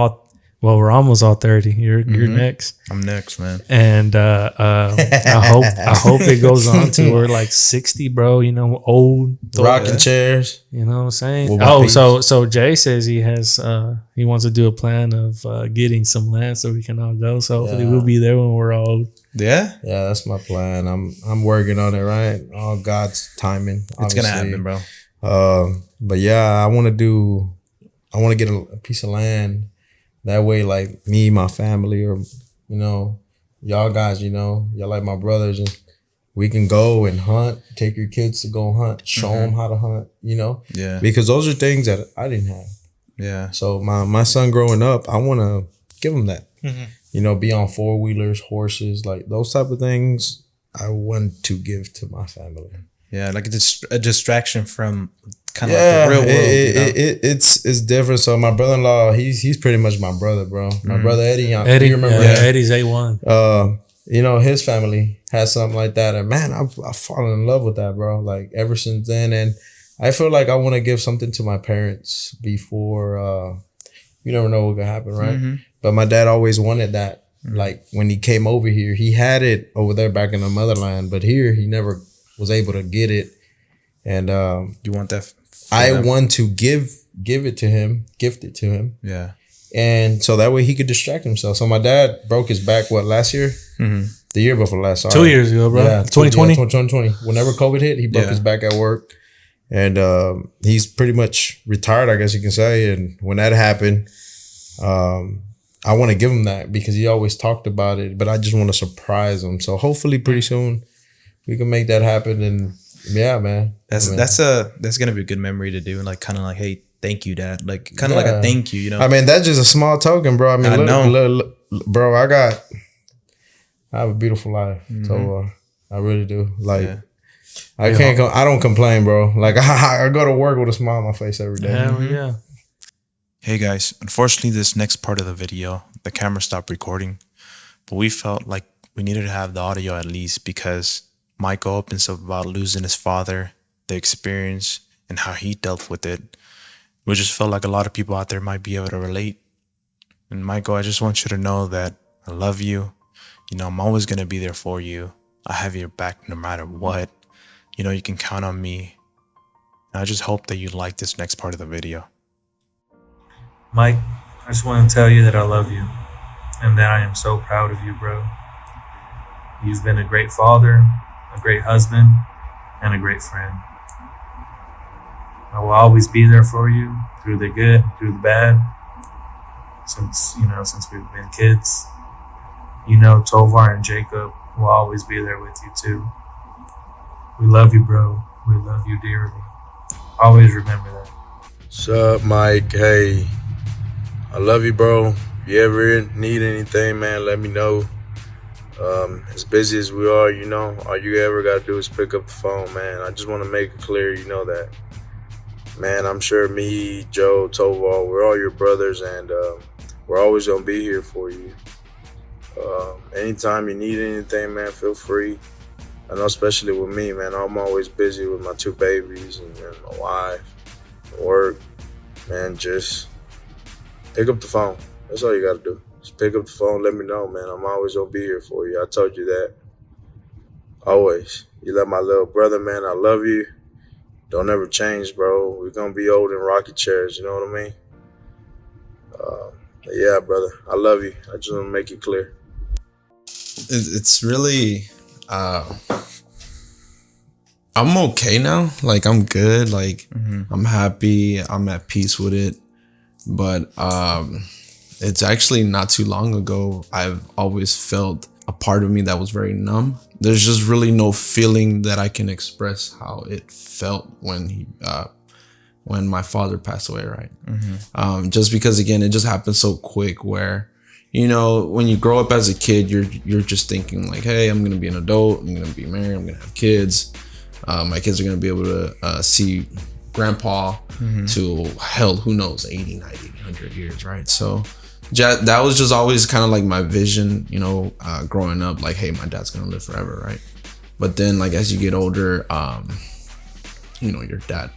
[SPEAKER 6] almost all 30. You're next.
[SPEAKER 1] I'm next, man.
[SPEAKER 6] And I hope it goes on to we're like 60, bro. You know, old
[SPEAKER 3] rocking chairs.
[SPEAKER 6] You know what I'm saying? So Jay says he wants to do a plan of getting some land so we can all go. So hopefully we'll be there when we're old.
[SPEAKER 1] Yeah,
[SPEAKER 3] that's my plan. I'm working on it. Right, all God's timing.
[SPEAKER 1] It's gonna happen, bro.
[SPEAKER 3] But yeah, I want to get a piece of land. That way, like me, my family, or, you know, y'all guys, you know, y'all like my brothers, and we can go and hunt, take your kids to go hunt, show them how to hunt, you know?
[SPEAKER 1] Yeah.
[SPEAKER 3] Because those are things that I didn't have.
[SPEAKER 1] Yeah.
[SPEAKER 3] So my son growing up, I want to give him that. Mm-hmm. You know, be on 4-wheelers, horses, like those type of things I want to give to my family.
[SPEAKER 1] Yeah, like a distraction from kind of like the real world.
[SPEAKER 3] It's different. So my brother-in-law, he's pretty much my brother, bro. My brother Eddie, you remember him?
[SPEAKER 6] Eddie's A1.
[SPEAKER 3] You know, his family has something like that, and man, I've fallen in love with that, bro. Like ever since then, and I feel like I want to give something to my parents before. You never know what could happen, right? Mm-hmm. But my dad always wanted that. Mm-hmm. Like when he came over here, he had it over there back in the motherland, but here he never was able to get it. And
[SPEAKER 1] you want that?
[SPEAKER 3] I want to give it to him, gift it to him.
[SPEAKER 1] Yeah.
[SPEAKER 3] And so that way he could distract himself. So my dad broke his back, last year? Mm-hmm. The year before last. Sorry.
[SPEAKER 6] 2 years ago, bro. Yeah, 2020?
[SPEAKER 3] 2020. Whenever COVID hit, he broke his back at work. And he's pretty much retired, I guess you can say. And when that happened, I want to give him that because he always talked about it, but I just want to surprise him. So hopefully pretty soon we can make that happen. And yeah, man.
[SPEAKER 1] That's gonna be a good memory to do, and like kind of like, hey, thank you, Dad. Like kind of like a thank you, you know.
[SPEAKER 3] I mean, that's just a small token, bro. I mean, look, bro, I have a beautiful life. Mm-hmm. So I really do. Like I don't complain, bro. Like I go to work with a smile on my face every day.
[SPEAKER 6] Hell yeah.
[SPEAKER 7] Hey guys, unfortunately this next part of the video, the camera stopped recording, but we felt like we needed to have the audio at least because Michael opens up about losing his father, the experience, and how he dealt with it. We just felt like a lot of people out there might be able to relate. And Michael, I just want you to know that I love you. You know, I'm always going to be there for you. I have your back no matter what. You know, you can count on me. And I just hope that you like this next part of the video.
[SPEAKER 6] Mike, I just want to tell you that I love you and that I am so proud of you, bro. You've been a great father, a great husband, and a great friend. I will always be there for you through the good, through the bad. Since we've been kids, you know, Tovar and Jacob will always be there with you too. We love you, bro. We love you dearly. Always remember that.
[SPEAKER 8] What's up, Mike? Hey, I love you, bro. If you ever need anything, man, let me know. As busy as we are, you know, all you ever got to do is pick up the phone, man. I just want to make it clear, you know, that, man, I'm sure me, Joe, Tovar, we're all your brothers, and we're always going to be here for you. Anytime you need anything, man, feel free. I know, especially with me, man, I'm always busy with my 2 babies and my wife, and work. Man, just pick up the phone. That's all you got to do. Just pick up the phone, let me know, man. I'm always going to be here for you. I told you that. Always. You love my little brother, man. I love you. Don't ever change, bro. We're going to be old in rocking chairs, you know what I mean? Yeah, brother. I love you. I just want to make it clear.
[SPEAKER 5] It's really... I'm okay now. Like, I'm good. Like, I'm happy. I'm at peace with it. But it's actually not too long ago, I've always felt a part of me that was very numb. There's just really no feeling that I can express how it felt when my father passed away, right? Just because, again, it just happened so quick where, you know, when you grow up as a kid, you're just thinking like, hey, I'm going to be an adult. I'm going to be married. I'm going to have kids. My kids are going to be able to see grandpa to hell, who knows, 80, 90, 100 years, right? So that was just always kind of like my vision, you know, growing up, like, hey, my dad's going to live forever, right? But then, like, as you get older, you know, your dad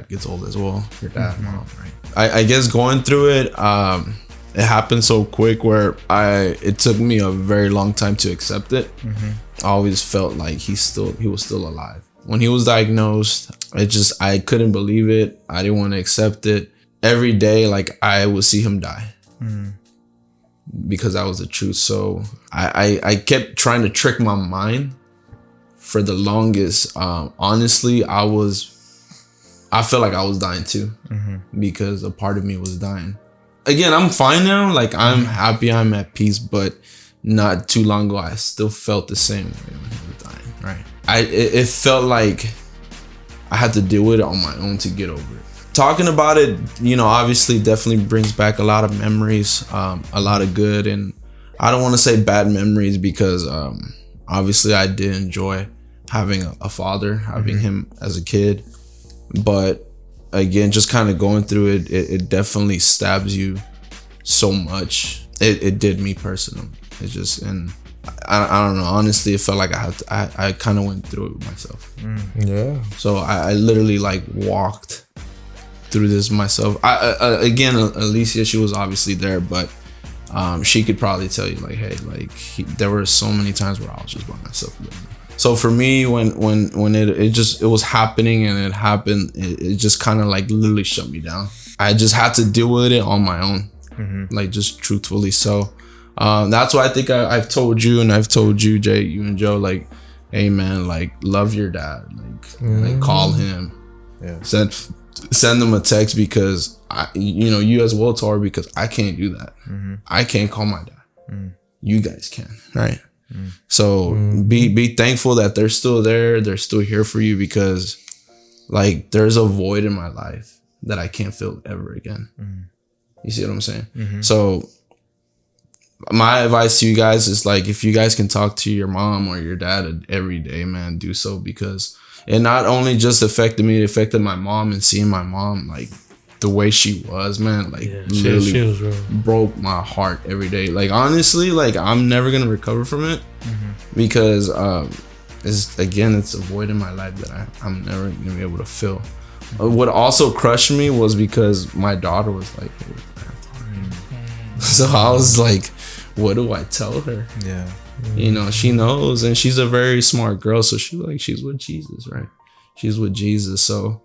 [SPEAKER 5] gets old as well. Your dad, mom, right? I guess going through it, it happened so quick where it took me a very long time to accept it. I always felt like he was still alive. When he was diagnosed, I couldn't believe it. I didn't want to accept it. Every day, like, I would see him die because that was the truth. So I kept trying to trick my mind for the longest. Honestly, I felt like I was dying too because a part of me was dying. Again, I'm fine now. Like, I'm happy, I'm at peace, but not too long ago, I still felt the same way when he was dying, right? It felt like I had to deal with it on my own to get over it. Talking about it, you know, obviously definitely brings back a lot of memories, a lot of good, and I don't want to say bad memories because obviously I did enjoy having a father, having him as a kid, but again, just kind of going through it, it definitely stabs you so much. It did me personally. It just, and I don't know, honestly, it felt like I kind of went through it myself.
[SPEAKER 3] Yeah.
[SPEAKER 5] So I literally like walked through this myself. Again, Alicia, she was obviously there, but she could probably tell you like, hey, like there were so many times where I was just by myself living. So for me, when it was happening and it happened, it just kind of like literally shut me down. I just had to deal with it on my own, like just truthfully. So that's why I think I've told you, and I've told you, Jay, you and Joe, like, hey man, like, love your dad, like call him, send them a text, because you as well, Tor, because I can't do that. I can't call my dad. You guys can, right? So be thankful that they're still there. They're still here for you, because like there's a void in my life that I can't fill ever again. You see what I'm saying? So my advice to you guys is like, if you guys can talk to your mom or your dad every day, man, do so, because it not only just affected me, it affected my mom, and seeing my mom like the way she was, man, like literally
[SPEAKER 6] she was real.
[SPEAKER 5] Broke my heart every day. Like honestly, like I'm never gonna recover from it, because it's a void in my life that I'm never gonna be able to fill. What also crushed me was because my daughter was like, hey, So I was like, what do I tell her?
[SPEAKER 1] Yeah.
[SPEAKER 5] You know, she knows, and she's a very smart girl, so she's with Jesus, right? She's with Jesus. So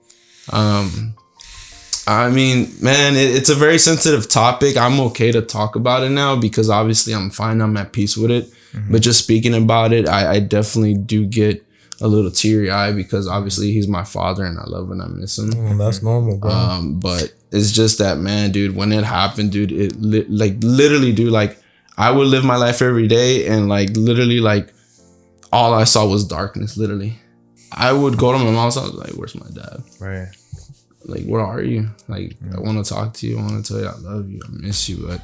[SPEAKER 5] I mean, man, it's a very sensitive topic. I'm okay to talk about it now because obviously I'm fine. I'm at peace with it. But just speaking about it, I definitely do get a little teary-eyed because obviously he's my father and I love and I miss him.
[SPEAKER 3] Well, that's normal, bro.
[SPEAKER 5] But it's just that, man, dude, when it happened, dude, it literally, dude, like I would live my life every day and like literally like all I saw was darkness, literally. I would go to my mom's house, like, where's my dad?
[SPEAKER 1] Right.
[SPEAKER 5] Like, where are you? Like, I want to talk to you. I want to tell you I love you. I miss you. But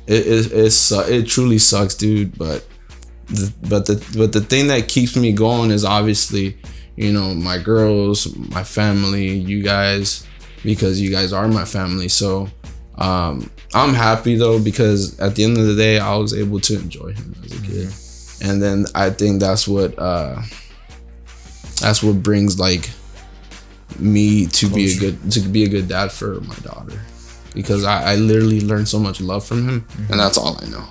[SPEAKER 5] it truly sucks, dude. But the thing that keeps me going is obviously, you know, my girls, my family, you guys, because you guys are my family. So I'm happy though, because at the end of the day, I was able to enjoy him as a kid. And then I think that's what brings like me to be a good dad for my daughter, because I literally learned so much love from him, and that's all I know.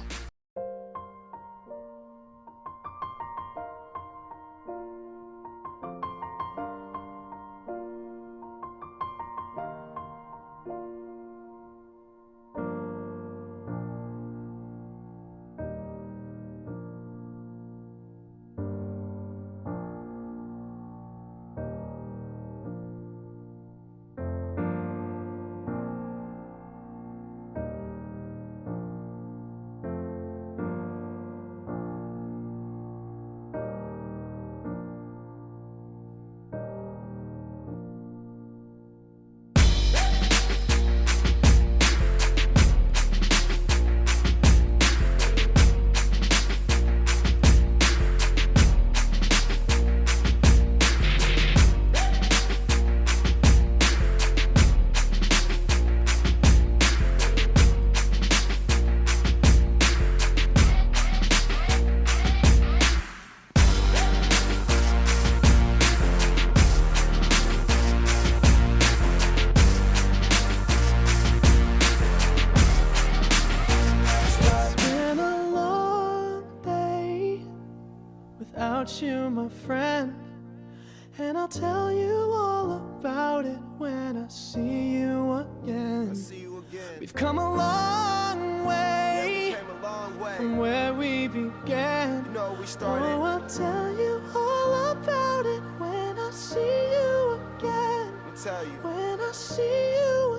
[SPEAKER 9] You, my friend, and I'll tell you all about it when I see you again. We've come a long way, from where we began. You know, oh, I'll tell you all about it when I see you again. When I see you again.